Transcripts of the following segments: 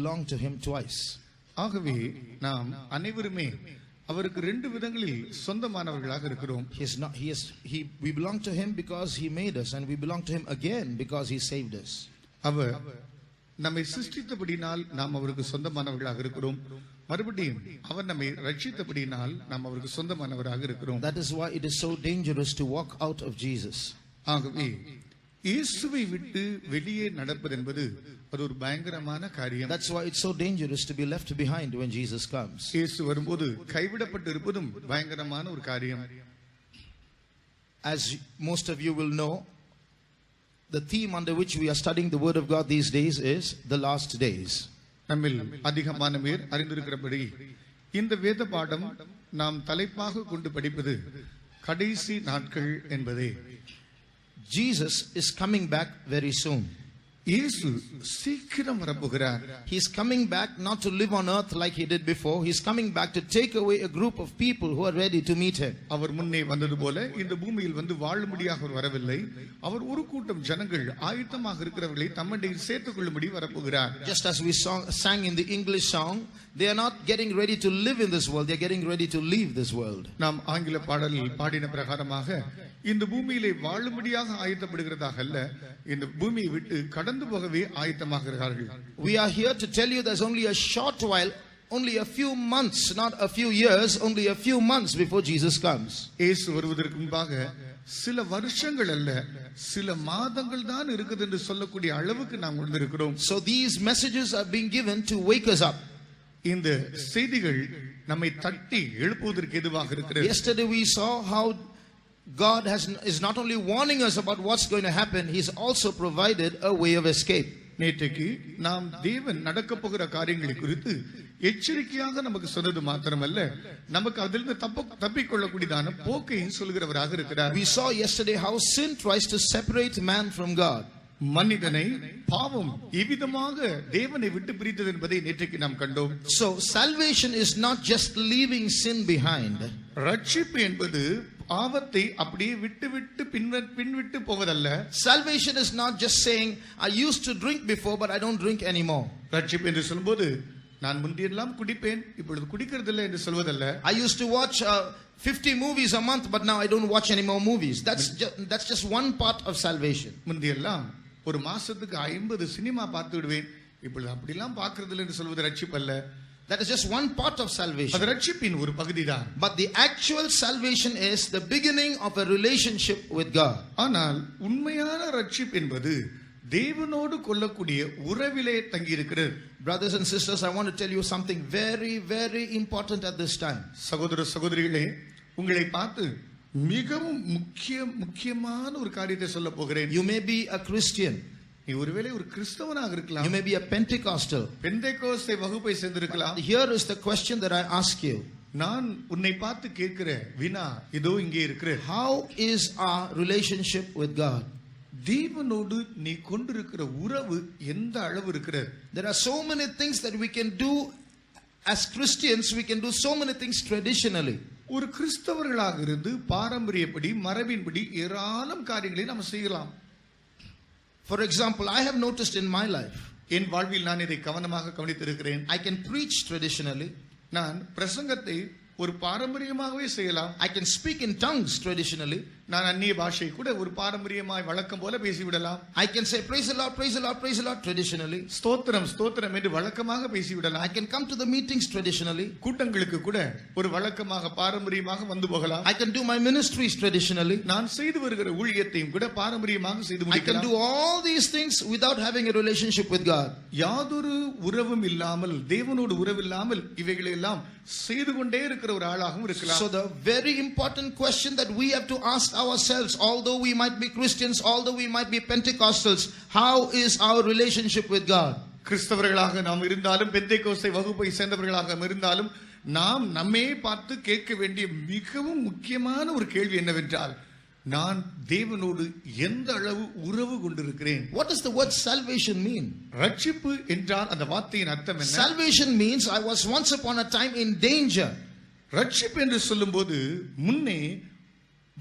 belong to him twice. ஆகவே நாம் அனைவருமே அவருக்கு ரெண்டு விதங்களில் சொந்தமானவர்களாக இருக்கிறோம். We belong to him because he made us, and we belong to him again because he saved us. அவர் நம்மை சிருஷ்டித்தபடினால் நாம் அவருக்கு சொந்தமானவர்களாக இருக்கிறோம். மறுபடியும் அவர் நம்மை ரட்சித்தபடினால் நாம் அவருக்கு சொந்தமானவராக இருக்கிறோம். That is why it is so dangerous to walk out of Jesus. ஆகவே இயேசுவை விட்டு வெளியே நடப்பது என்பது அது ஒரு பயங்கரமான காரியம். That's why it's so dangerous to be left behind when Jesus comes. இயேசு வரும்போது கைவிடப்பட்டு இருப்பதும் பயங்கரமான ஒரு காரியம். As most of you will know, the theme under which we are studying the word of God these days is the last days. நம்மில் அதிகமான பேர் அறிந்திருக்கிறபடி இந்த வேத பாடம் நாம் தலைப்பாக கொண்டு படிப்பது கடைசி நாட்கள் என்பதே. Jesus is coming back very soon. இயேசு சீக்கிரம் வரப்போகிறார். He is coming back not to live on earth like he did before. He is coming back to take away a group of people who are ready to meet him. அவர் முன்னே வந்தது போல இந்த பூமியில் வந்து வாழும்படியாக அவர் வரவில்லை. அவர் ஒரு கூட்டம் ஜனங்கள் ஆயத்தமாக இருக்கிறவர்களை தம்மண்டையில் சேர்த்துக் கொள்ளும்படி வரப்போகிறார். Just as we sang in the English song, they are not getting ready to live in this world, they are getting ready to leave this world. நாம் ஆங்கில பாடலில் பாடின பிரகாரமாக இந்த பூமியிலே வாழும்படியாக ஆயத்தப்படுகிறதாக அல்ல, இந்த பூமியை விட்டு கடந்து போகவே ஆயத்தமாகிறார்கள். We are here to tell you there's only a short while, only a few months, not a few years, only a few months before Jesus comes. இயேசு வருவதற்கு முன்பாக சில வருஷங்கள் அல்ல, சில மாதங்கள் தான் இருக்குது என்று சொல்லக்கூடிய அளவுக்கு நாம் வந்திருக்கிறோம். So these messages are being given to wake us up. இந்த செய்திகள் நம்மை தட்டி எழுப்புவதற்கு எதுவாக இருக்கிறது. Yesterday we saw how God is not only warning us about what's going to happen, he's also provided a way of escape. நேற்றைக்கு நாம் தேவன் நடக்க போகிற காரியங்களை குறித்து எச்சரிக்கையாக நமக்கு சொன்னது மாத்திரமல்ல, நமக்கு அதிலிருந்து தப்பிக்கொள்ளக்கூடியதான போக்கையும் சொல்கிறவராக இருக்கிறார். We saw yesterday how sin tries to separate man from God. மனிதனை பாவம் எவ்விதமாக தேவனை விட்டு பிரித்தது என்பதை நேற்றைக்கு நாம் கண்டோம். So salvation is not just leaving sin behind. ரட்சிப்பு என்பது பாவத்தை அப்படியே விட்டு பின்விட்டு போவதல்ல. Salvation is not just saying I used to drink before but I don't drink anymore. ரட்சிப்பு என்று சொல்லும்போது நான் முந்தியெல்லாம் குடிப்பேன் இப்பொழுது குடிக்கிறதில்லை என்று சொல்வதல்ல. I used to watch 50 movies a month but now I don't watch any more movies. That's just one part of salvation. முந்தியெல்லாம் ஒரு மாசத்துக்கு 50 சினிமா பார்த்து விடுவேன், இப்பொழுது அப்படிலாம் பார்க்கிறதில்லை என்று சொல்வது ரட்சிப்பு அல்ல. That is just one part of salvation. அது ரட்சிப்பின் ஒரு பகுதிதான். But the actual salvation is the beginning of a relationship with God. ஆனால் உண்மையான ரட்சிப்பு என்பது தேவனோடு கொள்ளக்கூடிய உறவிலே தங்கி இருக்கிறது. Brothers and sisters, I want to tell you something very very important at this time. சகோதர சகோதரிகளே, உங்களை பார்த்து மிகவும் முக்கியமான ஒரு காரியத்தை சொல்ல போகிறேன். You may be a Christian. நீ ஒருவேளை ஒரு கிறிஸ்தவனாக இருக்கலாம். You may be a Pentecostal. Pentecost வகுப்பை சேர்ந்திருக்கலாம். Here is the question that I ask you. நான் உன்னை பார்த்து கேட்கிற வினா இதோ இங்கே இருக்கிறது. How is our relationship with God? தேவனோடு நீ கொண்டிருக்கிற உறவு எந்த அளவு இருக்கிறது? There are so many things that we can do as Christians. We can do so many things traditionally. ஒரு கிறிஸ்தவர்களாக இருந்து பாரம்பரியப்படி மரபின்படி ஏராளம் காரியங்களை நாம் செய்யலாம். For example, I have noticed in my life, என் வாழ்வில் நான் இதை கவனமாக கவனித்திருக்கிறேன். I can preach traditionally. நான் பிரசங்கத்தை ஒரு பாரம்பரியமாகவே செய்யலாம். I can speak in tongues traditionally. நான் அந்நிய பாஷை கூட ஒரு பாரம்பரியமாய் வழக்கம் போல பேசிவிடலாம். I can say praise the Lord, praise the Lord, praise the Lord traditionally. ஸ்தோத்திரம் ஸ்தோத்திரம் என்று வழக்கமாக பேசிவிடலாம். I can come to the meetings traditionally. கூட்டங்களுக்கு கூட ஒரு வழக்கமாக பாரம்பரியமாக வந்து போகலாம். I can do my ministries traditionally. நான் செய்து வருகிற ஊழியத்தையும் கூட பாரம்பரியமாக செய்து முடிக்கலாம். I can do all these things without having a relationship with God. யாதொரு உறவும் இல்லாமல், தேவனோடு உறவில்லாமல் இவைகளை எல்லாம் செய்து கொண்டே இருக்கிற ஒரு ஆளாகவும் இருக்கலாம். So the very important question that we have to ask ourselves, although we might be Christians, although we might be Pentecostals, how is our relationship with God? கிறிஸ்தவர்களாக நாம் இருந்தாலும் பெந்தேகோஸ்தே வகுப்பை சேர்ந்தவர்களாக இருந்தாலும் நாம் நம்மை பார்த்து கேட்க வேண்டிய மிகவும் முக்கியமான ஒரு கேள்வி என்னவென்றால், நான் தேவனோடு எந்த அளவு உறவு கொண்டிருக்கிறேன்? What does the word salvation mean? ரட்சிப்பு என்றால் அந்த வார்த்தையின் அர்த்தம் என்ன? Salvation means I was once upon a time in danger. ரட்சிப்பு என்று சொல்லும்போது முன்னே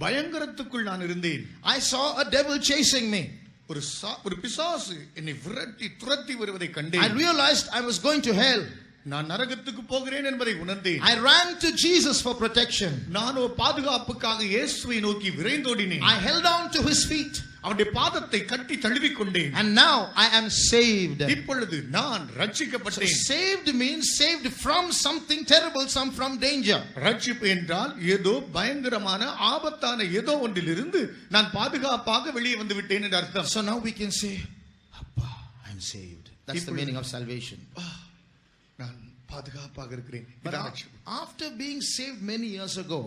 பயங்கரத்துக்குள் நான் இருந்தேன். I saw a devil chasing me. ஒரு பிசாசு என்னை விரட்டி துரத்தி வருவதை கண்டேன். I realized I was going to hell. நான் நரகத்துக்கு போகிறேன் என்பதை உணர்ந்தேன். I ran to Jesus for protection. நான் பாதுகாப்புக்காக இயேசுவை நோக்கி விரைந்தோடினேன். I held on to his feet. அவருடைய பாதத்தை கட்டி தழுவிக் கொண்டேன். And now I am saved. இப்பொழுது நான் ரட்சிக்கப்பட்டேன். Saved means saved from something terrible, some from danger. ரட்சிப்பு என்றால் ஏதோ பயங்கரமான ஆபத்தான ஏதோ ஒன்றிலிருந்து நான் பாதுகாப்பாக வெளியே வந்து விட்டேன் என்று அர்த்தம். So now we can say, Appa, I am saved. That's the meaning of salvation. நான் பாதுகாப்பாக இருக்கிறேன். But after being saved many years ago,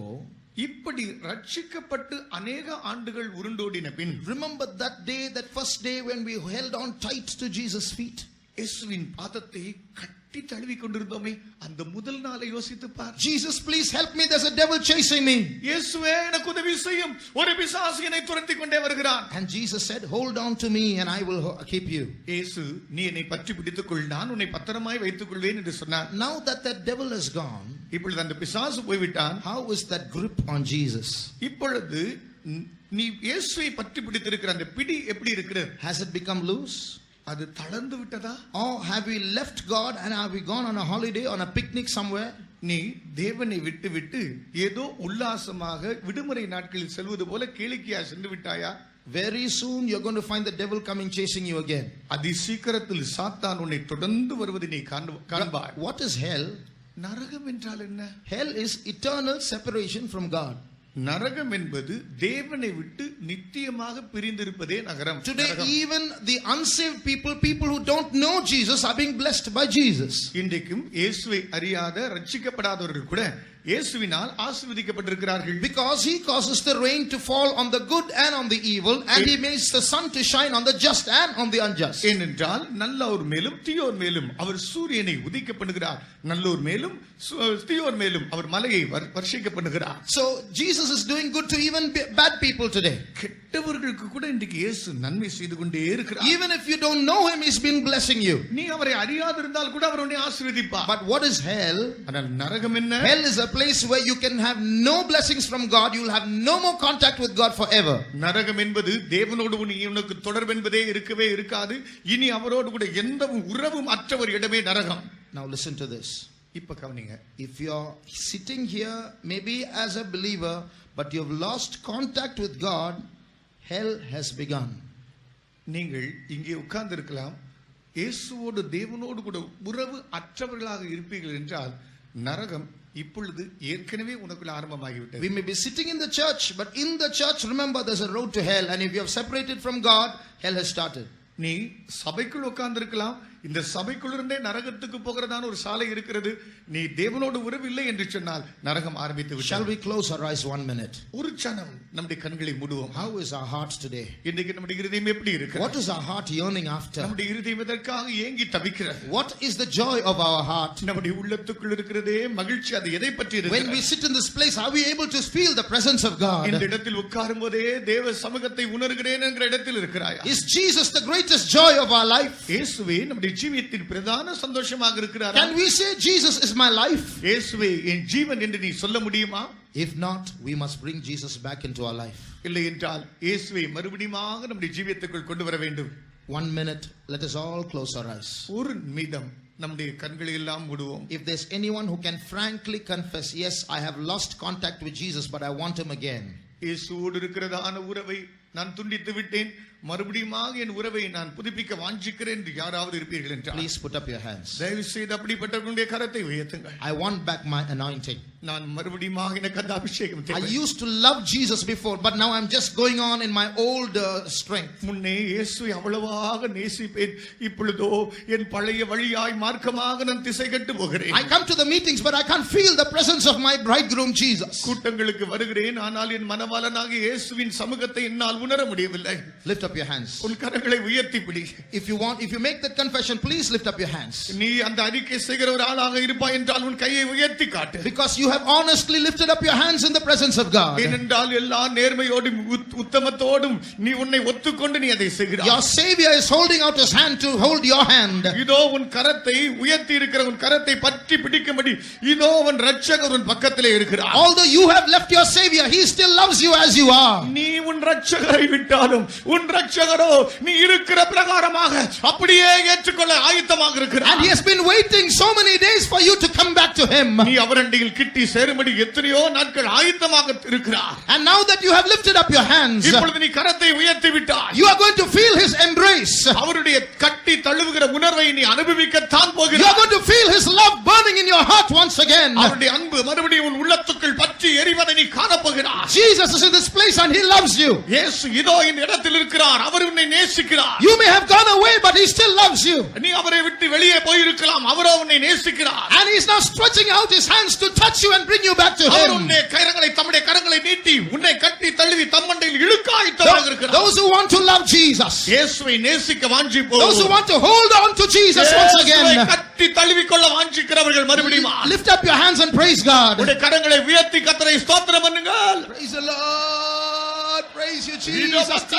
இப்படி ரட்சிக்கப்பட்டு அநேக ஆண்டுகள் உருண்டோடின பின், remember that day, that first day when we held on tight to Jesus' feet? இயேசுவின் பாதத்தை கட்டி தழுவி கொண்டிருந்தோமே, அந்த முதல் நாளை யோசித்து பார். Jesus, please help me, there's a devil chasing me. இயேசுவே எனக்கு உதவி செய்யும், ஒரு பிசாசு என்னை துரத்தி கொண்டே வருகிறான். And Jesus said, hold on to me and I will keep you. இயேசு நீ என்னை பற்றி பிடித்துக்கொள், நான் உன்னை பத்திரமாய் வைத்துக் கொள்வேன் என்று சொன்னார். Now that devil is gone, இப்பொழுது அந்த பிசாசு போய்விட்டான். how is that grip on Jesus? இப்பொழுது நீ இயேசுவை பற்றி பிடித்திருக்கிற அந்த பிடி எப்படி இருக்கிறது? Has it become loose? அது தளர்ந்து விட்டதா? Or have we left God and have we gone on a holiday, on a picnic somewhere? நீ தேவனை விட்டு விட்டு ஏதோ உல்லாசமாக விடுமுறை நாட்களில் செல்வது போல கேளிக்கையா சென்று விட்டாயா? Very soon you're going to find the devil coming chasing you again. அதி சீக்கிரத்தில் சாத்தான் உன்னை தொடர்ந்து வருவதை நீ காண்பாய். What is hell? நரகம் என்றால் என்ன? Hell is eternal separation from God. நரகம் என்பது தேவனை விட்டு நித்தியமாக பிரிந்திருப்பதே நரகம். Today even the unsaved people who don't know Jesus are being blessed by Jesus. இன்றைக்கும் இயேசுவை அறியாத ரட்சிக்கப்படாதவர்கள் கூட இயேசுவினால் ஆசீர்வதிக்கப்பட்டிருக்கிறார்கள். Because he causes the rain to fall on the good and on the evil, and he makes the sun to shine on the just and on the unjust. ஏனென்றால் நல்லோர் மேலும் தீயோர் மேலும் அவர் சூரியனை உதிக்க பண்ணுகிறார், நல்லோர் மேலும் தீயோர் மேலும் அவர் மலையை வர்ஷிக்க பண்ணுகிறார். So Jesus is doing good to even bad people today. கெட்டவர்களுக்கு கூட இன்றைக்கு இயேசு நன்மை செய்து கொண்டே இருக்கிறார். Even if you don't know him, he's been blessing you. நீ அவரை அறியாதிருந்தால் கூட அவர் உன்னை ஆசீர்வதிப்பார். But what is hell? ஆனால் நரகம் என்ன? Hell is a place where you can have no blessings from God. You will have no more contact with God forever. நரகம் என்பது தேவனோடு உனக்கு தொடர்பு என்பதே இருக்கவே இருக்காது. இனி அவரோடு கூட எந்த உறவும் அற்ற ஒரு இடமே நரகம். Now listen to this. இப்ப கவனிங்க. If you're sitting here maybe as a believer but you've lost contact with God, hell has begun. நீங்கள் இங்கே உட்கார்ந்து இருக்கலாம், இயேசுவோடு தேவனோடு கூட உறவு அற்றவர்களாக இருப்பீர்கள் என்றால் நரகம் இப்பொழுது ஏற்கனவே உனக்குள்ள ஆரம்பமாகிவிட்டது. We may be sitting in the church, but in the church remember there's a road to hell, and if you have separated from God, hell has started. நீ சபைக்குள் உட்கார்ந்து இருக்கலாம், இந்த சபைக்குள்ளிருந்தே நரகத்துக்கு போகிறதான ஒரு சாலை இருக்கிறது. நீ தேவனோடு உறவில்லை என்று சொன்னால் நரகம் ஆரம்பித்து விட்டது. Shall we close our eyes 1 minute? ஒரு க்ஷணம் நம்முடைய கண்களை மூடுவோம். How is our heart today? இன்றைக்கு நம்முடைய இருதயம் எப்படி இருக்கு? What is our heart yearning after? நம்முடைய இருதயம் எதற்காக ஏங்கி தவிக்கிறது? What is the joy of our heart? நம்முடைய உள்ளத்துக்குள் இருக்கிறதே மகிழ்ச்சி, அது எதை பற்றி இருக்கிறது? When we sit in this place, are we able to feel the presence of God? இந்த இடத்தில் உட்காரும்போதே தேவ சமூகத்தை உணர்கிறேன் என்கிற இடத்தில் இருக்கிறாயா? Is Jesus the greatest joy of our life? இயேசுவே நம்முடைய ஜீவியத்தின் பிரதான சந்தோஷமாக இருக்கிறாரா? Can we say Jesus is my life? இயேசுவே என் ஜீவன் என்று நீ சொல்ல முடியுமா? If not, we must bring Jesus back into our life. இல்லை என்றால் இயேசுவை மறுபடியுமாக நம்முடைய ஜீவியத்துக்குள் கொண்டு வர வேண்டும். 1 minute, let us all close our eyes. ஒரு நிமிடம் நம்முடைய கண்களை எல்லாம் மூடுவோம். If there's anyone who can frankly confess, yes, I have lost contact with Jesus, but I want him again. இயேசுவோடு இருக்கிறதான உறவை நான் துண்டித்து விட்டேன், மறுபடியுமாக என் உறவை நான் புதுப்பிக்க வாஞ்சிக்கிறேன் என்று யாராவது இருப்பீர்கள் என்றால் please put up your hands. தயவு செய்து அப்படிப்பட்டவர்களுடைய கரத்தை உயர்த்துங்கள். I want back my anointing. நான் மறுபடியுமாக எனக்கு அந்த அபிஷேகம் தேவை. I used to love Jesus before, but now I'm just going on in my old strength. முன்னே இயேசுவை அவ்வளவாக நேசிப்பேன், இப்பொழுதோ என் பழைய வழியாய் மார்க்கமாக நான் திசை கெட்டு போகிறேன். I come to the meetings but I can't feel the presence of my bridegroom Jesus. கூட்டங்களுக்கு வருகிறேன், ஆனால் என் மணவாளனாகிய இயேசுவின் சமூகத்தை என்னால் உணர முடியவில்லை. Lift up your hands. உன் கரங்களை உயர்த்தி பிடி. If you make that confession, please lift up your hands. நீ அந்த அறிக்கை செய்கிற ஒரு ஆளாக இருப்பாய் என்றால் உன் கையை உயர்த்தி காட்டு. Because you have honestly lifted up your hands in the presence of God. ஏனென்றால் எல்லா நேர்மையோடும் உத்தமத்தோடும் நீ உன்னை ஒத்துக்கொண்டு நீ அதை செய்கிறாய். Your Savior is holding out his hand to hold your hand. இதோ உன் கரத்தை உயர்த்தி இருக்கிற உன் கரத்தை பற்றி பிடிக்கும்படி இதோ உன் இரட்சகர் உன் பக்கத்திலே இருக்கிறார். Although you have left your Savior, he still loves you as you are. நீ உன் இரட்சகரை விட்டாலும் உன் இரட்சகரோ நீ இருக்கிற பிரகாரமாக அப்படியே ஏற்றுக்கொள்ள ஆயத்தமாக இருக்கிறார். And he has been waiting so many days for you to come back to him. நீ அவரண்டையில் கிட்டி சேரும்படி எத்தனையோ நாட்கள் ஆயத்தமாக இருக்கிறார். And now that you have lifted up your hands, இப்பொழுது நீ கரத்தை உயர்த்தி விட்டாய். you are going to feel his embrace. அவருடைய கட்டி தழுவுகிற உணர்வை நீ அனுபவிக்கத்தான் போகிறாய். You are going to feel his love burning in your heart once again. அவருடைய அன்பு மறுபடியும் உன் உள்ளத்துக்குள் பற்றி எரிவதை நீ காணப்போகிறாய். Jesus is in this place and he loves you. இயேசு இதோ இந்த இடத்தில் இருக்கிறார். அவர் உன்னை நேசிக்கிறார். You may have gone away but he still loves you. நீ அவரை விட்டு வெளியே போய் இருக்கலாம். அவரோ உன்னை நேசிக்கிறார். And he is now stretching out his hands to touch you and bring you back to our him. உன்னை தம்முடைய கரங்களை நீட்டி உன்னை கட்டி தழுவி தம்மண்டையில் இழுக்க ஆயத்தமாக இருக்கிறார். Those who want to love Jesus, இயேசுவை நேசிக்க வாஞ்சிப்போ, those who want to hold on to Jesus once again, கட்டி தழுவி கொள்ள வாஞ்சிக்கிறவர்கள் மறுபடியும் lift up your hands and praise God. உடைய கரங்களை உயர்த்தி கர்த்தரை ஸ்தோத்திரம் பண்ணுங்கள். Praise the Lord. Praise you, Jesus. Thank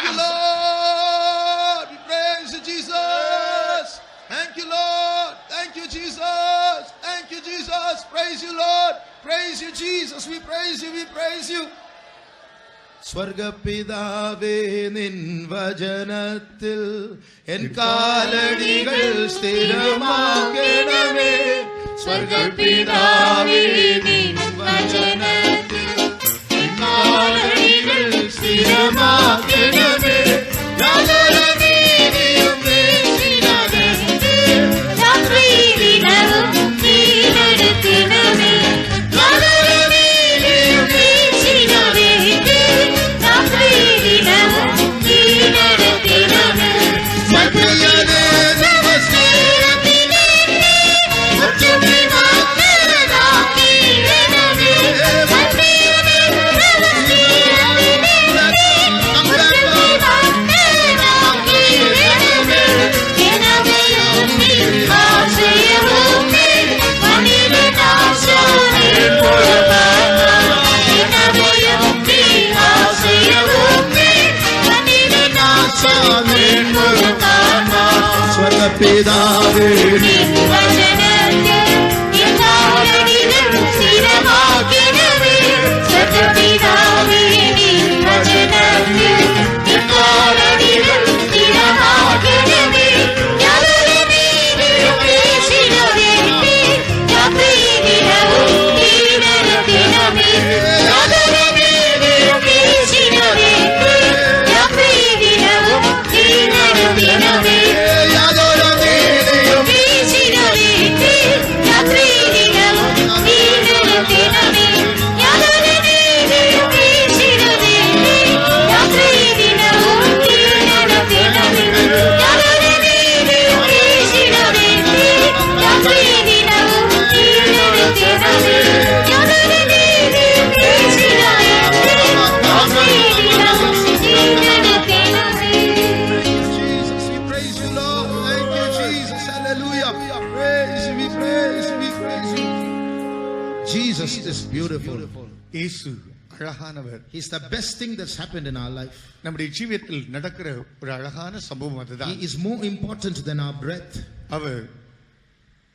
you, Lord. We praise you, Jesus. Thank you, Lord. Thank you, Jesus. Thank you, Jesus. Praise you, Lord. Praise you, Jesus. We praise you. We praise you. സ്വർഗപിതാവേ നിൻ വചനത്തിൽ N കാലടികൾ സ്ഥിരമാക്കണമേ. സ്വർഗപിതാവേ നിൻ വചനത്തിൽ N കാലടികൾ സ്ഥിരമാക്കണമേ. യാതൊരു നീതിയും വേണ്ടിയിടാതെ രാത്രിദിനവും നീരെടുക്കണമേ. യാതൊരു നീതിയും വേണ്ടിയിടാതെ രാത്രിദിനവും നീരെടുക്കണമേ. സകലനെ നമസ്തേ ഒറ്റുമേ മാത്രനാക്കിയിടണമേ. സത്യനെ മാത്രനാക്കിയിടണമേ. ജനതയും ആശ്രയവും മണിനാശമേ ജനതയും ആശ്രയവും മണിനാശമേ സ്വർഗപിതാവേ നിൻ വചനത്തെ എല്ലാവരിലും സ്ഥിരമാക്കണമേ. സ്വർഗപിതാവേ നിൻ വചനത്തെ എല്ലാവരിലും സ്ഥിരമാക്കണമേ. യാതൊരു നീതിയും വേണ്ടിയിടാതെ രാത്രിദിനവും നീരെടുക്കണമേ. യാതൊരു നീതിയും വേണ്ടിയിടാതെ രാത്രിദിനവും നീരെടുക്കണമേ. യാതൊരു നീതിയും Jesus, we praise you, Lord. Thank you, Jesus. Hallelujah. Praise you, we praise you, we praise you. Jesus is beautiful. இயேசு அழகானவர். He's the best thing that's happened in our life. நம்முடைய ஜீவியத்தில் நடக்கிற ஒரு அழகான சம்பவம் அதுதான். He is more important than our breath. Our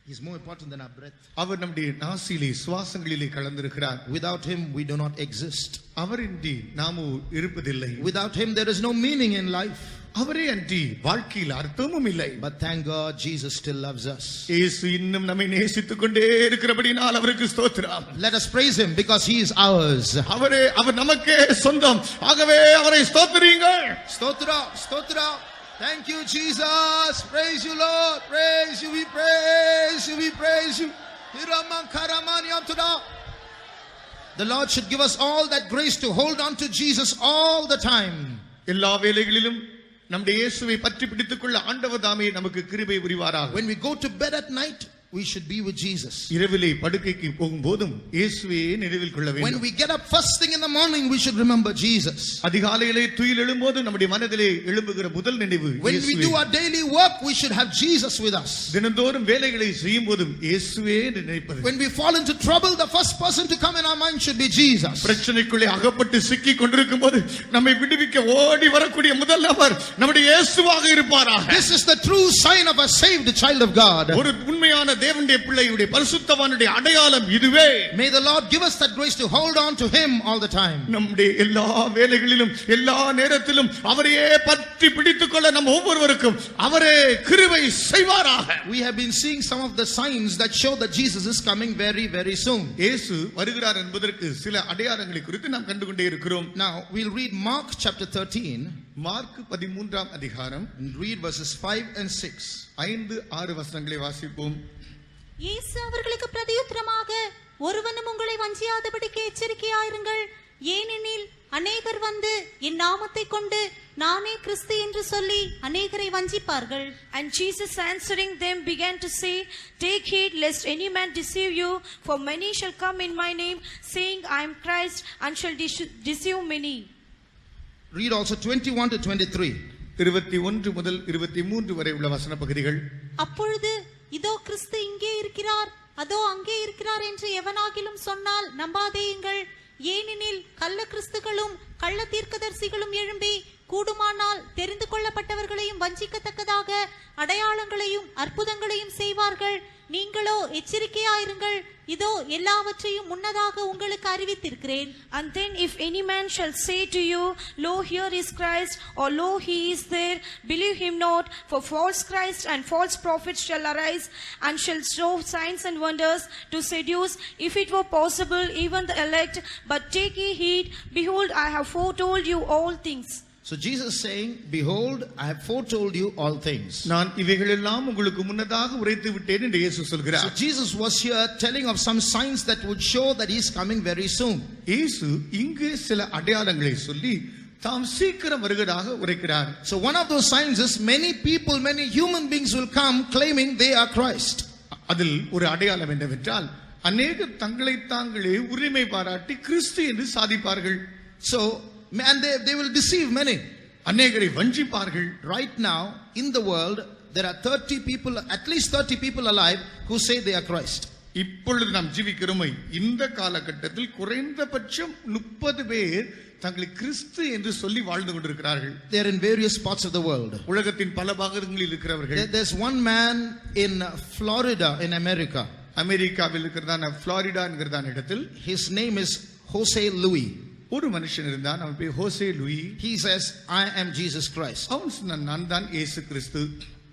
He's more important than our breath. அவர் நம்முடைய நாசியிலே சுவாசங்களிலே கலந்திருக்கிறார். Without him, we do not exist. அவரின்றி நாம இருப்பதில்லை. Without him, there is no meaning in life. அவரே அன்றி வாழ்க்கையில் அர்த்தமும் இல்லை. But thank God, Jesus still loves us. இயேசு இன்னும் நம்மை நேசித்துக் கொண்டே இருக்கிறபடியால் அவருக்கு ஸ்தோத்திரம். Let us praise him because he is ours. அவர் நமக்கே சொந்தம். ஆகவே அவரை ஸ்தோத்திரியுங்கள். Stotra, stotra. Thank you, Jesus. Praise you, Lord. Praise you. We praise you. We praise you. The Lord should give us all that grace to hold on to Jesus all the time. எல்லா வேளைகளிலும் நம்முடைய இயேசுவை பற்றி பிடித்துக் கொள்ள ஆண்டவர் தாமே நமக்கு கிருபை புரிவாராக. When we go to bed at night, we should be with Jesus. இரவிலே படுக்கைக்கு போகும்போதும் இயேசுவையே நினைவில் கொள்ள When வேண்டும். we get up first thing in the morning, we should remember Jesus. அதிகாலையிலே துயில் எழும்போது நம்முடைய மனதிலே எழும்புகிற முதல் நினைவு When we இயேசுவே. do our daily work, we should have Jesus with us. தினந்தோறும் வேலைகளை செய்யும் போதும் இயேசுவே என்று நினைப்பது. When we fall into trouble, the first person to come in our mind should be Jesus. பிரச்சனைக்குள்ளே அகப்பட்டு சிக்கி கொண்டிருக்கும் போது நம்மை விடுவிக்க ஓடி வரக்கூடிய முதல் நபர் நம்முடைய இயேசுவாக இருப்பாராக. This is the true sign of a saved child of God. ஒரு உண்மையான தேவனுடைய பிள்ளையுடைய பரிசுத்தவானுடைய அடையாளம் இதுவே. May the Lord give us that grace to hold on to him all the time. நம்முடைய எல்லா வேலைகளிலும் எல்லா நேரத்திலும் அவரையே பற்றி பிடித்துக் கொள்ள நம் ஒவ்வொருவருக்கும் அவரே கிருபை செய்வாராக. We have been seeing some of the signs that show that Jesus is coming very, very soon. இயேசு வருகிறார் என்பதற்கு சில அடையாளங்களை குறித்து நாம் கண்டுகொண்டே இருக்கிறோம். Now, we'll read Mark chapter 13 mark 13ஆம் அதிகாரம் and read verses 5 and 6. 5-6 வசனங்களை வாசிப்போம். இயேசு அவர்களுக்கு பிரதியுத்தரமாக, ஒருவனும் உங்களை வஞ்சியாதபடிக்கு எச்சரிக்கையாயிருங்கள். ஏனெனில் அநேகர் வந்து என் நாமத்தை கொண்டு நானே கிறிஸ்து என்று சொல்லி அநேகரை வஞ்சிப்பார்கள். And Jesus answering them began to say, Take heed lest any man deceive you, for many shall come in my name, saying, I am Christ, and shall deceive many. Read also 21 to 23. 21 முதல் 23 வரை உள்ள வசன பகுதிகள். அப்பொழுது இதோ கிறிஸ்து இங்கே இருக்கிறார், அதோ அங்கே இருக்கிறார் என்று எவனாகிலும் சொன்னால் நம்பாதேயுங்கள். ஏனெனில் கள்ள கிறிஸ்துகளும் கள்ள தீர்க்கதரிசிகளும் எழும்பி கூடுமானால் தெரிந்து கொள்ளப்பட்டவர்களையும் வஞ்சிக்கத்தக்கதாக அடையாளங்களையும் அற்புதங்களையும் செய்வார்கள். நீங்களோ எச்சரிக்கையாயிருங்கள். இதோ எல்லாவற்றையும் முன்னதாக உங்களுக்கு அறிவித்திருக்கிறேன். And then if any man shall say to you, Lo, here is Christ, or Lo, he is there, believe him not, for false Christ and false prophets shall arise, and shall show signs and wonders to seduce, if it were possible, even the elect. But take ye heed, behold, I have foretold you all things. So Jesus is saying, behold, I have foretold you all things. நான் இவைகளெல்லாம் உங்களுக்கு முன்னதாக உரைத்து விட்டேன் என்று இயேசு So சொல்கிறார். Jesus was here telling of some signs that would show that he is coming very soon. இயேசு இங்கே சில அடையாளங்களை சொல்லி தாம் சீக்கிரம் வருகிறதாக உரைக்கிறார். So one of those signs is many people, many human beings will come claiming they are Christ. அதில் ஒரு அடையாளம் என்னவென்றால் அநேகர் தங்களை தாங்களே உரிமை பாராட்டி கிறிஸ்து என்று சாதிப்பார்கள். So and they will deceive many. அநேகரை வஞ்சிப்பார்கள். Right now in the world there are 30 people, at least 30 people alive who say they are Christ. இப்பொழுது நாம் ஜீவிக்கிறோமே இந்த காலகட்டத்தில் குறைந்தபட்சம் 30 பேர் தங்களை கிறிஸ்து என்று சொல்லி வாழ்ந்து கொண்டிருக்கிறார்கள். They are in various parts of the world. உலகத்தின் பல பாகங்களில் இருக்கிறவர்கள். There's one man in Florida in America. அமெரிக்காவில் இருக்கிறதான புளோரிடா என்கிறதான இடத்தில் His name is Jose Louis. ஒரு மனுஷன் இருந்தான். அவன் பேர் Jose Luis. He says, I am Jesus Christ. அவன் சொன்னான், நான் தான் இயேசு கிறிஸ்து.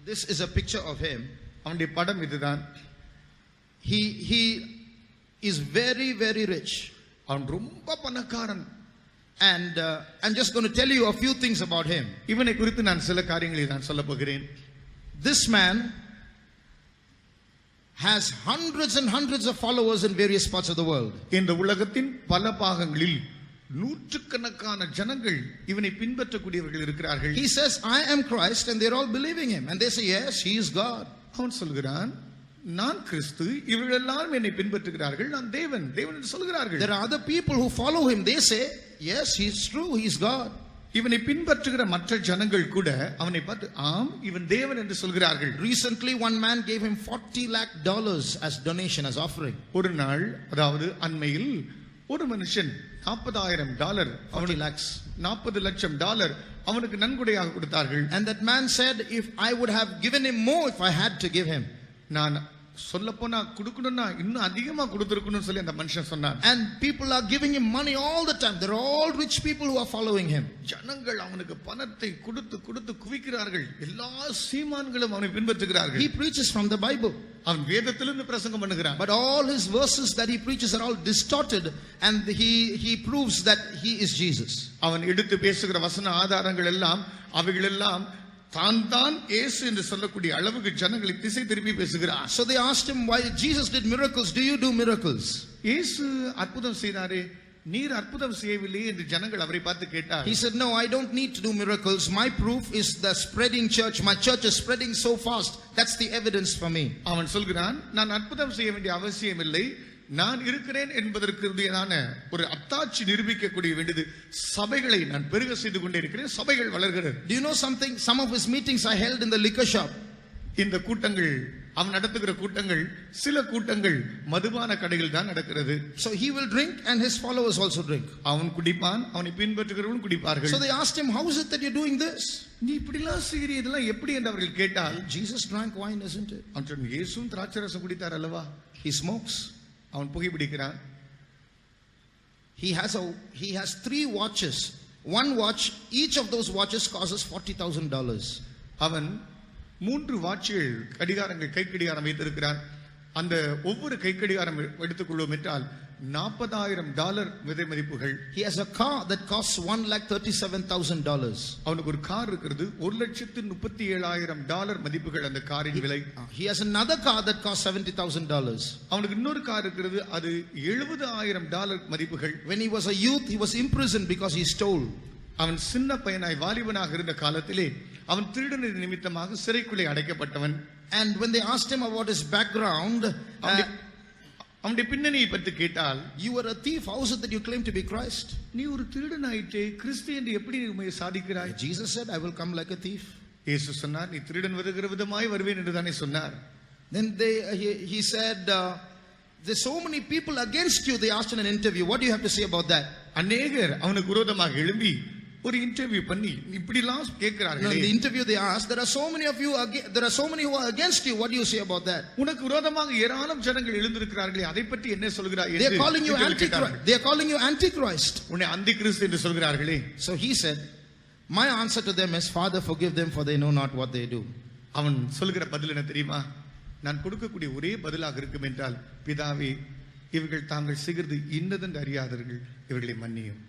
This is a picture of him. அவனுடைய படம் இதுதான். He is very, very rich. அவன் ரொம்ப பணக்காரன். And I'm just going to tell you a few things about him. இவனை குறித்து நான் சில காரியங்களை நான் சொல்ல போகிறேன். This man has hundreds and hundreds of followers in various parts of the world. இந்த உலகத்தின் பல பாகங்களில் நூற்றுக்கணக்கான ஜனங்கள் இவனை பின்பற்றக்கூடியவர்கள் இருக்கிறார்கள். He says, I am Christ, and they're all believing him. And they say, yes, he is God. அவன் சொல்கிறான், நான் கிறிஸ்து, இவர்கள் எல்லாரும் என்னை பின்பற்றுகிறார்கள், நான் தேவன் என்று சொல்கிறார்கள். There are other people who follow him. They say, yes, he is true, he is God. இவனை பின்பற்றுகிற மற்ற ஜனங்கள் கூட அவனை பார்த்து ஆம் இவன் தேவன் என்று சொல்கிறார்கள். Recently one man gave him $40 lakh as donation, as offering. ஒரு நாள், அதாவது அண்மையில் ஒரு மனுஷன் $40,000 40 lakhs $40 லட்சம் அவனுக்கு நன்கொடையாக கொடுத்தார்கள். And that man said, if I would have given him more if I had to give him. நான் சொல்ல போனா கொடுக்கணும்னா இன்னும் அதிகமா கொடுத்திருக்கணும்னு சொல்லி அந்த மனுஷன் சொன்னான். And people are giving him money all the time. They're all rich people who are following him. ஜனங்கள் அவனுக்கு பணத்தை கொடுத்து குவிக்கிறார்கள். எல்லா சீமான்களும் அவனை பின்பற்றுகிறார்கள். He preaches from the Bible. அவன் வேதத்திலிருந்து பிரசங்கம் பண்ணுகிறான். But all his verses that he preaches are all distorted, and he proves that he is Jesus. அவன் எடுத்து பேசுகிற வசன ஆதாரங்கள் எல்லாம் அவைகள் எல்லாம் தான் இயேசு என்று சொல்லக்கூடிய அளவுக்கு ஜனங்களை திசை திருப்பி பேசுகிறார். So they asked him, why Jesus did miracles, do you do miracles? இயேசு அற்புதம் செய்தாரே, நீர் அற்புதம் செய்யவில்லை என்று ஜனங்கள் அவரை பார்த்து கேட்டார். He said, no, I don't need to do miracles. My proof is the spreading church. My church is spreading so fast. That's the evidence for me. அவன் சொல்கிறான், நான் அற்புதம் செய்ய வேண்டிய அவசியம் இல்லை, நான் இருக்கிறேன் என்பதற்குரியதான ஒரு அத்தாட்சி நிரூபிக்கக்கூடிய வேண்டியது சபைகளை நான் பெருக செய்து கொண்டே இருக்கிறேன், சபைகள் வளர்கிறது. Do you know something? Some of his meetings are held in the liquor shop. இந்த கூட்டங்கள், அவன் நடத்துகிற கூட்டங்கள், சில கூட்டங்கள் மதுபான கடையில் தான் நடக்கிறது. So he will drink and his followers also drink. அவன் குடிப்பான், அவனை பின்பற்றுகிறவர்களும் குடிப்பார்கள். So they asked him, how is it that you're doing this? நீ இப்படிலாம் செய்கிறீ, இதெல்லாம் எப்படி என்று அவர்கள் கேட்டால், Jesus drank wine, isn't it? அவன் சொன்னான், இயேசுவும் திராட்சரசம் குடித்தார் அல்லவா. He smokes. அவன் புகைப்பிடிக்கிறான். He has 3 watches. One watch, each of those watches costs $40,000. அவன் 3 வாட்சுகள், கடிகாரங்கள், கை கடிகாரம் வைத்திருக்கிறான். அந்த ஒவ்வொரு கை கடிகாரம் எடுத்துக்கொள்வோம் என்றால் $40,000 விதை மதிப்புகள். He has a car that costs $1,37,000. அவனுக்கு ஒரு கார் இருக்கிறது, $1,37,000 மதிப்புகள் அந்த காரின் விலை. He has another car that costs $70,000. அவனுக்கு இன்னொரு கார் இருக்கிறது, அது $70,000 மதிப்புகள். When he was a youth, he was imprisoned because he stole. அவன் சின்ன பையனாய் வாலிபனாக இருந்த காலத்திலே அவன் திருடனின் நிமித்தமாக சிறைக்குள்ளே அடைக்கப்பட்டவன். And when they asked him about his background, அவனுடைய பின்னணியை பற்றி கேட்டால், you were a thief, how is it that you claim to be Christ? நீ ஒரு திருடனாயிட்டே, கிறிஸ்து என்று எப்படி உம்மை சாதிக்கிறாய்? Jesus said, I will come like a thief. இயேசு சொன்னார், நீ திருடன் வருகிற விதமாய் வருவேன் என்று தானே சொன்னார். Then he said, there's so many people against you, they asked in an interview. What do you have to say about that? அநேகர் அவனுக்கு விரோதமாக எழும்பி ஒரு இன்டர்வியூ பண்ணி இப்படிலாம் கேட்கிறார்கள். In the interview they asked, there are so many who are against you, what do you say about that? உனக்கு விரோதமாக ஏராளம் ஜனங்கள் எழுந்திருக்கிறார்களே, அதை பற்றி என்ன சொல்கிறாய்? They are calling you antichrist. உன்னை அந்திகிறிஸ்து என்று சொல்கிறார்களே. So he said, my answer to them is, Father, forgive them, for they know not what they do. அவன் சொல்கிற பதில் என்ன தெரியுமா? நான் கொடுக்கக்கூடிய ஒரே பதிலாக இருக்கும் என்றால், பிதாவே, இவர்கள் தாங்கள் செய்கிறது இன்னதென்று அறியாதவர்கள், இவர்களை மன்னியும்.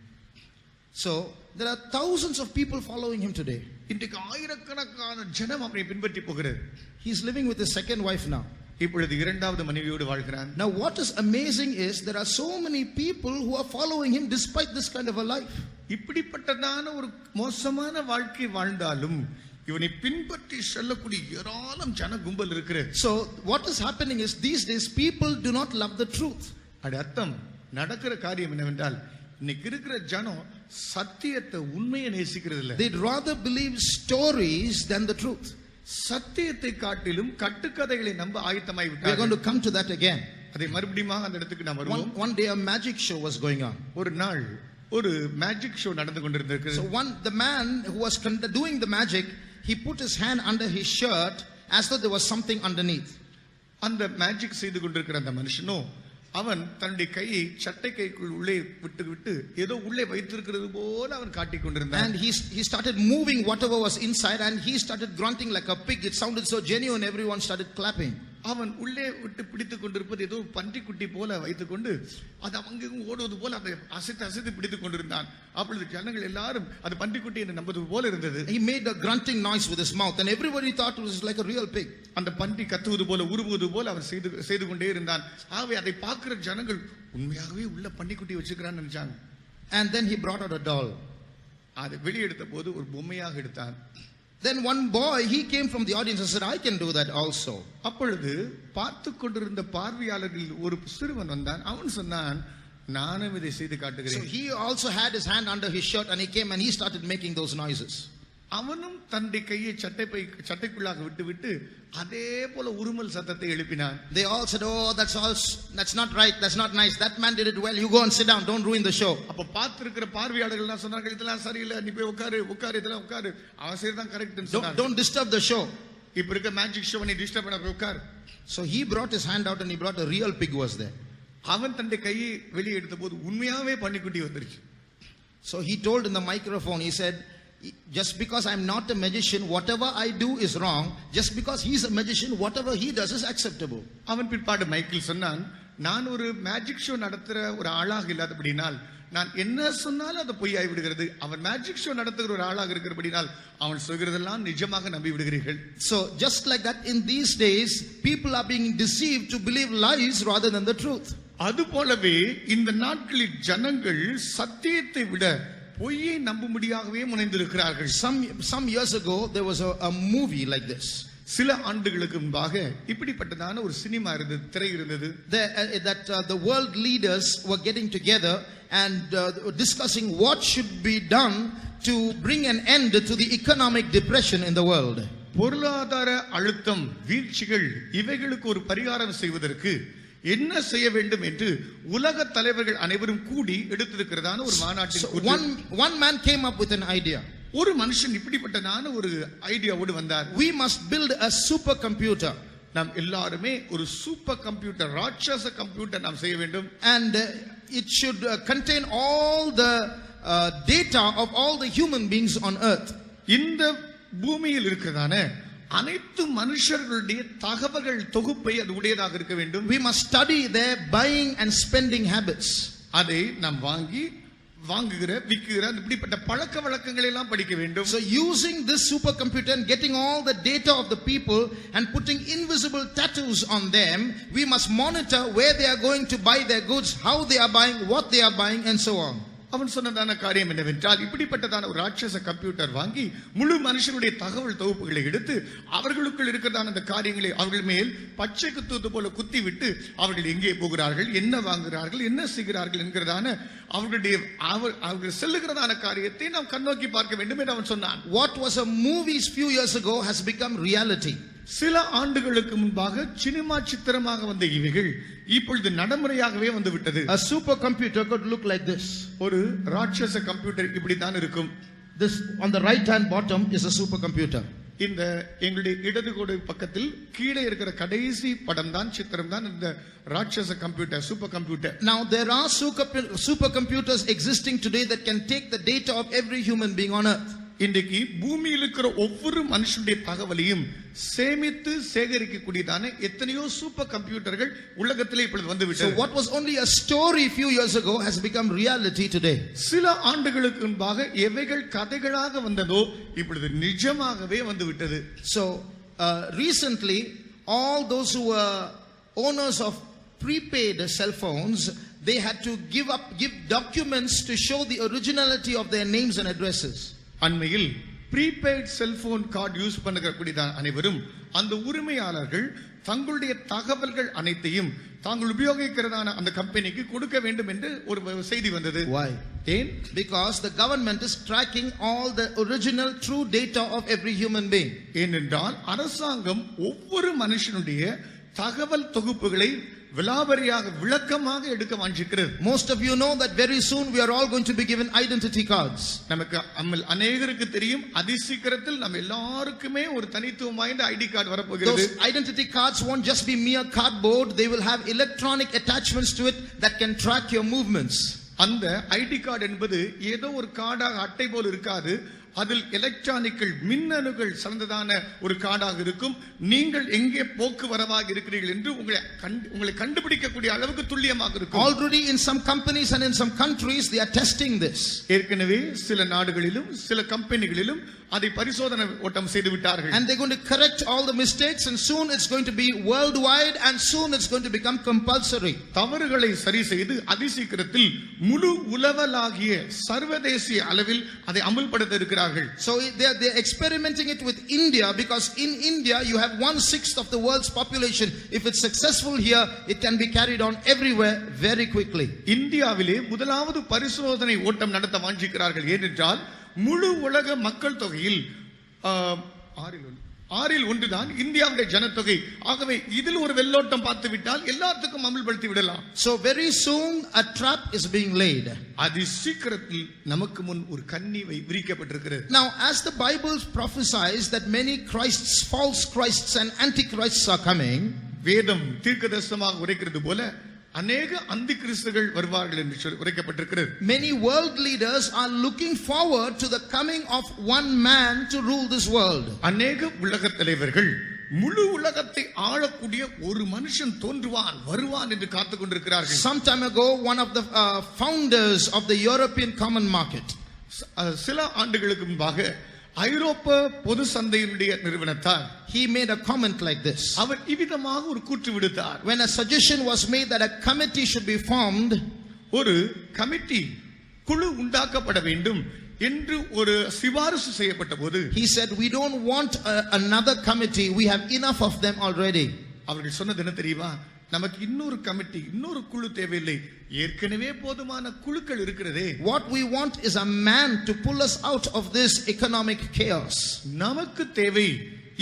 So there are thousands of people following him today. இன்றைக்கு ஆயிரக்கணக்கான ஜனம் அவரை பின்பற்றி போகிறது. He is living with his second wife now. இப்பொழுது இரண்டாவது மனைவியோடு வாழ்கிறான். Now what is amazing is there are so many people who are following him despite this kind of a life. இப்படிப்பட்டதான ஒரு மோசமான வாழ்க்கை வாழ்ந்தாலும் இவனை பின்பற்றி செல்லக்கூடிய ஏராளம் ஜன கும்பல் இருக்கிறது. So what is happening is these days people do not love the truth. அது அர்த்தம் நடக்கிற காரியம் என்னவென்றால், இன்னைக்கு இருக்கிற ஜனம் சத்தியத்தை, உண்மையை நேசிக்கிறது இல்லை. They'd rather believe stories than the truth. சத்தியத்தை காட்டிலும் கட்டுக்கதைகளை நம்ப ஆயத்தமாய் விட்டார்கள். We are going to come to that again. அதை மறுபடியும் அந்த இடத்துக்கு நாம் வருவோம். One day a magic show was going on. ஒரு நாள் ஒரு மேஜிக் ஷோ நடந்து கொண்டிருந்தது. So the man who was doing the magic, he put his hand under his shirt as though there was something underneath. அந்த magic செய்து கொண்டிருக்கிற அந்த மனுஷனோ அவன் தன்னுடைய கையை சட்டை கைக்குள் உள்ளே விட்டு ஏதோ உள்ளே வைத்திருக்கிறது போல அவன் காட்டிக் கொண்டிருந்தான். And he started moving whatever was inside, and he started grunting like a pig. It sounded so genuine, everyone started clapping. அவன் உள்ளே விட்டு பிடித்துக் கொண்டிருப்பது ஏதோ பன்றி குட்டி போல வைத்துக் கொண்டு அது அங்கேயும் ஓடுவது போல அதை அசைத்து பிடித்துக் கொண்டிருந்தான். அப்பொழுது ஜனங்கள் எல்லாரும் அது பன்றி குட்டி என்று நம்புவது போல இருந்தது. He made a grunting noise with his mouth, and everybody thought it was like a real pig. அந்த பன்றி கத்துவது போல உருவுவது போல அவன் செய்து கொண்டே இருந்தான். ஆகவே அதை பார்க்கிற ஜனங்கள் உண்மையாகவே உள்ள பன்றி குட்டி வச்சுக்கிறான்னு நினைச்சாங்க. And then he brought out a doll. அதை வெளியெடுத்த போது ஒரு பொம்மையாக எடுத்தான். Then one boy, he came from the audience and said, I can do that also. அப்பொழுது பார்த்து கொண்டிருந்த பார்வையாளர்களில் ஒரு சிறுவன் வந்தான். அவன் சொன்னான், நானும் இதை செய்து காட்டுகிறேன். So he also had his hand under his shirt, and he came and he started making those noises. அவனும் தன்னுடைய கையை சட்டைக்குள்ளாக விட்டு அதே போல உருமல் சத்தத்தை எழுப்பினான். They all said, oh, that's not right, that's not nice, that man did it well, you go and sit down, don't ruin the show. அப்ப பார்த்திருக்கிற பார்வையாளர்கள் எல்லாம் சொன்னார்கள், இதெல்லாம் சரியில்லை, நீ போய் உட்காரு இதெல்லாம் உட்காரு, அவன் செய்யறதான் கரெக்ட்னு சொன்னாங்க. Don't disturb the show. இப்ப இருக்க மேஜிக் ஷோ நீ டிஸ்டர்ப் பண்ண போய் உட்காரு. So he brought his hand out and he brought a real pig was there. அவன் தன்னுடைய கையை வெளியே எடுத்த போது உண்மையாவே பன்னிக்குட்டி வந்துருச்சு. So he told in the microphone, he said, just because I'm not a magician, whatever I do is wrong. Just because he's a magician, whatever he does is acceptable. அவன் பிற்பாடு மைக்கேல் சொன்னான், நான் ஒரு மேஜிக் ஷோ நடத்துற ஒரு ஆளாக இல்லாதபடினால் நான் என்ன சொன்னாலும் அது பொய்யாய் விடுகிறது. அவன் மேஜிக் ஷோ நடத்துகிற ஒரு ஆளாக இருக்கிறபடினால் அவன் சொல்கிறதெல்லாம் நிஜமாக நம்பி விடுகிறீர்கள். So just like that, in these days people are being deceived to believe lies rather than the truth. அதுபோலவே இந்த நாட்களில் ஜனங்கள் சத்தியத்தை விட பொய்யை நம்பும்படியாகவே முனைந்திருக்கிறார்கள். Some years ago there was a movie like this. சில ஆண்டுகளுக்கு முன்பாக இப்படிப்பட்டதான ஒரு சினிமா இருந்தது, திரை இருந்தது. The world leaders were getting together and discussing what should be done to bring an end to the economic depression in the world. பொருளாதார அழுத்தம், வீழ்ச்சிகள் இவைகளுக்கு ஒரு பரிகாரம் செய்வதற்கு என்ன செய்ய வேண்டும் என்று உலக தலைவர்கள் அனைவரும் கூடி எடுத்திருக்கிறதான ஒரு மாநாட்டில் one man came up with an idea. ஒரு மனுஷன் இப்படிப்பட்டதான ஒரு ஐடியாவோடு வந்தார். We must build a super computer. நாம் எல்லாருமே ஒரு சூப்பர் கம்ப்யூட்டர், ராட்சச கம்ப்யூட்டர் நாம் செய்ய வேண்டும். And it should contain all the data of all the human beings on earth. இந்த பூமியில் இருக்கிறதான அனைத்து மனுஷர்களுடைய தகவல்கள் தொகுப்பை அது உடையதாக இருக்க வேண்டும். We must study their buying and spending habits. அதை நாம் வாங்குகிற விற்கிற இப்படிப்பட்ட பழக்க வழக்கங்களை எல்லாம் படிக்க வேண்டும். So using this supercomputer and getting all the data of the people and putting invisible tattoos on them, we must monitor where they are going to buy their goods, how they are buying, what they are buying, and so on. அவன் சொன்னதான காரியம் என்னவென்றால், இப்படிப்பட்டதான ஒரு ராட்சச computer வாங்கி முழு மனுஷனுடைய தகவல் தொகுப்புகளை எடுத்து அவர்களுக்குள் இருக்கிறதான அந்த காரியங்களை அவர்கள் மேல் பச்சை குத்துவது போல குத்தி விட்டு அவர்கள் எங்கே போகிறார்கள், என்ன வாங்குகிறார்கள், என்ன செய்கிறார்கள் என்கிறதான அவர்கள் செல்லுகிறதான காரியத்தை நாம் கண்ணோக்கி பார்க்க வேண்டும் என்று அவன் சொன்னான். What was a movie few years ago has become reality. சில ஆண்டுகளுக்கு முன்பாக சினிமா சித்திரமாக வந்த இவைகள் இப்பொழுது நடைமுறையாகவே வந்து விட்டது. A supercomputer could look like this. ஒரு ராட்சச கம்ப்யூட்டர் இப்படி தான் இருக்கும். This on the right hand bottom is a supercomputer. இந்த எங்களுடைய இடது கோடு பக்கத்தில் கீழே இருக்கிற கடைசி படம் தான், சித்திரம் தான் இந்த ராட்சச computer, super computer. Now there are supercomputers existing today that can take the data of every human being on earth. இன்றைக்கு பூமியில் இருக்கிற ஒவ்வொரு மனுஷனுடைய தகவலையும் சேமித்து சேகரிக்கக்கூடியதான எத்தனையோ சூப்பர் கம்ப்யூட்டர்கள் உலகத்திலே இப்பொழுது வந்துவிட்டது. So what was only a story few years ago has become reality today. சில ஆண்டுகளுக்கு முன்பாக எவைகள் கதைகளாக வந்ததோ இப்பொழுது நிஜமாகவே வந்துவிட்டது. So recently all those who were owners of prepaid cell phones, they had to give documents to show the originality of their names and addresses. அண்மையில் prepaid cellphone card use பண்ணக்கூடிய அனைவரும் அந்த உரிமையாளர்கள் தங்களுடைய தகவல்கள் அனைத்தையும் தாங்கள் உபயோகிக்கிறதான அந்த கம்பெனிக்கு கொடுக்க வேண்டும் என்று ஒரு செய்தி வந்தது. Why? ஏன்? Because the government is tracking all the original true data of every human being. ஏனென்றால் அரசாங்கம் ஒவ்வொரு மனுஷனுடைய தகவல் தொகுப்புகளை விலாவரியாக விளக்கமாக எடுக்க வாஞ்சிக்கிறது. Most of you know that very soon we are all going to be given identity cards. நமக்கு அநேகருக்கு தெரியும், அதிசீக்கிரத்தில் நம்ம எல்லாருக்குமே ஒரு தனித்துவம் வாய்ந்த ஐடி கார்டு வரப்போகிறது. Those identity cards won't just be mere cardboard, they will have electronic attachments to it that can track your movements. அந்த ஐடி கார்டு என்பது ஏதோ ஒரு கார்டாக அட்டை போல் இருக்காது, அதில் எலக்ட்ரானிக்கள் மின்னணுகள் சார்ந்ததான ஒரு கார்டாக இருக்கும். நீங்கள் எங்கே போக்குவரவாக இருக்கிறீர்கள் என்று உங்களை கண்டுபிடிக்கக்கூடிய அளவுக்கு துல்லியமாக இருக்கும். Already in some companies and in some countries they are testing this. ஏற்கனவே சில நாடுகளிலும் சில கம்பெனிகளிலும் அதை பரிசோதனை ஓட்டம் செய்து விட்டார்கள். And they're going to correct all the mistakes and soon it's going to be worldwide and soon it's going to become compulsory. தவறுகளை சரி செய்து அதிசீக்கிரத்தில் முழு உலகளாகிய சர்வதேசிய அளவில் அதை அமல்படுத்த இருக்கிறார்கள். So they're experimenting it with India because in India you have 1/6 of the world's population. If it's successful here, it can be carried on everywhere very quickly. இந்தியாவிலே முதலாவது பரிசோதனை ஓட்டம் நடத்த வாஞ்சிக்கிறார்கள். ஏனென்றால் முழு உலக மக்கள் தொகையில் 6 தான் இந்தியாவுடைய ஜனத்தொகை. ஆகவே இதில் ஒரு வெள்ளோட்டம் பார்த்து விட்டால் எல்லாத்துக்கும் அமல்படுத்தி விடலாம். So very soon a trap is being laid. அதி சீக்கிரத்தில் நமக்கு முன் ஒரு கண்ணி விரிக்கப்பட்டிருக்கிறது. Now as the Bible prophesies that many Christs, false Christs and antichrists are coming, வேதம் தீர்க்கதரிசனமாக உரைக்கிறது போல அநேக அந்தி கிறிஸ்துகள் வருவார்கள் என்று உரைக்கப்பட்டிருக்கிறது. Many world leaders are looking forward to the coming of one man to rule this world. அநேக உலக தலைவர்கள் முழு உலகத்தை ஆளக்கூடிய ஒரு மனுஷன் வருவான் என்று காத்துக் கொண்டிருக்கிறார்கள். Some time ago one of the founders of the European Common Market, சில ஆண்டுகளுக்கு முன்பாக ஐரோப்பா பொது சந்தையினுடைய நிறுவனத்தார் he made a comment like this. அவர் இவ்விதமாக ஒரு கூற்று விடுத்தார். When a suggestion was made that a committee should be formed, ஒரு கமிட்டி குழு உண்டாக்கப்பட வேண்டும் என்று ஒரு சிபாரிசு செய்யப்பட்ட போது, he said, we don't want another committee, we have enough of them already. அவர்கள் சொன்னது என்ன தெரியுமா? நமக்கு இன்னொரு கமிட்டி, இன்னொரு குழு தேவையில்லை, ஏற்கனவே போதுமான குழுக்கள் இருக்கிறதே. What we want is a man to pull us out of this economic chaos. நமக்கு தேவை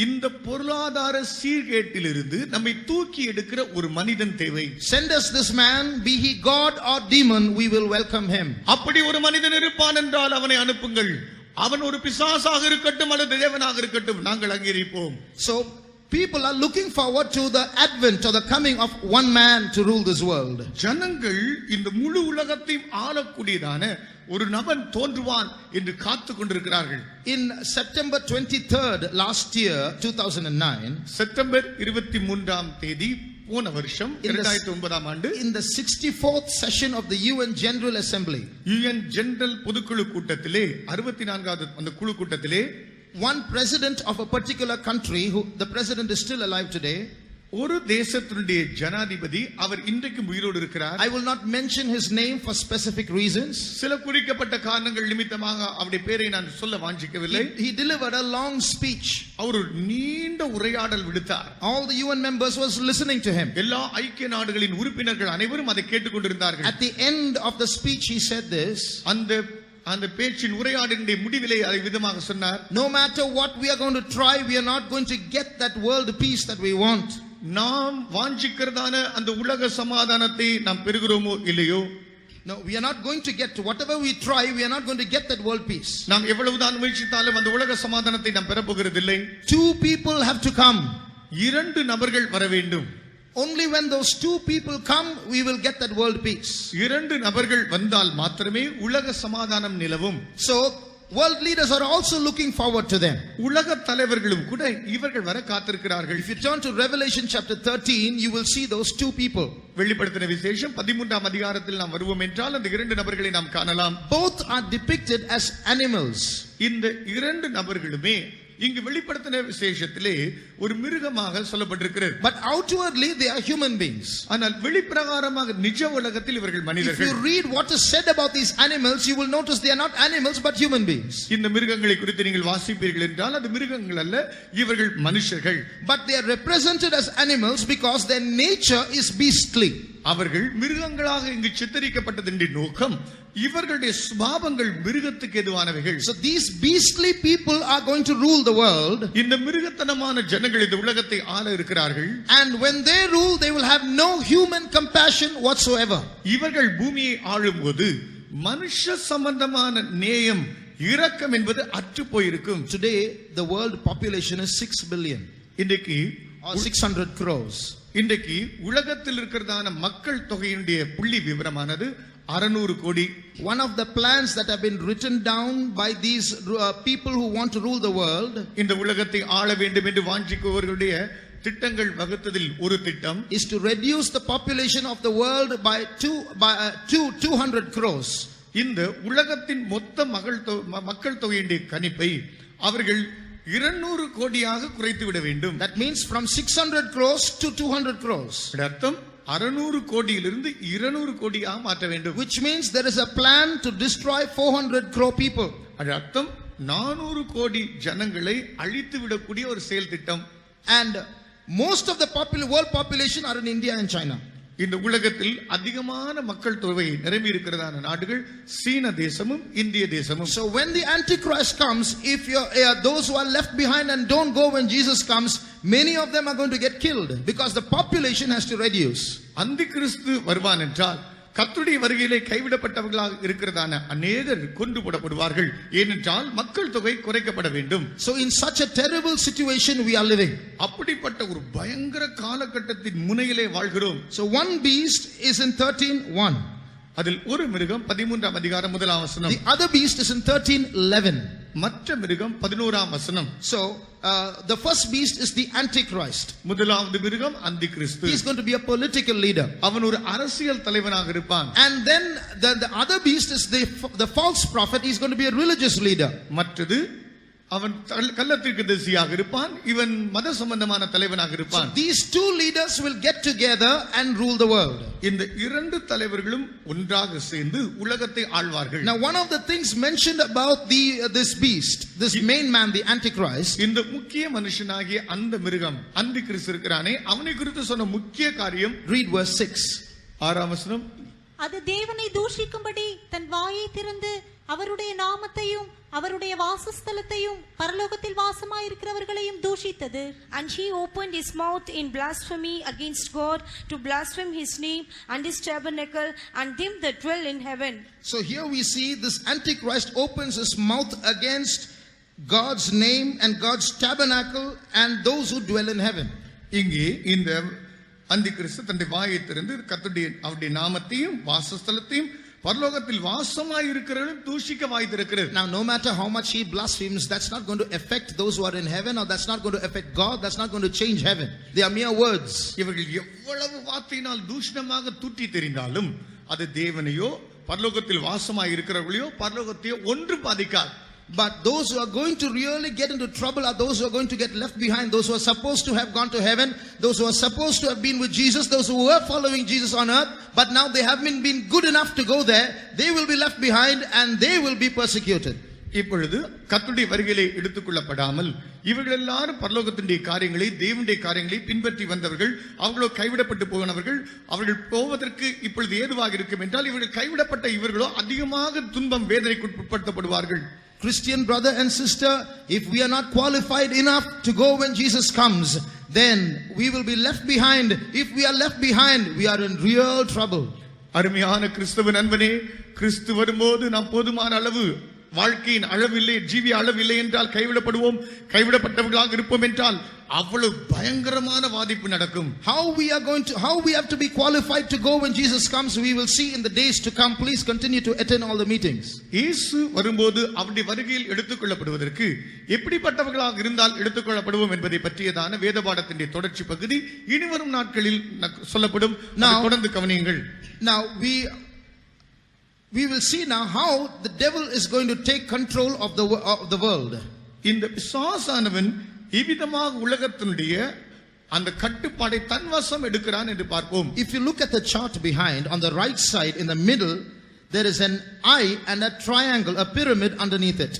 இந்த பொருளாதார சீர்கேட்டிலிருந்து நம்மை தூக்கி எடுக்கிற ஒரு மனிதன் தேவை. Send us this man, be he God or demon, we will welcome him. அப்படி ஒரு மனிதன் இருப்பான் என்றால் அவனை அனுப்புங்கள். அவன் ஒரு பிசாசாக இருக்கட்டும் அல்லது தேவனாக இருக்கட்டும், நாங்கள் அங்கீகரிப்போம். So people are looking forward to the advent or the coming of one man to rule this world. ஜனங்கள் இந்த முழு உலகத்தையும் ஆளக்கூடியதான ஒரு நபன் தோன்றுவான் என்று காத்து கொண்டிருக்கிறார்கள். In September 23rd last year 2009, September 23ஆம் தேதி போன வருஷம் 2009ஆம் ஆண்டு, in the 64th session of the UN General Assembly, UN general பொதுக்குழு கூட்டத்திலே 64வது அந்த குழு கூட்டத்திலே one president of a particular country, who the president is still alive today, ஒரு தேசத்தினுடைய ஜனாதிபதி, அவர் இன்றைக்கும் உயிரோடு இருக்கிறார். I will not mention his name for specific reasons. சில குறிக்கப்பட்ட காரணங்கள் நிமித்தமாக அவருடைய பெயரை நான் சொல்ல வாஞ்சிக்கவில்லை. He delivered a long speech. அவர் நீண்ட உரையாடல் விடுத்தார். All the UN members was listening to him. எல்லா ஐக்கிய நாடுகளின் உறுப்பினர்கள் அனைவரும் அதை கேட்டுக்கொண்டிருந்தார்கள். At the end of the speech he said this. அந்த பேச்சின் உரையாடலின் முடிவிலே அதை விதமாக சொன்னார். No matter what we are going to try, we are not going to get that world peace that we want. நாம் வாஞ்சிக்கிறதான அந்த உலக சமாதானத்தை நாம் பெறுகிறோமோ இல்லையோ, no, we are not going to get, whatever we try, we are not going to get that world peace. நாம் எவ்வளவுதான் முயற்சித்தாலும் அந்த உலக சமாதானத்தை நாம் பெற போகிறதில்லை. Two people have to come. இரண்டு நபர்கள் வர வேண்டும். Only when those two people come, we will get that world peace. இரண்டு நபர்கள் வந்தால் மாத்திரமே உலக சமாதானம் நிலவும். So world leaders are also looking forward to them. உலக தலைவர்களும் கூட இவர்கள் வர காத்திருக்கிறார்கள். If you turn to Revelation chapter 13, you will see those two people. வெளிப்படுத்தின விசேஷம் 13ஆம் அதிகாரத்தில் நாம் வருவோம் என்றால் அந்த இரண்டு நபர்களை நாம் காணலாம். Both are depicted as animals. இந்த இரண்டு நபர்களுமே இங்கு வெளிப்படுத்தின விசேஷத்திலே ஒரு மிருகமாக சொல்லப்பட்டிருக்கிறது. But outwardly they are human beings. ஆனால் வெளிப்பிரகாரமாக நிஜ உலகத்தில் இவர்கள் If மனிதர்கள். you read what is said about these animals, you will notice they are not animals but human beings. இந்த மிருகங்களை குறித்து நீங்கள் வாசிப்பீர்கள் என்றால் அது மிருகங்கள் அல்ல, இவர்கள் மனுஷர்கள். But they are represented as animals because their nature is beastly. அவர்கள் மிருகங்களாக இங்கு சித்தரிக்கப்பட்டதின் நோக்கம் இவர்களுடைய சுபாவங்கள் மிருகத்துக்கு எதுவானவைகள். So these beastly people are going to rule the world. இந்த மிருகத்தனமான ஜனங்கள் இந்த உலகத்தை ஆள இருக்கிறார்கள். And when they rule, they will have no human compassion whatsoever. இவர்கள் பூமியை ஆளும்போது மனுஷ சம்பந்தமான நேயம், இரக்கம் என்பது அற்று போயிருக்கும். Today the world population is 6 billion இன்றைக்கு or 600 crores. இன்றைக்கு உலகத்தில் இருக்கிறதான மக்கள் தொகையினுடைய புள்ளி விவரமானது 600 கோடி. One of the plans that have been written down by these people who want to rule the world, இந்த உலகத்தை ஆள வேண்டும் என்று வாஞ்சிப்பவர்களுடைய திட்டங்கள் வகுத்ததில் ஒரு திட்டம், is to reduce the population of the world by 200 crores. இந்த உலகத்தின் மொத்த மக்கள் தொகையினுடைய கணிப்பை அவர்கள் 200 கோடியாக குறைத்து விட வேண்டும். That means from 600 crores to 200 crores. அர்த்தம் 600 கோடியிலிருந்து 200 கோடியாக மாற்ற வேண்டும். Which means there is a plan to destroy 400 crore people. அது அர்த்தம் 400 கோடி ஜனங்களை அழித்து விடக்கூடிய ஒரு செயல் திட்டம். And most of the world population are in India and China. இந்த உலகத்தில் அதிகமான மக்கள் தொகை நிரம்பி இருக்கிறதான நாடுகள் சீன தேசமும் இந்திய தேசமும். So when the Antichrist comes, if those who are left behind and don't go when Jesus comes, many of them are going to get killed because the population has to reduce. அந்தி கிறிஸ்து வருவான் என்றால் கர்த்தருடைய வருகையிலே கைவிடப்பட்டவர்களாக இருக்கிறதான அநேகர் கொண்டு போடப்படுவார்கள். ஏனென்றால் மக்கள் தொகை குறைக்கப்பட வேண்டும். So in such a terrible situation we are living. அப்படிப்பட்ட ஒரு பயங்கர காலகட்டத்தின் முனையிலே வாழ்கிறோம். So one beast is in 13:1. அதில் ஒரு மிருகம் 13ஆம் அதிகாரம் 1ஆம் வசனம். The other beast is in 13:11. மற்ற மிருகம் 11ஆம் வசனம். So the first beast is the Antichrist. முதலாவது மிருகம் அந்தி கிறிஸ்து. He is going to be a political leader. அவன் ஒரு அரசியல் தலைவனாக இருப்பான். And then the other beast is the false prophet. He is going to be a religious leader. மற்றது அவன் கள்ளத்தீர்க்கதரிசியாக இருப்பான், இவன் மத சம்பந்தமான தலைவனாக So இருப்பான். these two leaders will get together and rule the world. இந்த இரண்டு தலைவர்களும் ஒன்றாக சேர்ந்து உலகத்தை ஆள்வார்கள். Now one of the things mentioned about this beast, this main man, the Antichrist, இந்த முக்கிய மனுஷனாகிய அந்த மிருகம் அந்தி கிறிஸ்து இருக்கிறானே, அவனை குறித்து சொன்ன முக்கிய காரியம் read verse 6. 6ஆம் வசனம். அது தேவனை தூஷிக்கும்படி தன் வாயை திறந்து அவருடைய நாமத்தையும் அவருடைய வாசஸ்தலத்தையும் பரலோகத்தில் வாசமாயிருக்கிறவர்களையும் தூஷித்தது. And he opened his mouth in blasphemy against God, to blaspheme his name and his tabernacle and them that dwell in heaven. So here we see this Antichrist opens his mouth against God's name and God's tabernacle and those who dwell in heaven. இங்கே இந்த அந்தி கிறிஸ்து தன்னுடைய வாயை திறந்து கர்த்தருடைய அவருடைய நாமத்தையும் வாசஸ்தலத்தையும் பரலோகத்தில் வாசமாய் இருக்கிறவர்களும் தூஷிக்க வாய் திறக்கிறது. Now no matter how much he blasphemes, that's not going to affect those who are in heaven, or that's not going to affect God, that's not going to change heaven. They are mere words. இவர்கள் எவ்வளவு வார்த்தையினால் தூஷணமாக தூற்றி தெரிந்தாலும் அது தேவனையோ பரலோகத்தில் வாசமாய் இருக்கிறவர்களையோ பரலோகத்தையோ ஒன்று பாதிக்காது. But those who are going to really get into trouble are those who are going to get left behind, those who are supposed to have gone to heaven, those who are supposed to have been with Jesus, those who were following Jesus on earth, but now they haven't been good enough to go there. They will be left behind and they will be persecuted. இப்பொழுது கர்த்தருடைய வருகையிலே எடுத்துக்கொள்ளப்படாமல் இவர்கள் எல்லாரும் பரலோகத்தினுடைய காரியங்களை தேவனுடைய காரியங்களை பின்பற்றி வந்தவர்கள், அவர்களோ கைவிடப்பட்டு போனவர்கள். அவர்கள் போவதற்கு இப்பொழுது ஏதுவாக இருக்கும் என்றால் இவர்கள் கைவிடப்பட்ட இவர்களோ அதிகமாக துன்பம் வேதனைக்கு உட்படுத்தப்படுவார்கள். Christian brother and sister, if we are not qualified enough to go when Jesus comes, then we will be left behind. If we are left behind, we are in real trouble. அருமையான கிறிஸ்தவ நண்பனே, கிறிஸ்து வரும்போது நாம் போதுமான அளவு வாழ்க்கையின் அளவில்லை, ஜீவிய அளவில்லை என்றால் கைவிடப்படுவோம். கைவிடப்பட்டவர்களாக இருப்போம் என்றால் அவ்வளவு பயங்கரமான வாதிப்பு நடக்கும். How we have to be qualified to go when Jesus comes, we will see in the days to come. Please continue to attend all the meetings. இயேசு வரும்போது அவருடைய வருகையில் எடுத்துக்கொள்ளப்படுவதற்கு எப்படிப்பட்டவர்களாக இருந்தால் எடுத்துக்கொள்ளப்படுவோம் என்பதை பற்றியதான வேத பாடத்தின் தொடர்ச்சி பகுதி இனிவரும் நாட்களில் சொல்லப்படும். தொடர்ந்து கவனியுங்கள். Now we will see now how the devil is going to take control of the world. இந்த பிசாசானவன் இவ்விதமாக உலகத்தினுடைய அந்த கட்டுப்பாடை தன்வசம் எடுக்கிறான் என்று பார்ப்போம். If you look at the chart behind, on the right side in the middle there is an eye and a triangle, a pyramid underneath it.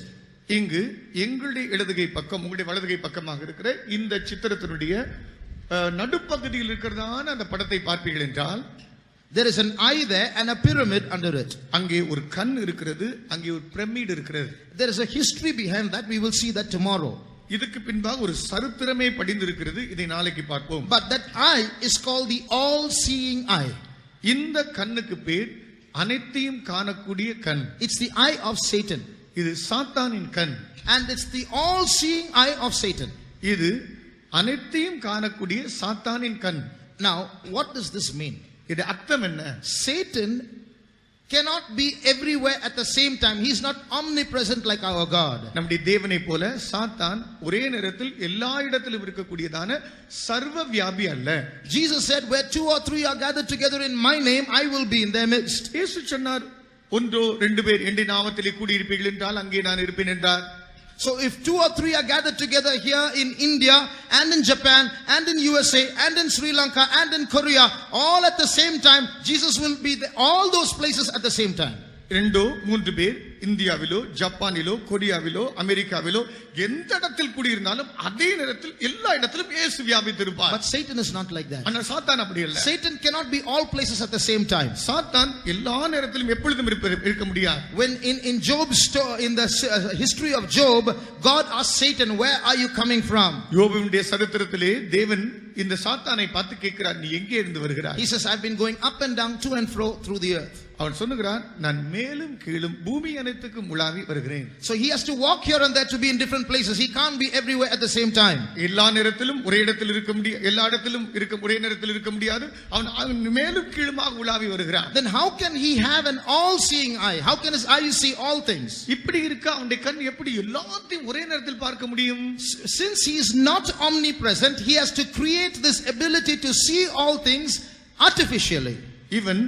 இங்கு எங்களுடைய இடதுகை பக்கம் உங்களுடைய வலதுகை பக்கமாக இருக்கிற இந்த சித்திரத்தினுடைய நடுப்பகுதியில் இருக்கிறதான அந்த படத்தை பார்ப்பீர்கள் என்றால் there is an eye there and a pyramid under it. அங்கே ஒரு கண் இருக்கிறது, அங்கே ஒரு பிரமிட் இருக்கிறது. There is a history behind that. We will see that tomorrow. இதுக்கு பின்பாக ஒரு சரித்திரமே படிந்திருக்கிறது. இதை நாளைக்கு பார்ப்போம். But that eye is called the all seeing eye. இந்த கண்ணுக்கு பேர் அனைத்தையும் காணக்கூடிய கண். It's the eye of Satan. இது சாத்தானின் கண். And it's the all seeing eye of Satan. இது அனைத்தையும் காணக்கூடிய சாத்தானின் கண். Now what does this mean? இது அர்த்தம் என்ன? Satan cannot be everywhere at the same time. He is not omnipresent like our God. நம்முடைய தேவனை போல சாத்தான் ஒரே நேரத்தில் எல்லா இடத்திலும் இருக்கக்கூடியதான சர்வ வியாபி அல்ல. Jesus said, where 2 or 3 are gathered together in my name, I will be in their midst. இயேசு சொன்னார், ஒன்றோ ரெண்டு பேர் என்னுடைய நாமத்திலே கூடியிருப்பீர்கள் என்றால் அங்கே நான் இருப்பேன் என்றார். So if 2 or 3 are gathered together here in India and in Japan and in USA and in Sri Lanka and in Korea, all at the same time, Jesus will be there, all those places at the same time. ரெண்டோ மூன்று பேர் இந்தியாவிலோ ஜப்பானிலோ கொரியாவிலோ அமெரிக்காவிலோ எந்த இடத்தில் கூடியிருந்தாலும் அதே நேரத்தில் எல்லா இடத்திலும் இயேசு வியாபித்திருப்பார். But Satan is not like that. ஆனா சாத்தான் அப்படி இல்ல. Satan cannot be all places at the same time. சாத்தான் எல்லா நேரத்திலும் எப்பொழுதும் இருக்க முடியாது. When in Job's story, in the history of Job, God asked Satan, where are you coming from? யோபுவினுடைய சரித்திரத்திலே தேவன் இந்த சாத்தானை பார்த்து கேட்கிறார், நீ எங்கே இருந்து வருகிறாய்? He says, I've been going up and down, to and fro through the earth. அவன் சொல்லுகிறான், நான் மேலும் கீழும் பூமி அனைத்துக்கும் உலாவி வருகிறேன். So he has to walk here and there to be in different places. He can't be everywhere at the same time. எல்லா நேரத்திலும் ஒரே இடத்தில் இருக்க முடியாது, எல்லா இடத்திலும் ஒரே நேரத்தில் இருக்க முடியாது. அவன் மேலும் கீழுமாக உலாவி வருகிறான். Then how can he have an all-seeing eye? How can his eye see all things? இப்படி இருக்க அவனுடைய கண் எப்படி எல்லாத்தையும் ஒரே நேரத்தில் பார்க்க முடியும்? Since he is not omnipresent, he has to create this ability to see all things artificially. இவன்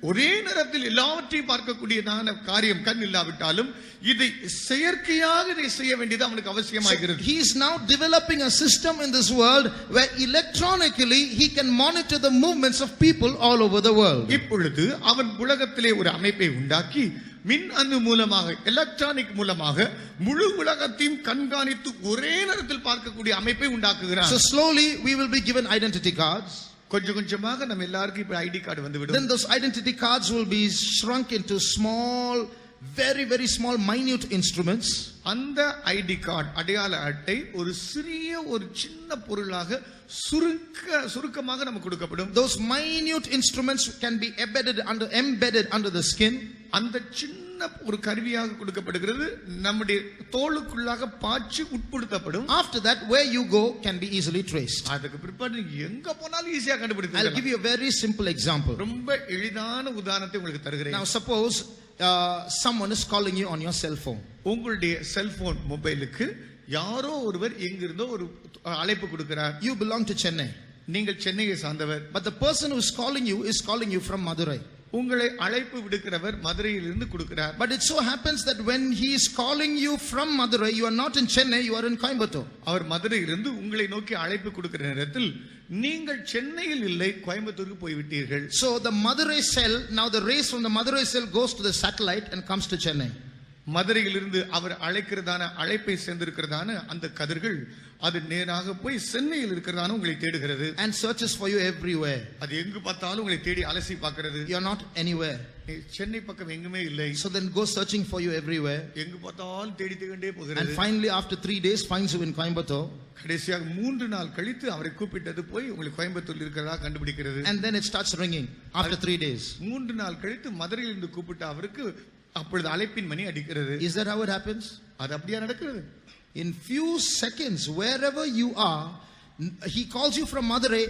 ஒரே நேரத்தில் எல்லாவற்றையும் பார்க்கக்கூடியதான காரியம் கண் இல்லாவிட்டாலும் இதை செயற்கையாக இதை செய்ய வேண்டியது அவனுக்கு அவசியமாகிறது. He is now developing a system in this world where electronically he can monitor the movements of people all over the world. இப்பொழுது அவன் உலகத்திலே ஒரு அமைப்பை உண்டாக்கி மின் அணு மூலமாக எலக்ட்ரானிக் மூலமாக முழு உலகத்தையும் கண்காணித்து ஒரே நேரத்தில் பார்க்கக்கூடிய அமைப்பை உண்டாக்குகிறான். So slowly we will be given identity cards. கொஞ்சம் கொஞ்சமாக நம்ம எல்லாருக்கும் இப்ப ஐடி கார்டு வந்துவிடும். Then those identity cards will be shrunk into small, very small, minute instruments. அந்த ஐடி கார்டு அடையாள அட்டை ஒரு சிறிய ஒரு சின்ன பொருளாக சுருக்கமாக நமக்கு கொடுக்கப்படும். Those minute instruments can be embedded under the skin. அந்த சின்ன ஒரு கருவியாக கொடுக்கப்படுகிறது, நம்முடைய தோலுக்குள்ளாக பாய்ச்சி உட்படுத்தப்படும். After that, where you go can be easily traced. அதுக்கு பிற்பாடு எங்க போனாலும் ஈஸியா கண்டுபிடிக்கலாம். I'll give you a very simple example. ரொம்ப எளிதான உதாரணத்தை உங்களுக்கு தருகிறேன். Now suppose someone is calling you on your cell phone. உங்களுடைய செல்போன் மொபைலுக்கு யாரோ ஒருவர் எங்கிருந்தோ ஒரு அழைப்பு கொடுக்கிறார். You belong to Chennai. நீங்கள் சென்னையை சார்ந்தவர். But the person who is calling you from Madurai. உங்களை அழைப்பு விடுக்கிறவர் மதுரையிலிருந்து கொடுக்கிறார். But it so happens that when he is calling you from Madurai, you are not in Chennai, you are in Coimbatore. அவர் மதுரையிலிருந்து உங்களை நோக்கி அழைப்பு கொடுக்கிற நேரத்தில் நீங்கள் சென்னையில் இல்லை, கோயம்புத்தூருக்கு போய்விட்டீர்கள். So the Madurai cell, now the rays from the Madurai cell goes to the satellite and comes to Chennai. மதுரையிலிருந்து அவர் அழைக்கிறதான அழைப்பை சேர்ந்திருக்கிறதான அந்த கதிர்கள் அது நேராக போய் சென்னையில் இருக்கிறதான உங்களை தேடுகிறது. And searches for you everywhere. அது எங்கு பார்த்தாலும் உங்களை தேடி அலசி பார்க்கிறது. You are not anywhere. Chennai பக்கம் எங்குமே இல்லை. So then goes searching for you everywhere. எங்கு பார்த்தாலும் தேடிட்டே போகிறது. And finally after 3 days finds you in Coimbatore. கடைசியாக 3 நாள் கழித்து அவரை கூப்பிட்டது போய் உங்களை கோயம்புத்தூரில் இருக்கிறதா கண்டுபிடிக்கிறது. And then it starts ringing after 3 days. 3 நாள் கழித்து மதுரையிலிருந்து கூப்பிட்ட அவருக்கு அப்பொழுது அழைப்பின் மணி அடிக்கிறது. Is that how it happens? அது அப்படியே நடக்கிறது. In few seconds, wherever you are, he calls you from Madurai.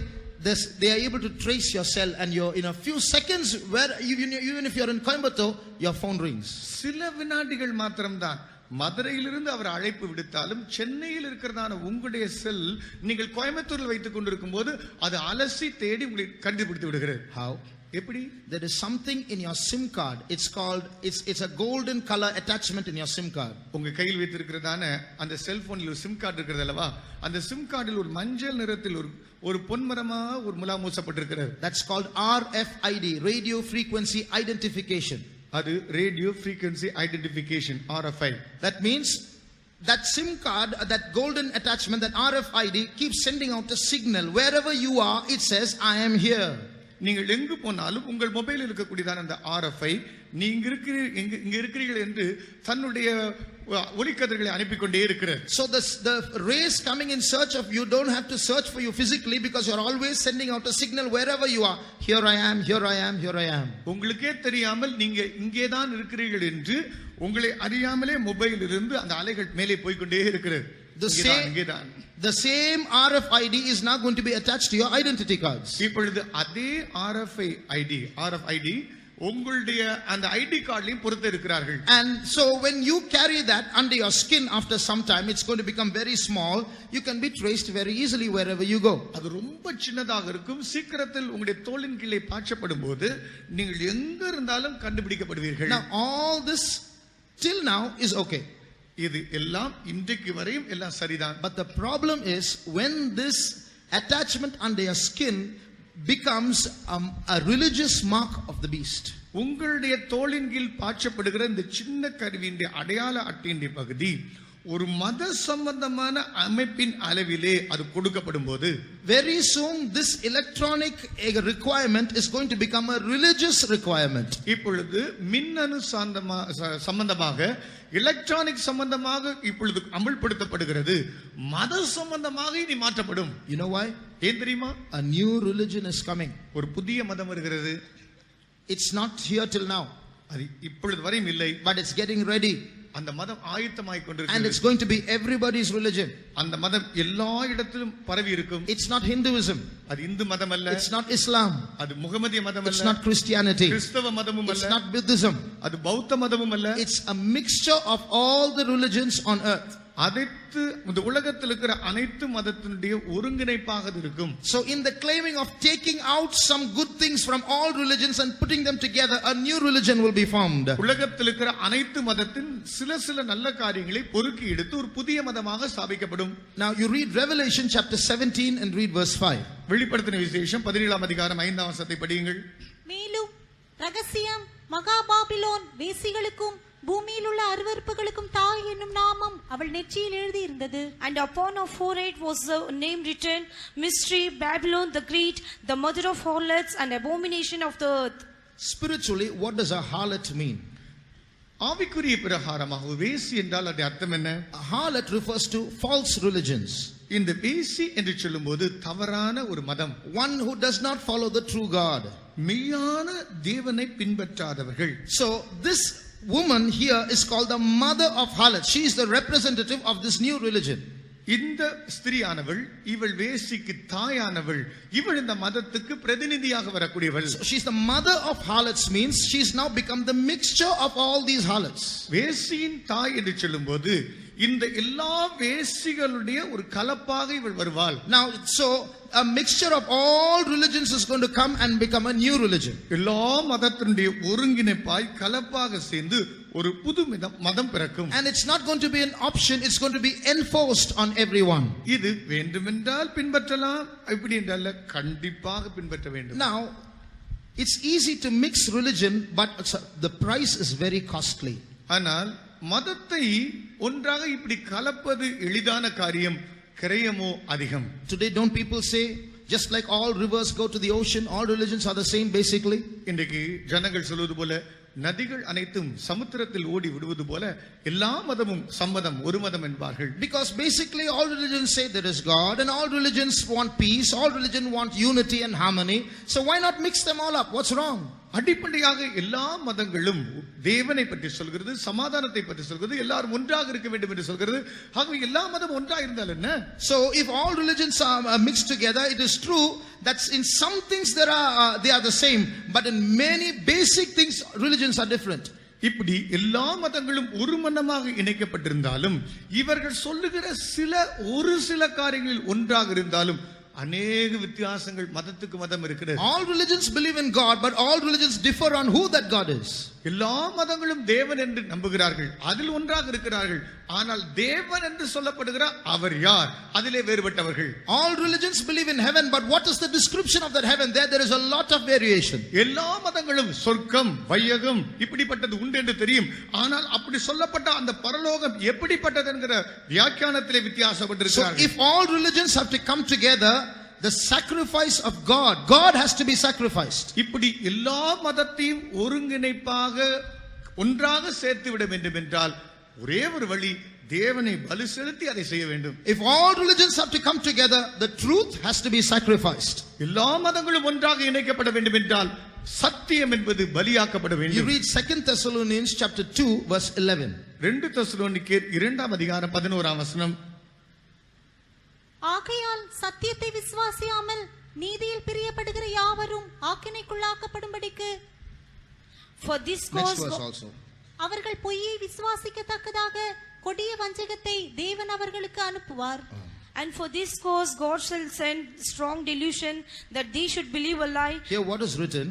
They are able to trace your cell, and you're in a few seconds. Where even if you're in Coimbatore, your phone rings. சில வினாடிகள் மாத்திரம்தான். மதுரையிலிருந்து அவர் அழைப்பு விடுத்தாலும் சென்னையில் இருக்கிறதான உங்களுடைய செல் நீங்கள் கோயம்புத்தூரில் வைத்துக் கொண்டிருக்கும் போது அது அலசி தேடி உங்களை கண்டுபிடித்து விடுகிறது. How? எப்படி? There is something in your SIM card. It's a golden color attachment in your SIM card. உங்க கையில் வைத்திருக்கிறதான அந்த செல்போனில் ஒரு சிம் கார்டு இருக்கிறது அல்லவா, அந்த சிம் கார்டில் ஒரு மஞ்சள் நிறத்தில் ஒரு பொன்மரமா ஒரு முலாம் மூசப்பட்டிருக்கிறது. That's called RFID, radio frequency identification. அது radio frequency identification, RFI. That means that SIM card, that golden attachment, that RFID keeps sending out a signal. Wherever you are, it says I am here. நீங்கள் எங்கு போனாலும் உங்கள் மொபைலில் இருக்கக்கூடியதான அந்த RFI நீங்க இங்க இருக்கிறீர்கள் என்று தன்னுடைய ஒளிக்கதிர்களை அனுப்பி கொண்டே இருக்கிறது. So the rays coming in search of you don't have to search for you physically, because you're always sending out a signal wherever you are. Here I am, here I am, here I am. உங்களுக்கே தெரியாமல் நீங்க இங்கே தான் இருக்கிறீர்கள் என்று உங்களை அறியாமலே மொபைலில் இருந்து அந்த அலைகள் மேலே போய் கொண்டே இருக்கிறது. The same RFID is now going to be attached to your identity cards. இப்பொழுது அதே RFID உங்களுடைய அந்த ஐடி கார்டிலையும் பொறுத்து இருக்கிறார்கள். And so when you carry that under your skin, after some time it's going to become very small. You can be traced very easily wherever you go. அது ரொம்ப சின்னதாக இருக்கும். சீக்கிரத்தில் உங்களுடைய தோலின் கீழே பாய்ச்சப்படும் போது நீங்கள் எங்க இருந்தாலும் கண்டுபிடிக்கப்படுவீர்கள். Now all this till now is okay. இது எல்லாம் இன்றைக்கு வரையும் எல்லாம் சரிதான். But the problem is when this attachment under your skin becomes a religious mark of the beast. உங்களுடைய தோலின் கீழ் பாய்ச்சப்படுகிற இந்த சின்ன கருவியின் அடையாள அட்டையின் பகுதி ஒரு மத சம்பந்தமான அமைப்பின் அளவிலே அது கொடுக்கப்படும் போது very soon this electronic requirement is going to become a religious requirement. இப்பொழுது மின்னணு சம்பந்தமாக எலக்ட்ரானிக் சம்பந்தமாக இப்பொழுது அமல்படுத்தப்படுகிறது. மத சம்பந்தமாக இனி மாற்றப்படும். You know why? ஏன் தெரியுமா? A new religion is coming. ஒரு புதிய மதம் வருகிறது. It's not here till now. அது இப்பொழுது வரையும் இல்லை. But it's getting ready. அந்த மதம் ஆயத்தமாய் கொண்டிருக்கிறது. And it's going to be everybody's religion. அந்த மதம் எல்லா இடத்திலும் பரவி இருக்கும். It's not Hinduism. அது இந்து மதம் அல்ல. It's not Islam. அது முகமதிய மதம் அல்ல. It's not Christianity. கிறிஸ்தவ மதமும் அல்ல. It's not Buddhism. அது பௌத்த மதமும் அல்ல. It's a mixture of all the religions on earth. அனைத்து இந்த உலகத்தில் இருக்கிற அனைத்து மதத்தினுடைய ஒருங்கிணைப்பாக அது இருக்கும். So in the claiming of taking out some good things from all religions and putting them together, a new religion will be formed. உலகத்தில் இருக்கிற அனைத்து மதத்தின் சில நல்ல காரியங்களை பொறுக்கி எடுத்து ஒரு புதிய மதமாக ஸ்தாபிக்கப்படும். Now you read Revelation chapter 17 and read verse 5. வெளிப்படுத்தின விசேஷம் 17ஆம் அதிகாரம் 5ஆம் வசனத்தை படியுங்கள். மேலும் ரகசியம் மகா பாபிலோன் வேசிகளுக்கும் பூமியில் உள்ள அருவருப்புகளுக்கும் தாய் என்னும் நாமம் அவள் நெற்றியில் எழுதி இருந்தது. And upon her forehead was the name written, Mystery, Babylon the Great, the mother of harlots and abomination of the earth. Spiritually, what does a harlot mean? ஆவிக்குரிய பிரகாரமாக வேசி என்றால் அதன் அர்த்தம் என்ன? A harlot refers to false religions. இந்த வேசி என்று சொல்லும்போது தவறான ஒரு மதம். One who does not follow the true God. மெய்யான தேவனை பின்பற்றாதவர்கள். So this woman here is called the mother of harlots. She is the representative of this new religion. இந்த ஸ்திரியானவள் இவள் வேசிக்கு தாயானவள். இவள் இந்த மதத்துக்கு பிரதிநிதியாக வரக்கூடியவள். So she's the mother of harlots means she's now become the mixture of all these harlots. வேசியின் தாய் என்று சொல்லும்போது இந்த எல்லா வேசிகளுடைய ஒரு கலப்பாக இவள் வருவாள். Now so a mixture of all religions is going to come and become a new religion. எல்லா மதத்தினுடைய ஒருங்கிணைப்பாய் கலப்பாக சேர்ந்து ஒரு புது மதம் பிறக்கும். And it's not going to be an option, it's going to be enforced on everyone. இது வேண்டுமென்றால் பின்பற்றலாம், இப்படி என்றால் கண்டிப்பாக பின்பற்ற வேண்டும். Now it's easy to mix religion, but the price is very costly. ஆனால் மதத்தை ஒன்றாக இப்படி கலப்பது எளிதான காரியம், கிரயமோ அதிகம். Today don't people say just like all rivers go to the ocean, all religions are the same basically? இன்றைக்கு ஜனங்கள் சொல்வது போல நதிகள் அனைத்தும் சமுத்திரத்தில் ஓடி விடுவது போல எல்லா மதமும் சம்மதம், ஒரு மதம் என்பார்கள். Because basically all religions say there is God and all religions want peace, all religions want unity and harmony. So why not mix them all up? What's wrong? அடிப்படையாக எல்லா மதங்களும் தேவனை பற்றி சொல்கிறது, சமாதானத்தை பற்றி சொல்கிறது, எல்லாரும் ஒன்றாக இருக்க வேண்டும் என்று சொல்கிறது. ஆகவே எல்லா மதம் ஒன்றாக இருந்தால் என்ன? So if all religions are mixed together, it is true that in some things they are the same, but in many basic things religions are different. இப்படி எல்லா மதங்களும் ஒரு மனமாக இணைக்கப்பட்டிருந்தாலும் இவர்கள் சொல்லுகிற ஒரு சில காரியங்களில் ஒன்றாக இருந்தாலும் அநேக வித்தியாசங்கள் மதத்துக்கு மதம் இருக்கிறது. All religions believe in God, but all religions differ on who that God is. எல்லா மதங்களும் தேவன் என்று நம்புகிறார்கள், அதில் ஒன்றாக இருக்கிறார்கள். ஆனால் தேவன் என்று சொல்லப்படுகிற அவர் யார், அதிலே வேறுபட்டவர்கள். All religions believe in heaven, but what is the description of that heaven? There is a lot of variation. எல்லா மதங்களும் சொர்க்கம், வையகம் இப்படிப்பட்டது உண்டு என்று தெரியும். ஆனால் அப்படி சொல்லப்பட்ட அந்த பரலோகம் எப்படிப்பட்டது என்கிற வியாக்கியானத்திலே வித்தியாசப்பட்டிருக்கிறார்கள். So if all religions have to come together, the sacrifice of God has to be sacrificed. இப்படி எல்லா மதத்தையும் ஒருங்கிணைப்பாக ஒன்றாக சேர்த்து விட வேண்டும் என்றால் ஒரே ஒரு வழி, தேவனை பலி செலுத்தி அதை செய்ய வேண்டும். If all religions have to come together, the truth has to be sacrificed. எல்லா மதங்களும் ஒன்றாக இணைக்கப்பட வேண்டும் என்றால் சத்தியம் என்பது பலியாக்கப்பட வேண்டும். You read 2 Thessalonians chapter 2 verse 11. 2 தெசலோனிக்கேயர் 2ஆம் அதிகாரம் 11ஆம் வசனம். ஆகையால் சத்தியத்தை விசுவாசியாமல் நீதியில் பிரியப்படுகிற யாவரும் ஆக்கினைக்குள்ளாக்கப்படும்படிக்கு For this Next cause verse also. அவர்கள் பொய்யை விசுவாசிக்கத்தக்கதாக கொடிய வஞ்சகத்தை தேவன் அவர்களுக்கு அனுப்புவார். And for this cause God shall send strong delusion that they should believe a lie. Here what is written?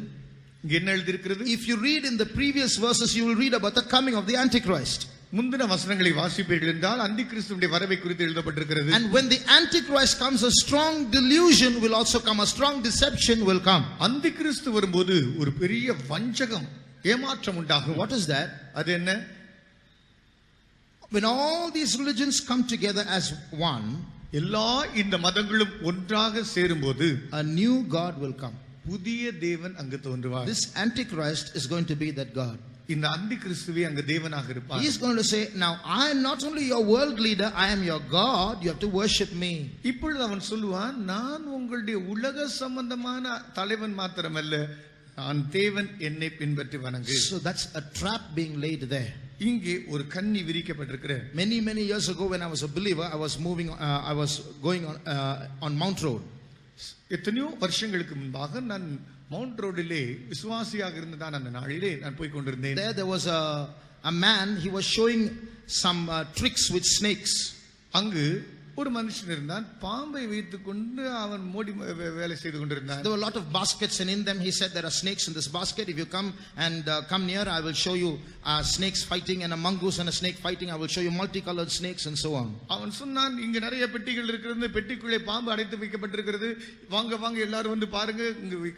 இங்கே என்ன எழுதியிருக்கிறது? If you read in the previous verses, you will read about the coming of the Antichrist. முந்தின வசனங்களை வாசிப்பீர்கள் என்றால் அந்தி கிறிஸ்துவினுடைய வரவை குறித்து எழுதப்பட்டிருக்கிறது. And when the Antichrist comes, a strong delusion will also come, a strong deception will come. அந்தி கிறிஸ்து வரும்போது ஒரு பெரிய வஞ்சகம், ஏமாற்றம் உண்டாகும். What is that? அது என்ன? When all these religions come together as one, எல்லா இந்த மதங்களும் ஒன்றாக சேரும்போது a new God will come. புதிய தேவன் அங்கு தோன்றுவார். This Antichrist is going to be that God. இந்த அந்தி கிறிஸ்துவே அங்கு தேவனாக இருப்பார். He is going to say, now I am not only your world leader, I am your God, you have to worship me. இப்பொழுது அவன் சொல்லுவான், நான் உங்களுடைய உலக சம்பந்தமான தலைவன் மாத்திரமல்ல, நான் தேவன், என்னை பின்பற்றி வணங்கு. So that's a trap being laid there. இங்கே ஒரு கண்ணி விரிக்கப்பட்டிருக்கிற. Many years ago when I was a believer, I was going on Mount Road. எத்தனையோ வருஷங்களுக்கு முன்பாக நான் மவுண்ட் ரோடிலே விசுவாசியாக இருந்ததான் அந்த நாளிலே நான் போய் கொண்டிருந்தேன். There was a man, he was showing some tricks with snakes. அங்கு ஒரு மனுஷன் இருந்தான், பாம்பை வைத்துக் கொண்டு அவன் மோடி வேலை செய்து கொண்டிருந்தான். There were a lot of baskets, and in them he said, there are snakes in this basket. If you come and come near, I will show you snakes fighting, and a mongoose and a snake fighting. I will show you multicolored snakes and so on. அவன் சொன்னான், இங்க நிறைய பெட்டிகள் இருக்கிறது, பெட்டிக்குள்ளே பாம்பு அடைத்து வைக்கப்பட்டிருக்கிறது, வாங்க வாங்க எல்லாரும் வந்து பாருங்க,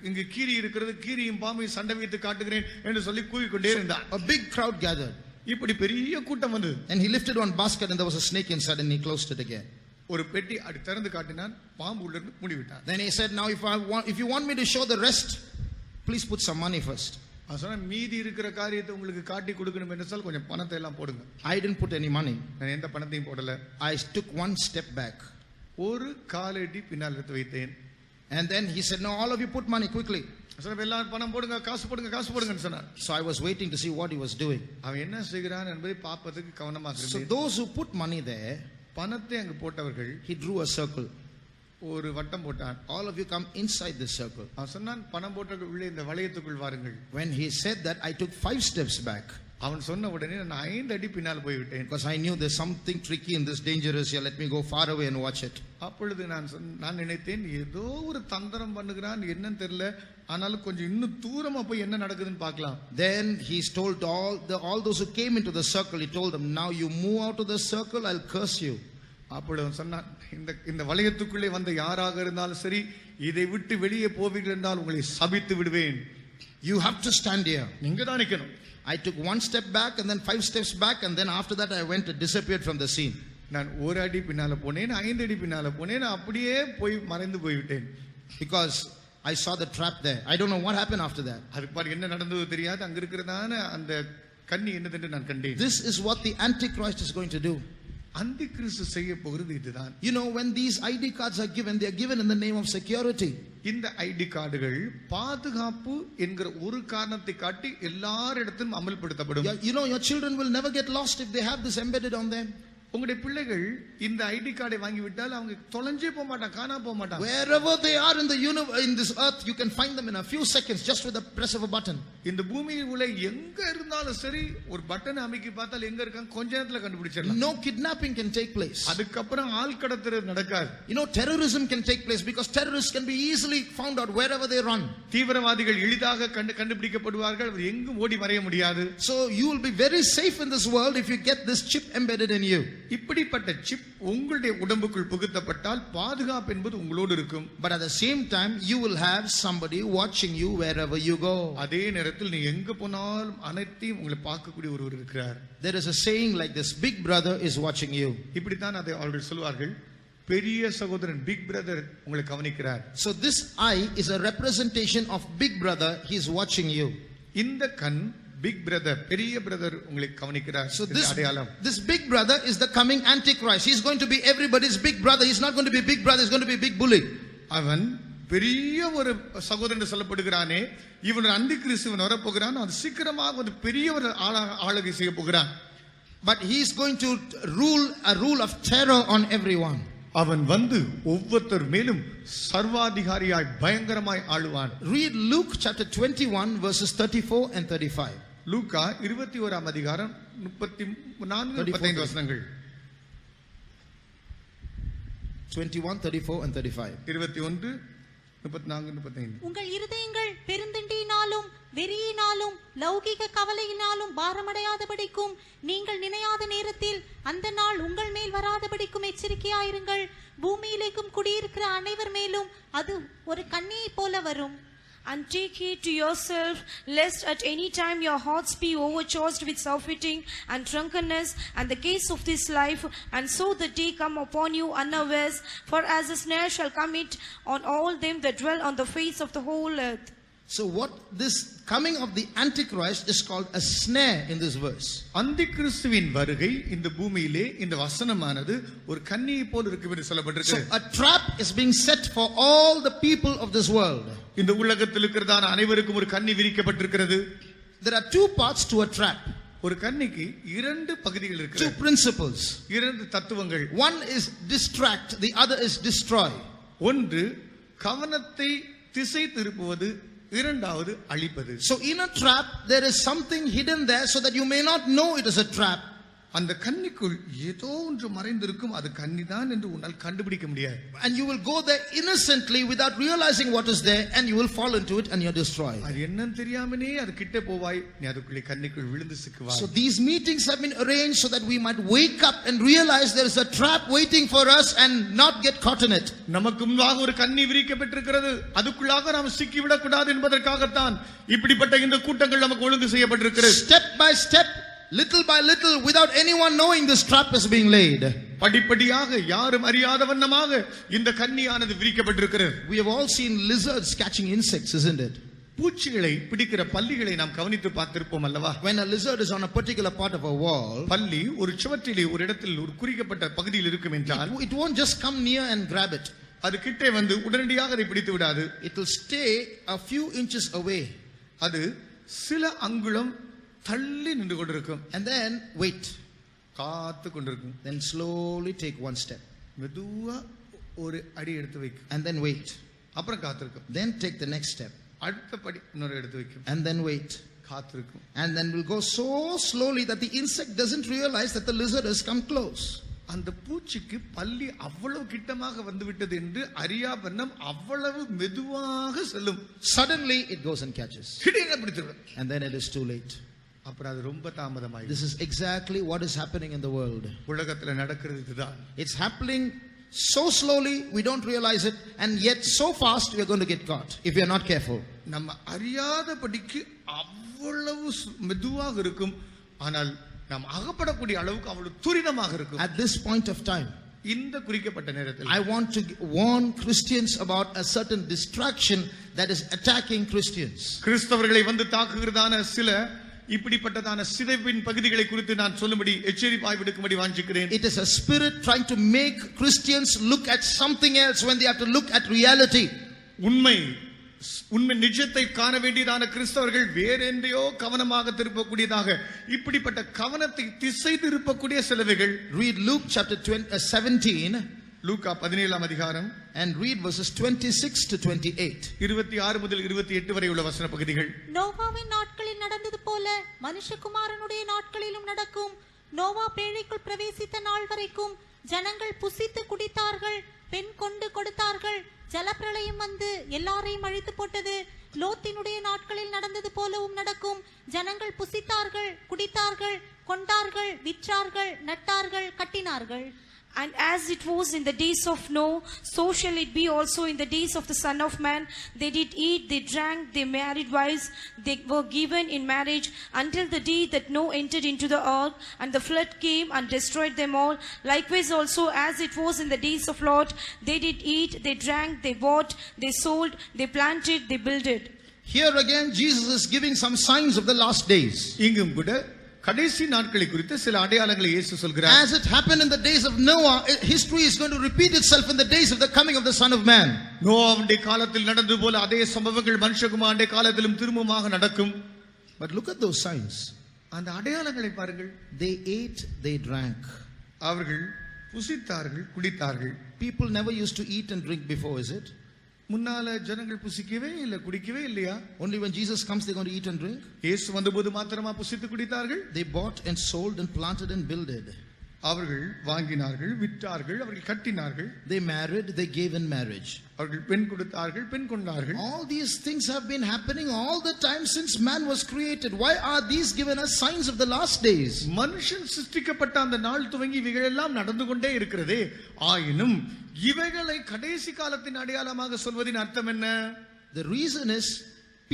இங்க கீரி இருக்கிறது, கீரியும் பாம்பையும் சண்டை வைத்து காட்டுகிறேன் என்று சொல்லி கூவிக்கொண்டே இருந்தான். A big crowd gathered, இப்படி பெரிய கூட்டம் வந்தது. and he lifted one basket and there was a snake inside, and he closed it again. ஒரு பெட்டி அடி திறந்து காட்டினான், பாம்பு உள்ள இருந்து மூடிவிட்டான். Then he said, now if you want me to show the rest, please put some money first. அவன் சொன்னான், மீதி இருக்கிற காரியத்தை உங்களுக்கு காட்டி கொடுக்கணும் என்றால் கொஞ்சம் பணத்தை எல்லாம் போடுங்க. I didn't put any money. நான் எந்த பணத்தையும் போடல. I took one step back. ஒரு காலடி பின்னால் எடுத்து வைத்தேன். And then he said, no, all of you put money quickly. சொன்ன எல்லாரும் பணம் போடுங்க, காசு போடுங்க, காசு போடுங்கன்னு சொன்னான். So I was waiting to see what he was doing. அவன் என்ன செய்கிறான் என்பதை பார்ப்பதற்கு கவனமாக So இருந்தேன். those who put money there, பணத்தை அங்கு போட்டவர்கள் he drew a circle. ஒரு வட்டம் போட்டான். All of you come inside this circle. அவன் சொன்னான், பணம் போட்டவர்கள் உள்ளே இந்த வளையத்துக்குள் வாருங்கள். When he said that, I took 5 steps back. அவன் சொன்ன உடனே நான் 5 அடி பின்னால் போய்விட்டேன். Because I knew there's something tricky in this, dangerous here. Let me go far away and watch it. அப்பொழுது நான் நினைத்தேன், ஏதோ ஒரு தந்திரம் பண்ணுகிறான், என்னன்னு தெரியல, ஆனாலும் கொஞ்சம் இன்னும் தூரமா போய் என்ன நடக்குதுன்னு பார்க்கலாம். Then he told all those who came into the circle, he told them, now you move out of the circle, I'll curse you. அப்பொழுது அவன் சொன்னான், இந்த வளையத்துக்குள்ளே வந்த யாராக இருந்தாலும் சரி, இதை விட்டு வெளியே போவீர்கள் என்றால் உங்களை சபித்து விடுவேன். You have to stand here. நீங்க தான் நிக்கணும். I took 1 step back and then 5 steps back, and then after that I went and disappeared from the scene. நான் 1 அடி பின்னால போனேன், 5 அடி பின்னால போனேன், அப்படியே போய் மறைந்து போய்விட்டேன். Because I saw the trap there. I don't know what happened after that. அதுக்கு பாரு என்ன நடந்தது தெரியாது. அங்க இருக்கிறதான அந்த கன்னி என்னதென்று நான் கண்டேன். This is what the Antichrist is going to do. அந்தி கிறிஸ்து செய்ய போகிறது இதுதான். You know, when these ID cards are given, they are given in the name of security. இந்த ஐடி கார்டுகள் பாதுகாப்பு என்கிற ஒரு காரணத்தை காட்டி எல்லாரிடத்திலும் அமல்படுத்தப்படும். You know, your children will never get lost if they have this embedded on them. உங்களுடைய பிள்ளைகள் இந்த ஐடி கார்டை வாங்கி விட்டால் அவங்க தொலைஞ்சே போக மாட்டாங்க, காணா போக மாட்டாங்க. Wherever they are in this earth, you can find them in a few seconds just with the press of a button. இந்த பூமியில் உள்ள எங்க இருந்தாலும் சரி, ஒரு பட்டன் அமைக்கி பார்த்தால் எங்க இருக்காங்க கொஞ்ச நேரத்துல கண்டுபிடிச்சிடலாம். No kidnapping can take place. அதுக்கப்புறம் ஆள் கடத்துறது நடக்காது. You know, terrorism can take place because terrorists can be easily found out wherever they run. தீவிரவாதிகள் எளிதாக கண்டுபிடிக்கப்படுவார்கள், எங்கும் ஓடி மறைய முடியாது. So you will be very safe in this world if you get this chip embedded in you. இப்படிப்பட்ட chip உங்களுடைய உடம்புக்குள் புகுத்தப்பட்டால் பாதுகாப்பு என்பது உங்களோடு இருக்கும். But at the same time, you will have somebody watching you wherever you go. அதே நேரத்தில் நீ எங்க போனாலும் அனைத்தையும் உங்களை பார்க்கக்கூடிய ஒருவர் இருக்கிறார். There is a saying like this: big brother is watching you. இப்படித்தான் அதை அவர்கள் சொல்வார்கள், பெரிய சகோதரன் பிக் பிரதர் உங்களை கவனிக்கிறார். So this eye is a representation of big brother. He is watching you. இந்த கண் big brother, பெரிய பிரதர் உங்களை கவனிக்கிறார். So this big brother is the coming Antichrist. He is going to be everybody's big brother. He is not going to be big brother. He is going to be big bully. அவன் பெரிய ஒரு சகோதரன் சொல்லப்படுகிறானே, இவன் அந்தி கிறிஸ்துவன் வர போகிறான், அது சீக்கிரமாக ஒரு பெரிய ஒரு ஆளுகை செய்ய போகிறான். But he is going to rule a rule of terror on everyone. அவன் வந்து ஒவ்வொருத்தர் மேலும் சர்வாதிகாரியாய் பயங்கரமாய் ஆளுவான். Read Luke chapter 21 verses 34 and 35. லூக்கா 21ஆம் அதிகாரம் 34 35 வசனங்கள். 21, 34 and 35. 21, 34, 35. உங்கள் இருதயங்கள் பெருந்தண்டியினாலும் வெறியினாலும் லௌகிக கவலையினாலும் பாரமடையாதபடிக்கும் நீங்கள் நினையாத நேரத்தில் அந்த நாள் உங்கள் மேல் வராதபடிக்கும் எச்சரிக்கையாயிருங்கள். பூமியிலேக்கும் குடியிருக்கிற அனைவர் மேலும் அது ஒரு கண்ணியைப் போல வரும். And take heed to yourself, lest at any time your hearts be overcharged with surfeiting and drunkenness, and the case of this life, and so the day come upon you unawares. For as a snare shall come it on all them that dwell on the face of the whole earth. So what this coming of the Antichrist is called a snare in this verse. அந்தி கிறிஸ்துவின் வருகை இந்த பூமியிலே இந்த வசனமானது ஒரு கண்ணியை போல் இருக்கும் என்று சொல்லப்பட்டிருக்கு. So a trap is being set for all the people of this world. இந்த உலகத்தில் இருக்கிறதான அனைவருக்கும் ஒரு கண்ணி விரிக்கப்பட்டிருக்கிறது. There are 2 parts to a trap. ஒரு கண்ணிக்கு 2 பகுதிகள் இருக்கு. 2 principles. 2 தத்துவங்கள். One is distract, the other is destroy. ஒன்று கவனத்தை திசை திருப்புவது, இரண்டாவது அழிப்பது. So in a trap there is something hidden there so that you may not know it is a trap. அந்த கன்னிக்குள் ஏதோ ஒன்று மறைந்திருக்கும், அது கன்னிதான் என்று உன்னால் கண்டுபிடிக்க முடியாது. And you will go there innocently without realizing what is there, and you will fall into it and you're destroyed. அது என்னன்னு தெரியாமலே அது கிட்ட போவாய், நீ அதுக்குள்ளே கன்னிக்குள் விழுந்து சிக்குவாய். So these meetings have been arranged so that we might wake up and realize there is a trap waiting for us and not get caught in it. நமக்கு முன்பாக ஒரு கன்னி விரிக்கப்பட்டிருக்கிறது, அதுக்குள்ளாக நாம் சிக்கி விடக்கூடாது என்பதற்காகத்தான் இப்படிப்பட்ட இந்த கூட்டங்கள் நமக்கு ஒழுங்கு செய்யப்பட்டிருக்கிறது. Step by step, little by little, without anyone knowing, this trap is being laid. படிப்படியாக யாரும் அறியாத வண்ணமாக இந்த கன்னியானது விரிக்கப்பட்டிருக்கிறது. We have all seen lizards catching insects, isn't it? பூச்சிகளை பிடிக்கிற பல்லிகளை நாம் கவனித்து பார்த்திருப்போம் அல்லவா? When a lizard is on a particular part of a wall, பல்லி ஒரு சுவற்றிலே ஒரு இடத்தில் ஒரு குறிக்கப்பட்ட பகுதியில் இருக்கும் என்றால் it won't just come near and grab it. அது கிட்டே வந்து உடனடியாக அதை பிடித்து விடாது. It will stay a few inches away. அது சில அங்குலம் தள்ளி நின்று கொண்டிருக்கும். And then wait. காத்து கொண்டிருக்கும். Then slowly take one step. மெதுவா ஒரு அடி எடுத்து வைக்கும். And then wait. அப்புறம் காத்திருக்கும். Then take the next step. அடுத்த படி இன்னொரு எடுத்து வைக்கும். And then wait. காத்திருக்கும். And then will go so slowly that the insect doesn't realize that the lizard has come close. அந்த பூச்சிக்கு பல்லி அவ்வளவு கிட்டமாக வந்து விட்டது என்று அறியா வண்ணம் அவ்வளவு மெதுவாக செல்லும். Suddenly it goes and catches. திடீரென பிடித்துவிடும். And then it is too late. அப்புறம் அது ரொம்ப தாமதமாயி. This is exactly what is happening in the world. உலகத்துல நடக்கிறது இதுதான். It's happening so slowly we don't realize it, and yet so fast we are going to get caught if we are not careful. நம்ம அறியாதபடிக்கு அவ்வளவு மெதுவாக இருக்கும், ஆனால் நாம் அகப்படக்கூடிய அளவுக்கு அவ்வளவு துரிதமாக இருக்கும். At this point of time, இந்த குறிக்கப்பட்ட நேரத்தில் I want to warn Christians about a certain distraction that is attacking Christians. கிறிஸ்தவர்களை வந்து தாக்குகிறதான சில இப்படிப்பட்டதான சிதைவின் பகுதிகளை குறித்து நான் சொல்லும்படி எச்சரிப்பாய் விடுக்கும்படி வாஞ்சிக்கிறேன். It is a spirit trying to make Christians look at something else when they have to look at reality. உண்மை நிஜத்தை காண வேண்டியதான கிறிஸ்தவர்கள் வேறென்றையோ கவனமாக திருப்பக்கூடியதாக இப்படிப்பட்ட கவனத்தை திசை திருப்பக்கூடிய சிலவைகள். Read Luke chapter 17. லூக்கா 17ஆம் அதிகாரம் and read verses 26 to 28. 26 முதல் 28 வரை உள்ள வசன பகுதிகள். நோவாவின் நாட்களில் நடந்தது போல மனுஷகுமாரனுடைய நாட்களிலும் நடக்கும். நோவா பேழைக்குள் பிரவேசித்த நாள் வரைக்கும் ஜனங்கள் புசித்து குடித்தார்கள், பெண் கொண்டு கொடுத்தார்கள். ஜலப்பிரளயம் வந்து எல்லாரையும் அழித்து போட்டது. லோத்தினுடைய நாட்களில் நடந்தது போலவும் நடக்கும். ஜனங்கள் புசித்தார்கள், குடித்தார்கள், கொண்டார்கள், விற்றார்கள், நட்டார்கள், கட்டினார்கள். And as it was in the days of Noah, so shall it be also in the days of the Son of Man. They did eat, they drank, they married wives, they were given in marriage until the day that Noah entered into the ark, and the flood came and destroyed them all. Likewise also as it was in the days of Lot, they did eat, they drank, they bought, they sold, they planted, they builded. Here again Jesus is giving some signs of the last days. இங்கும் கூட கடைசி நாட்களை குறித்து சில அடையாளங்களை இயேசு சொல்கிறார். As it happened in the days of Noah, history is going to repeat itself in the days of the coming of the Son of Man. நோவாவுடைய காலத்தில் நடந்தது போல அதே சம்பவங்கள் மனுஷகுமாரனுடைய காலத்திலும் திரும்பமாக நடக்கும். But look at those signs. அந்த அடையாளங்களை பாருங்கள். They ate, they drank. அவர்கள் புசித்தார்கள், குடித்தார்கள். People never used to eat and drink before, is it? முன்னால ஜனங்கள் புசிக்கவே இல்ல, குடிக்கவே இல்லையா? Only when Jesus comes they're going to eat and drink. இயேசு வந்தபோது மாத்திரமா புசித்து குடித்தார்கள்? They bought and sold and planted and builded. அவர்கள் வாங்கினார்கள், விற்றார்கள், அவர்கள் கட்டினார்கள். They married, they gave in marriage. அவர்கள் பெண் கொடுத்தார்கள், பெண் கொண்டார்கள். All these things have been happening all the time since man was created. Why are these given as signs of the last days? மனுஷன் சிருஷ்டிக்கப்பட்ட அந்த நாள் துவங்கி இவைகள் எல்லாம் நடந்து கொண்டே இருக்கிறதே, ஆயினும் இவைகளை கடைசி காலத்தின் அடையாளமாக சொல்வதின் அர்த்தம் என்ன? The reason is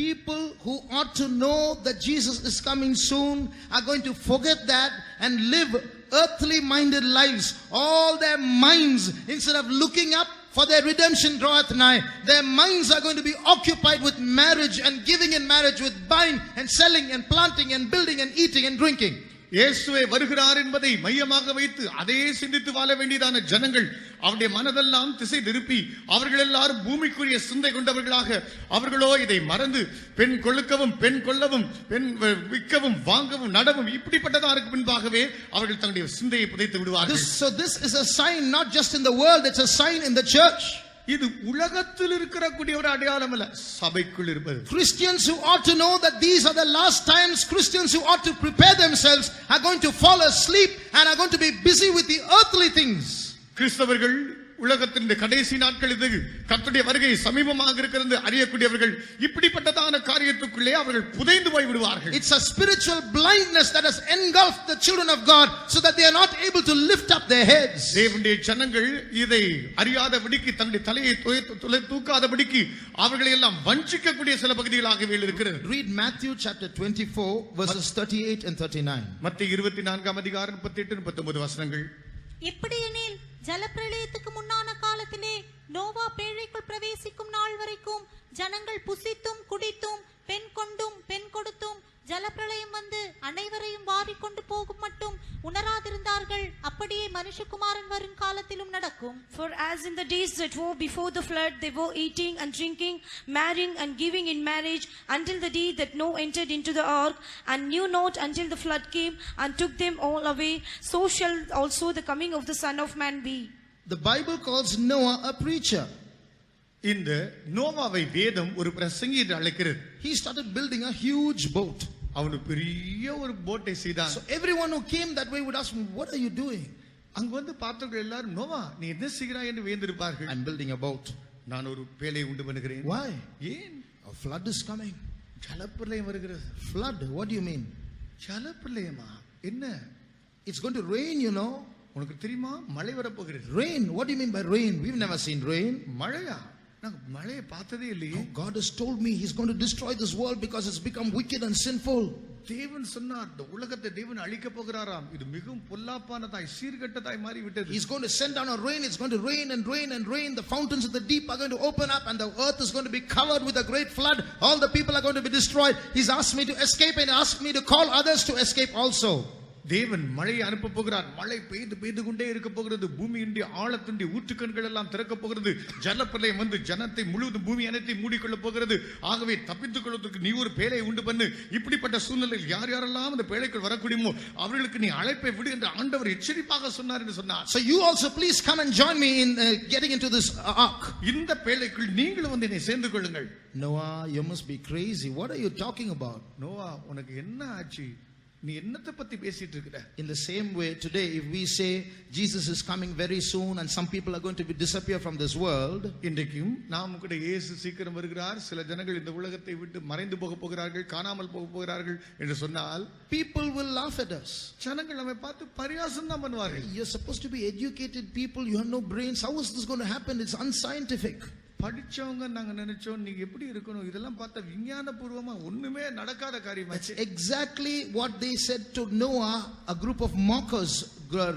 people who ought to know that Jesus is coming soon are going to forget that and live earthly minded lives. All their minds, instead of looking up for their redemption draweth nigh, their minds are going to be occupied with marriage and giving in marriage, with buying and selling and planting and building and eating and drinking. இயேசுவே வருகிறார் என்பதை மையமாக வைத்து அதே சிந்தித்து வாழ வேண்டியதான ஜனங்கள் அவருடைய மனதெல்லாம் திசை திருப்பி அவர்கள் எல்லாரும் பூமிக்குரிய சிந்தை கொண்டவர்களாக, அவர்களோ இதை மறந்து பெண் கொள்ளுக்கவும், பெண் கொள்ளவும், பெண் விற்கவும், வாங்கவும், நடவும் இப்படிப்பட்டதற்கு பின்பாகவே அவர்கள் தங்களுடைய சிந்தையை புதைத்து விடுவார்கள். So this is a sign not just in the world, it's a sign in the church. இது உலகத்தில் இருக்கிற கூடிய ஒரு அடையாளம் அல்ல, சபைக்குள் இருப்பது. Christians who ought to know that these are the last times, Christians who ought to prepare themselves are going to fall asleep and are going to be busy with the earthly things. கிறிஸ்தவர்கள் உலகத்தின் கடைசி நாட்கள் இது, கர்த்தருடைய வருகை சமீபமாக இருக்கிறது அறியக்கூடியவர்கள் இப்படிப்பட்டதான காரியத்துக்குள்ளே அவர்கள் புதைந்து போய் விடுவார்கள். It's a spiritual blindness that has engulfed the children of God so that they are not able to lift up their heads. தேவனுடைய ஜனங்கள் இதை அறியாதபடிக்கு தன்னுடைய தலையை தூக்காதபடிக்கு அவர்களை எல்லாம் வஞ்சிக்கக்கூடிய சில பகுதிகளாகவே இருக்கிறது. Read Matthew chapter 24 verses 38 and 39. மத்தேயு 24 அதிகாரம் 38 39 வசனங்கள். எப்படியெனில் ஜலப்பிரளயத்துக்கு முன்னான காலத்திலே நோவா பேழைக்குள் பிரவேசிக்கும் நாள் வரைக்கும் ஜனங்கள் புசித்தும் குடித்தும் பெண் கொண்டும் பெண் கொடுத்தும் ஜலப்பிரளயம் வந்து அனைவரையும் வாரிக்கொண்டு போகும் மட்டும் உணராதிருந்தார்கள். அப்படியே மனுஷகுமாரன் வரும் காலத்திலும் நடக்கும். For as in the days that were before the flood, they were eating and drinking, marrying and giving in marriage, until the day that Noah entered into the ark, and knew not until the flood came and took them all away, so shall also the coming of the Son of Man be. The Bible calls Noah a preacher. இந்த நோவாவை வேதம் ஒரு பிரசங்கி என்று அழைக்கிறது. He started building a huge boat. அவன் பெரிய ஒரு போட்டை செய்தான். So everyone who came that way would ask him, what are you doing? அங்க வந்து பார்த்தவர்கள் எல்லாரும், நோவா நீ என்ன செய்கிறாய் என்று வியந்திருப்பார்கள். I'm building a boat. நான் ஒரு பேழையை உண்டு பண்ணுகிறேன். Why? ஏன்? A flood is coming. ஜலப்பிரளயம் வருகிறது. Flood, what do you mean? ஜலப்பிரளயமா? என்ன? It's going to rain, you know. உனக்கு தெரியுமா மழை வரப்போகிறது. Rain, what do you mean by rain? We've never seen rain. மழையா? நான் மழையை பார்த்ததே இல்லையே. God has told me he's going to destroy this world because it's become wicked and sinful. தேவன் சொன்னார் இந்த உலகத்தை தேவன் அழிக்க போகிறாராம், இது மிகவும் பொல்லாப்பானதாய் சீர்கெட்டதாய் மாறி விட்டது. He's going to send down a rain. It's going to rain and rain and rain. The fountains of the deep are going to open up and the earth is going to be covered with a great flood. All the people are going to be destroyed. He's asked me to escape and asked me to call others to escape also. தேவன் மழையை அனுப்ப போகிறார். மழை பெய்து கொண்டே இருக்க போகிறது. பூமியினுடைய ஆழத்தினுடைய ஊற்றுக்கண்கள் எல்லாம் திறக்க போகிறது. ஜலப்பிரளயம் வந்து ஜனத்தை முழுவதும் பூமி அனைத்தை மூடிக்கொள்ள போகிறது. ஆகவே தப்பித்துக் கொள்வதற்கு நீ ஒரு பேழையை உண்டு பண்ணு. இப்படிப்பட்ட சூழ்நிலையில் யார் யாரெல்லாம் அந்த பேழைக்குள் வரக்கூடியமோ அவர்களுக்கு நீ அழைப்பை விடு என்று ஆண்டவர் எச்சரிப்பாக சொன்னார் என்று சொன்னார். So you also please come and join me in getting into this ark. இந்த பேழைக்குள் நீங்களும் வந்து என்னை சேர்ந்து கொள்ளுங்கள். Noah, you must be crazy. What are you talking about? Noah உனக்கு என்ன ஆச்சு? நீ என்னத்தை பத்தி பேசிட்டு இருக்கிற? In the same way today, if we say Jesus is coming very soon and some people are going to disappear from this world, இன்றைக்கும் நாம் கூட இயேசு சீக்கிரம் வருகிறார், சில ஜனங்கள் இந்த உலகத்தை விட்டு மறைந்து போக போகிறார்கள், காணாமல் போக போகிறார்கள் என்று சொன்னால் people will laugh at us. ஜனங்கள் நம்மை பார்த்து பரியாசம் தான் பண்ணுவார்கள். You're supposed to be educated people, you have no brains. How is this going to happen? It's unscientific. படிச்சவங்க நாங்க நினைச்சோம் நீங்க எப்படி இருக்கணும், இதெல்லாம் பார்த்தா விஞ்ஞான பூர்வமா ஒண்ணுமே நடக்காத காரியமா. That's exactly what they said to Noah. A group of mockers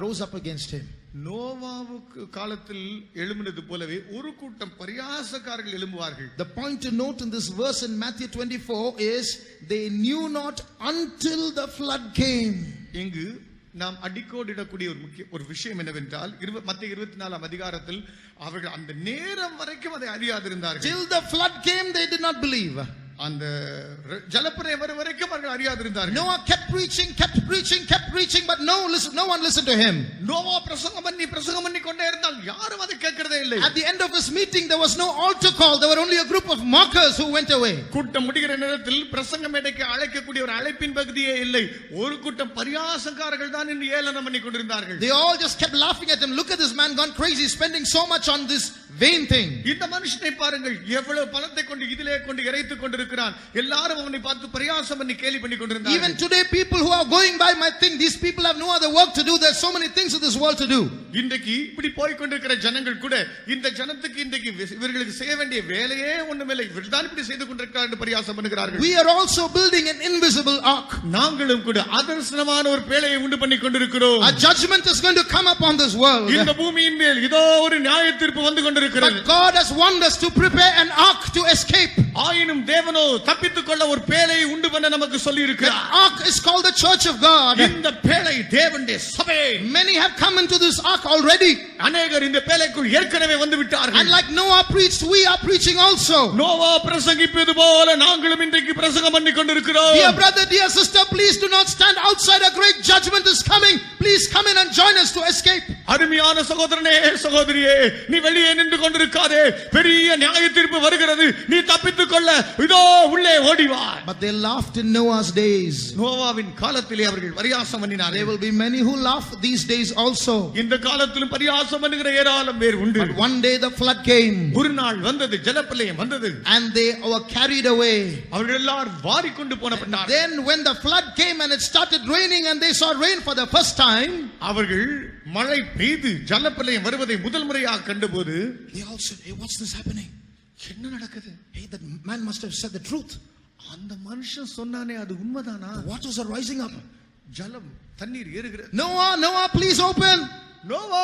rose up against him. நோவாவுக்கு காலத்தில் எழும்பினது போலவே ஒரு கூட்டம் பரியாசக்காரர்கள் எழும்புவார்கள். The point to note in this verse in Matthew 24 is they knew not until the flood came. இங்கு நாம் அடிக்கோடிடக்கூடிய ஒரு விஷயம் என்னவென்றால் மத்தேயு 24 அதிகாரத்தில் அவர்கள் அந்த நேரம் வரைக்கும் அதை அறியாதிருந்தார்கள். Till the flood came they did not believe. அந்த ஜலப்பிரளயம் வரும் வரைக்கும் அவர்கள் அறியாதிருந்தார்கள். Noah kept preaching but no one listened to him. Noah பிரசங்கம் பண்ணி கொண்டே இருந்தால் யாரும் அதை கேட்கிறதே இல்லை. At the end of his meeting there was no altar call. There were only a group of mockers who went away. கூட்டம் முடிகிற நேரத்தில் பிரசங்கம் மேடைக்கு அழைக்கக்கூடிய ஒரு அழைப்பின் பகுதியே இல்லை. ஒரு கூட்டம் பரியாசக்காரர்கள் தான் என்று ஏளனம் பண்ணி கொண்டிருந்தார்கள். They all just kept laughing at him. Look at this man gone crazy, spending so much on this vain thing. இந்த மனுஷனை பாருங்கள், எவ்வளவு பணத்தை கொண்டு இதிலே கொண்டு இறைத்துக் கொண்டிருக்கிறான். எல்லாரும் அவனை பார்த்து பரியாசம் பண்ணி கேலி பண்ணி கொண்டிருந்தார்கள். Even today people who are going by my thing, these people have no other work to do. There's so many things in this world to do. இன்றைக்கு இப்படி போய் கொண்டிருக்கிற ஜனங்கள் கூட இந்த ஜனத்துக்கு இன்றைக்கு இவர்களுக்கு செய்ய வேண்டிய வேலையே ஒண்ணுமில்லை, இவர்கள் தான் இப்படி செய்து கொண்டிருக்கிறார்கள் என்று பரியாசம் பண்ணுகிறார்கள். We are also building an invisible ark. நாங்களும் கூட அதர்சனமான ஒரு பேழையை உண்டு பண்ணி கொண்டிருக்கிறோம். A judgment is going to come upon this world. இந்த பூமியின் மேல் இதோ ஒரு நியாய தீர்ப்பு வந்து கொண்டிருக்கிறது. But God has warned us to prepare an ark to escape. ஆயினும் தேவனோ தப்பித்துக் கொள்ள ஒரு பேழையை உண்டு பண்ண நமக்கு சொல்லி இருக்கிறார். The ark is called the church of God. இந்த பேழை தேவனுடைய சபை. Many have come into this ark already. அநேகர் இந்த பேழைக்குள் ஏற்கனவே வந்து விட்டார்கள். And like Noah preached, we are preaching also. Noah பிரசங்கிப்பது போல நாங்களும் இன்றைக்கு பிரசங்கம் பண்ணி கொண்டிருக்கிறோம். Dear brother, dear sister, please do not stand outside. A great judgment is coming. Please come in and join us to escape. அருமையான அன்பான சகோதரனே சகோதரியே, நீ வெளியே நின்று கொண்டிருக்காதே, பெரிய நியாய தீர்ப்பு வருகிறது, நீ தப்பித்துக் கொள்ள இதோ உள்ளே ஓடிவா. But they laughed in Noah's days. நோவாவின் காலத்திலே அவர்கள் பரியாசம் பண்ணினார்கள். There will be many who laugh these days also. இந்த காலத்திலும் பரியாசம் பண்ணுகிற ஏராளம் பேர் உண்டு. But one day the flood came. ஒரு நாள் வந்தது, ஜலப்பிரளயம் வந்தது. And they were carried away. அவர்கள் எல்லாரும் வாரிக்கொண்டு போனப்பட்டார்கள். Then when the flood came and it started raining and they saw rain for the first time, அவர்கள் மழை பெய்து ஜலப்பிரளயம் வருவதை முதல் முறையாக கண்டபோது they all said, "Hey, what's this happening? என்ன நடக்குது? Hey, that man must have said the truth. அந்த மனுஷன் சொன்னானே அது உண்மைதானா? The waters are rising up. ஜலம் தண்ணீர் ஏறுகிறது. Noah, please open." நோவா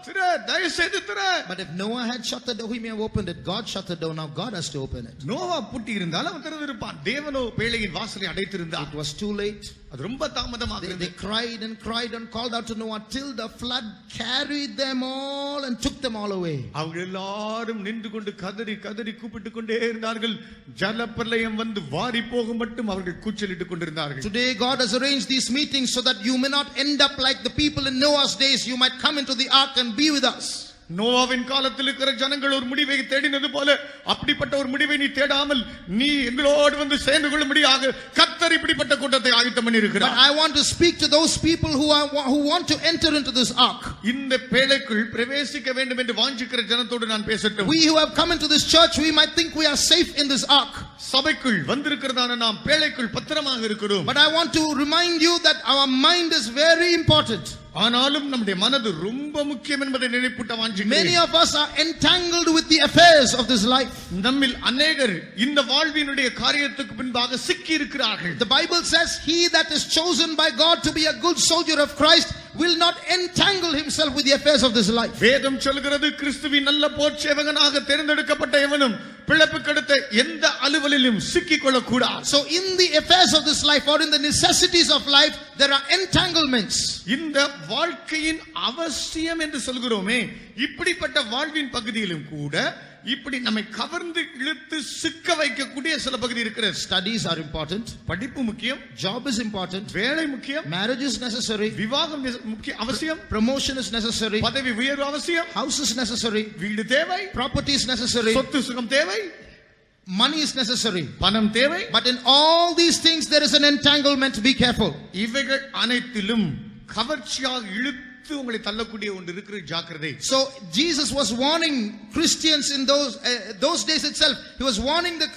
திற, தயவு செய்து திற. But if Noah had shut the door, he may have opened it. God shut the door. Now God has to open it. Noah பூட்டி இருந்தால் அவன் திறந்திருப்பான். தேவனோ பேழையின் வாசலை அடைத்திருந்தார். It was too late. அது ரொம்ப தாமதமாக They இருந்தது. cried and called out to Noah till the flood carried them all and took them all away. அவங்க எல்லாரும் நின்று கொண்டு கதறி கூப்பிட்டு கொண்டே இருந்தார்கள். ஜலப்பிரளயம் வந்து வாரி போகும் மட்டும் அவர்கள் கூச்சலிட்டுக் கொண்டிருந்தார்கள். Today God has arranged these meetings so that you may not end up like the people in Noah's days. You might come into the ark and be with us. நோவாவின் காலத்தில் இருக்கிற ஜனங்கள் ஒரு முடிவை தேடினது போல அப்படிப்பட்ட ஒரு முடிவை நீ தேடாமல் நீ எங்களோடு வந்து சேர்ந்து கொள்ளும்படியாக கர்த்தர் இப்படிப்பட்ட கூட்டத்தை ஆயத்தம் பண்ணி இருக்கிறார். But I want to speak to those people who want to enter into this ark. இந்த பேழைக்குள் பிரவேசிக்க வேண்டும் என்று வாஞ்சிக்கிற ஜனத்தோடு நான் பேசட்டும். We who have come into this church, we might think we are safe in this ark. சபைக்குள் வந்திருக்கிறதான நாம் பேழைக்குள் பத்திரமாக இருக்கிறோம். But I want to remind you that our mind is very important. ஆனாலும் நம்முடைய மனது ரொம்ப முக்கியம் என்பதை நினைப்பூட்ட வாஞ்சிக்கிறேன். Many of us are entangled with the affairs of this life. நம்மில் அநேகர் இந்த வாழ்வினுடைய காரியத்துக்கு பின்பாக சிக்கி இருக்கிறார்கள். The Bible says, "He that is chosen by God to be a good soldier of Christ will not entangle himself with the affairs of this life." வேதம் சொல்கிறது, கிறிஸ்துவின் நல்ல போர்ச்சேவகனாக தேர்ந்தெடுக்கப்பட்ட எவனும் பிழைப்புக்கெடுத்த எந்த அலுவலிலும் சிக்கிக் கொள்ளக்கூடாது. So in the affairs of this life or in the necessities of life, there are entanglements. இந்த வாழ்க்கையின் அவசியம் என்று சொல்கிறோமே, இப்படிப்பட்ட வாழ்வின் பகுதியிலும் கூட இப்படி நம்மை கவர்ந்து இழுத்து சிக்க வைக்கக்கூடிய சில பகுதி இருக்கிறது. Studies are important. படிப்பு முக்கியம். Job is important. வேலை முக்கியம். Marriage is necessary. விவாகம் முக்கியம், அவசியம். Promotion is necessary. பதவி உயர்வு அவசியம். House is necessary. வீடு தேவை. Property is necessary. சொத்து சுகம் தேவை. Money is necessary. பணம் தேவை. But in all these things there is an entanglement. Be careful. இவைகள் அனைத்திலும் கவர்ச்சியாக இழுத்து உங்களை தள்ளக்கூடிய ஒன்று இருக்கிற, ஜாக்கிரதை. So Jesus was warning Christians in those days itself. He was warning the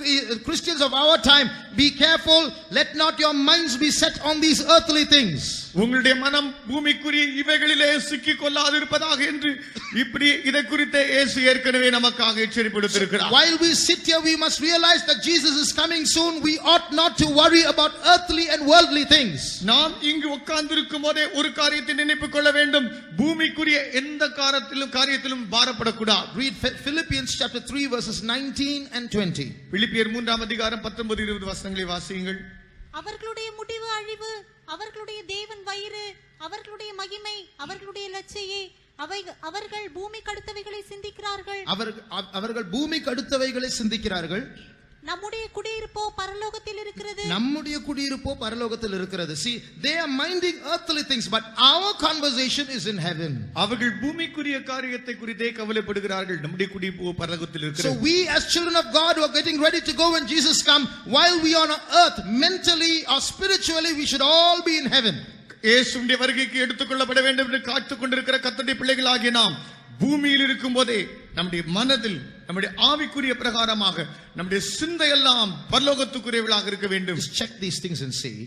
Christians of our time, be careful, let not your minds be set on these earthly things. உங்களுடைய மனம் பூமிக்குரிய இவைகளிலே சிக்கிக் கொள்ளாதிருப்பதாக என்று இப்படி இதை குறித்து இயேசு ஏற்கனவே நமக்காக எச்சரிப்பிடுத்திருக்கிறார். While we sit here, we must realize that Jesus is coming soon. We ought not to worry about earthly and worldly things. நாம் இங்கு உட்கார்ந்திருக்கும் போதே ஒரு காரியத்தை நினைத்துக் கொள்ள வேண்டும், பூமிக்குரிய எந்த காரியத்திலும் பாரப்படக்கூடாது. Read Philippians chapter 3 verses 19 and 20. பிலிப்பியர் 3 அதிகாரம் 19-20 வசனங்களை வாசியுங்கள். அவர்களுடைய முடிவு அழிவு, அவர்களுடைய தேவன் வயிறு, அவர்களுடைய மகிமை, அவர்களுடைய லட்சியே, அவர்கள் பூமிக்கு அடுத்தவைகளை சிந்திக்கிறார்கள். அவர்கள் பூமிக்கு அடுத்தவைகளை சிந்திக்கிறார்கள். நம்முடைய குடியிருப்போ பரலோகத்தில் இருக்கிறது. நம்முடைய குடியிருப்போ பரலோகத்தில் இருக்கிறது. See, they are minding earthly things, but our conversation is in heaven. அவர்கள் பூமிக்குரிய காரியத்தை குறித்தே கவலைப்படுகிறார்கள், நம்முடைய குடியிருப்போ பரலோகத்தில் இருக்கிறது. So we as children of God who are getting ready to go when Jesus come, while we are on earth, mentally or spiritually, we should all be in heaven. இயேசுவின் வருகைக்கு எடுத்துக்கொள்ளப்பட வேண்டும் என்று காத்துக் கொண்டிருக்கிற கர்த்தருடைய பிள்ளைகளாகிய நாம் பூமியில் இருக்கும் போதே நம்முடைய மனதில் நம்முடைய ஆவிக்குரிய பிரகாரமாக நம்முடைய சிந்தையெல்லாம் பரலோகத்துக்குரியவளாக இருக்க வேண்டும். Check these things and see.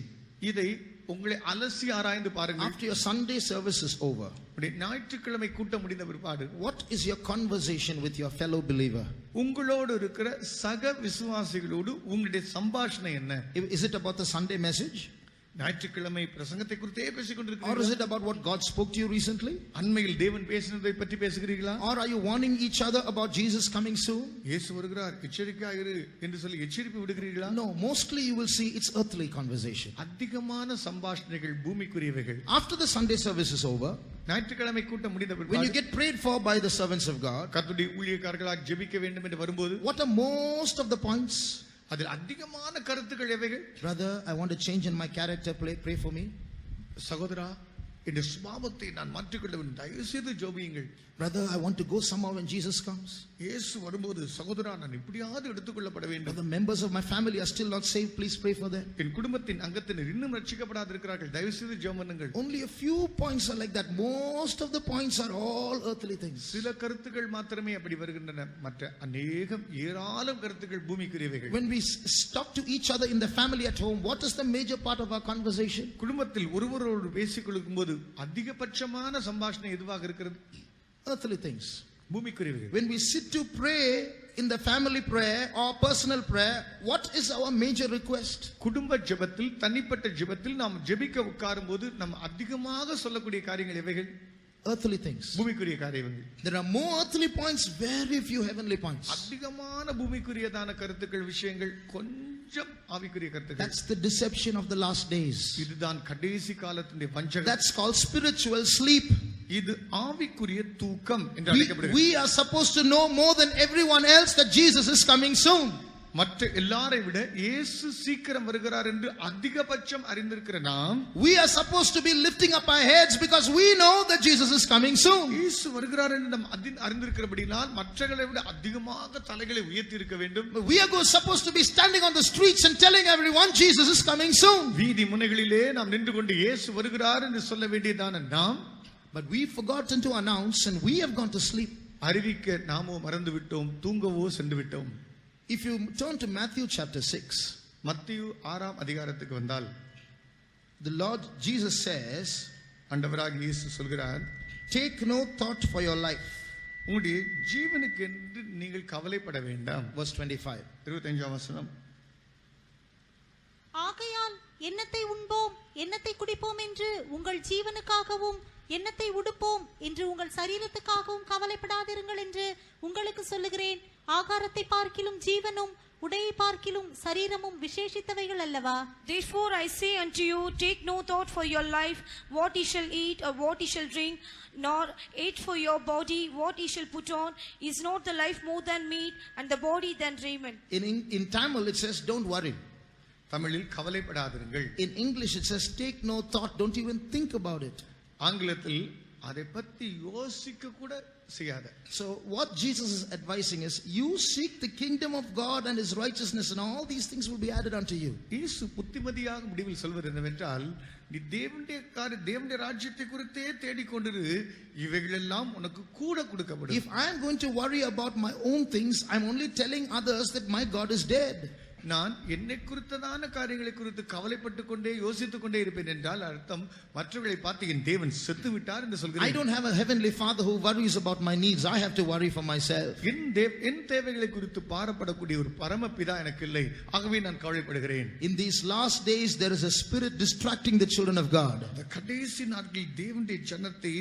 இதை உங்களை அலசி ஆராய்ந்து பாருங்கள். After your Sunday service is over, ஞாயிற்றுக்கிழமை கூட்டம் முடிந்த பிற்பாடு, what is your conversation with your fellow believer? உங்களோடு இருக்கிற சக விசுவாசிகளோடு உங்களுடைய சம்பாஷணை என்ன? Is it about the Sunday message? ஞாயிற்றுக்கிழமை பிரசங்கத்தை குறித்தே பேசிக் Or கொண்டிருக்கிறீர்களா? is it about what God spoke to you recently? அண்மையில் தேவன் பேசினதை பற்றி பேசுகிறீர்களா? Or are you warning each other about Jesus coming soon? இயேசு வருகிறார், எச்சரிக்கையாக இரு என்று சொல்லி எச்சரிப்பு விடுகிறீர்களா? No, mostly you will see it's earthly conversation. அதிகமான சம்பாஷணைகள் பூமிக்குரியவைகள். After the Sunday service is over, ஞாயிற்றுக்கிழமை கூட்டம் முடிந்த when you பிற்பாடு get prayed for by the servants of God, கர்த்தருடைய ஊழியக்காரர்களாக ஜெபிக்க வேண்டும் என்று வரும்போது, what are most of the points? அதில் அதிகமான கருத்துக்கள் எவைகள்? Brother, I want to change in my character. Pray for me. சகோதரா, இந்த சுபாவத்தை நான் மாற்றிக்கொள்ள வேண்டும். தயவு செய்து ஜெபியுங்கள். Brother, I want to go somehow when Jesus comes. இயேசு வரும்போது சகோதரா நான் இப்படியாவது எடுத்துக்கொள்ளப்பட வேண்டும். The members of my family are still not saved. Please pray for them. என் குடும்பத்தின் அங்கத்தினர் இன்னும் ரட்சிக்கப்படாது இருக்கிறார்கள். தயவு செய்து ஜெபம் பண்ணுங்கள். Only a few points are like that. Most of the points are all earthly things. சில கருத்துக்கள் மாத்திரமே அப்படி வருகின்றன. மற்ற அநேகம் ஏராளம் கருத்துக்கள் பூமிக்குரியவைகள். When we talk to each other in the family at home, what is the major part of our conversation? குடும்பத்தில் ஒருவரோடு பேசிக் கொள்ளும்போது அதிகபட்சமான சம்பாஷணை எதுவாக இருக்கிறது? Earthly things. பூமிக்குரியவைகள். When we sit to pray in the family prayer or personal prayer, what is our major request? குடும்ப ஜெபத்தில் தனிப்பட்ட ஜெபத்தில் நாம் ஜெபிக்க உட்காரும்போது நாம் அதிகமாக சொல்லக்கூடிய காரியங்கள் எவைகள்? Earthly things. பூமிக்குரிய காரியங்கள். There are more earthly points, very few heavenly points. அதிகமான பூமிக்குரியதான கருத்துக்கள் விஷயங்கள், கொஞ்சம் ஆவிக்குரிய கருத்துக்கள். That's the deception of the last days. இதுதான் கடைசி காலத்தின் வஞ்சகம். That's called spiritual sleep. இது ஆவிக்குரிய தூக்கம் என்று அழைக்கப்படுகிறது. We are supposed to know more than everyone else that Jesus is coming soon. மற்ற எல்லாரை விட இயேசு சீக்கிரம் வருகிறார் என்று அதிகபட்சம் அறிந்திருக்கிற நாம், we are supposed to be lifting up our heads because we know that Jesus is coming soon. இயேசு வருகிறார் என்று நாம் அறிந்திருக்கிறபடியால் மற்றவர்களை விட அதிகமாக தலைகளை உயர்த்தி இருக்க வேண்டும். We are supposed to be standing on the streets and telling everyone Jesus is coming soon. வீதி முனைகளிலே நாம் நின்று கொண்டு இயேசு வருகிறார் என்று சொல்ல வேண்டியதான நாம், but we forgotten to announce and we have gone to sleep. அறிவிக்க நாமோ மறந்து விட்டோம், தூங்கவோ சென்று விட்டோம். If you turn to Matthew chapter 6, மத்தேயு 6ஆம் அதிகாரத்துக்கு வந்தால், the Lord Jesus says, ஆண்டவராகிய இயேசு சொல்கிறார், take no thought for your life. உங்களுடைய ஜீவனுக்கு என்று நீங்கள் கவலைப்பட வேண்டாம். Verse 25. 25ஆம் வசனம். ஆகையால் என்னத்தை உண்போம் என்னத்தை குடிப்போம் என்று உங்கள் ஜீவனுக்காகவும் என்னத்தை உடுப்போம் என்று உங்கள் சரீரத்துக்காகவும் கவலைப்படாதிருங்கள் என்று உங்களுக்கு சொல்லுகிறேன். ஆகாரத்தை பார்க்கிலும் ஜீவனும் உடையை பார்க்கிலும் சரீரமும் விசேஷித்தவைகள் அல்லவா? Therefore I say unto you, take no thought for your life, what ye shall eat or what ye shall drink, nor eat for your body, what ye shall put on. Is not the life more than meat, and the body than raiment? In Tamil it says, don't worry. தமிழில் கவலைப்படாதிருங்கள். In English it says, take no thought, don't even think about it. ஆங்கிலத்தில் அதை பத்தி யோசிக்க கூட செய்யாத. So what Jesus is advising is, you seek the kingdom of God and his righteousness and all these things will be added unto you. இயேசு புத்திமதியாக முடிவில் சொல்வது என்னவென்றால், நீ தேவனுடைய ராஜ்யத்தை குறித்தே தேடிக்கொண்டிரு, இவைகள் எல்லாம் உனக்கு கூட கொடுக்கப்படும். If I am going to worry about my own things, I am only telling others that my God is dead. நான் என்னை குறித்ததான காரியங்களை குறித்து கவலைப்பட்டுக் கொண்டே யோசித்துக் கொண்டே இருப்பேன் என்றால் அர்த்தம் மற்றவர்களை பார்த்து என் தேவன் செத்து விட்டார் என்று சொல்கிறேன். I don't have a heavenly father who worries about my needs. I have to worry for myself. என் தேவைகளை குறித்து பாரப்படக்கூடிய ஒரு பரமபிதா எனக்கு இல்லை, ஆகவே நான் கவலைப்படுகிறேன். In these last days there is a spirit distracting the children of God. இந்த கடைசி நாட்களில் தேவனுடைய ஜனத்தை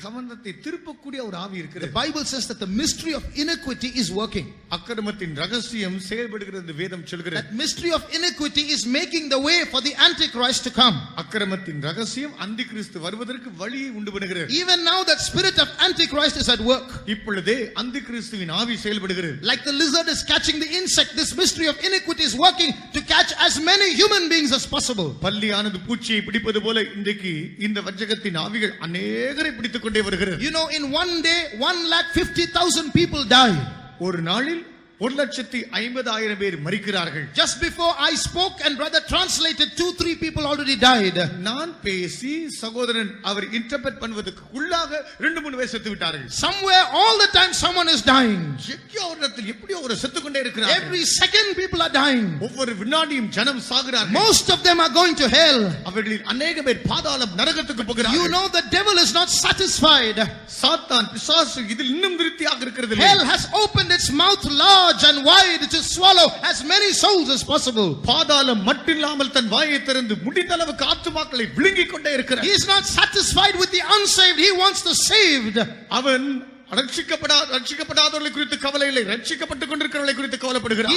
கவனத்தை திருப்பக்கூடிய ஒரு ஆவி இருக்கிறது. The Bible says that the mystery of iniquity is working. அக்கிரமத்தின் ரகசியம் செயல்படுகிறது வேதம் சொல்கிறது. That mystery of iniquity is making the way for the antichrist to come. அக்கிரமத்தின் ரகசியம் அந்திகிறிஸ்து வருவதற்கு வழியை உண்டு பண்ணுகிறது. Even now that spirit of antichrist is at work. இப்பொழுதே அந்திகிறிஸ்துவின் ஆவி செயல்படுகிறது. Like the lizard is catching the insect, this mystery of iniquity is working to catch as many human beings as possible. பல்லியானது பூச்சியை பிடிப்பது போல இன்றைக்கு இந்த வஞ்சகத்தின் ஆவிகள் அநேகரை பிடித்துக் கொண்டே வருகிறது. You know, in one day 1,50,000 people die. ஒரு நாளில் 1,50,000 பேர் மரிக்கிறார்கள். Just before I spoke and brother translated, 2-3 people already died. நான் பேசி சகோதரன் அவர் இன்டர்பிரட் பண்ணுவதற்கு உள்ளாக 2-3 பேர் செத்து விட்டார்கள். Somewhere all the time someone is dying. எங்கேயோ ஒரு இடத்தில் எப்படியோ ஒரு செத்து கொண்டே இருக்கிறார்கள். Every second people are dying. ஒவ்வொரு வினாடியும் ஜனம் சாகிறார்கள். Most of them are going to hell. அவர்களில் அநேக பேர் பாதாளம் நரகத்துக்கு போகிறார்கள். You know the devil is not satisfied. சாத்தான் பிசாசு இதில் இன்னும் திருப்தியாக இருக்கிறது இல்லை. Hell has opened its mouth large and wide to swallow as many souls as possible. பாதாளம் மட்டில்லாமல் தன் வாயை திறந்து முடிந்த அளவுக்கு ஆத்துமாக்களை விழுங்கிக் கொண்டே இருக்கிறார். He is not satisfied with the unsaved, he wants the saved. அவன் ரட்சிக்கப்படாதவர்களை குறித்து கவலை இல்லை, ரட்சிக்கப்பட்டுக் கொண்டிருக்கிறவர்களை குறித்து கவலைப்படுகிறார்.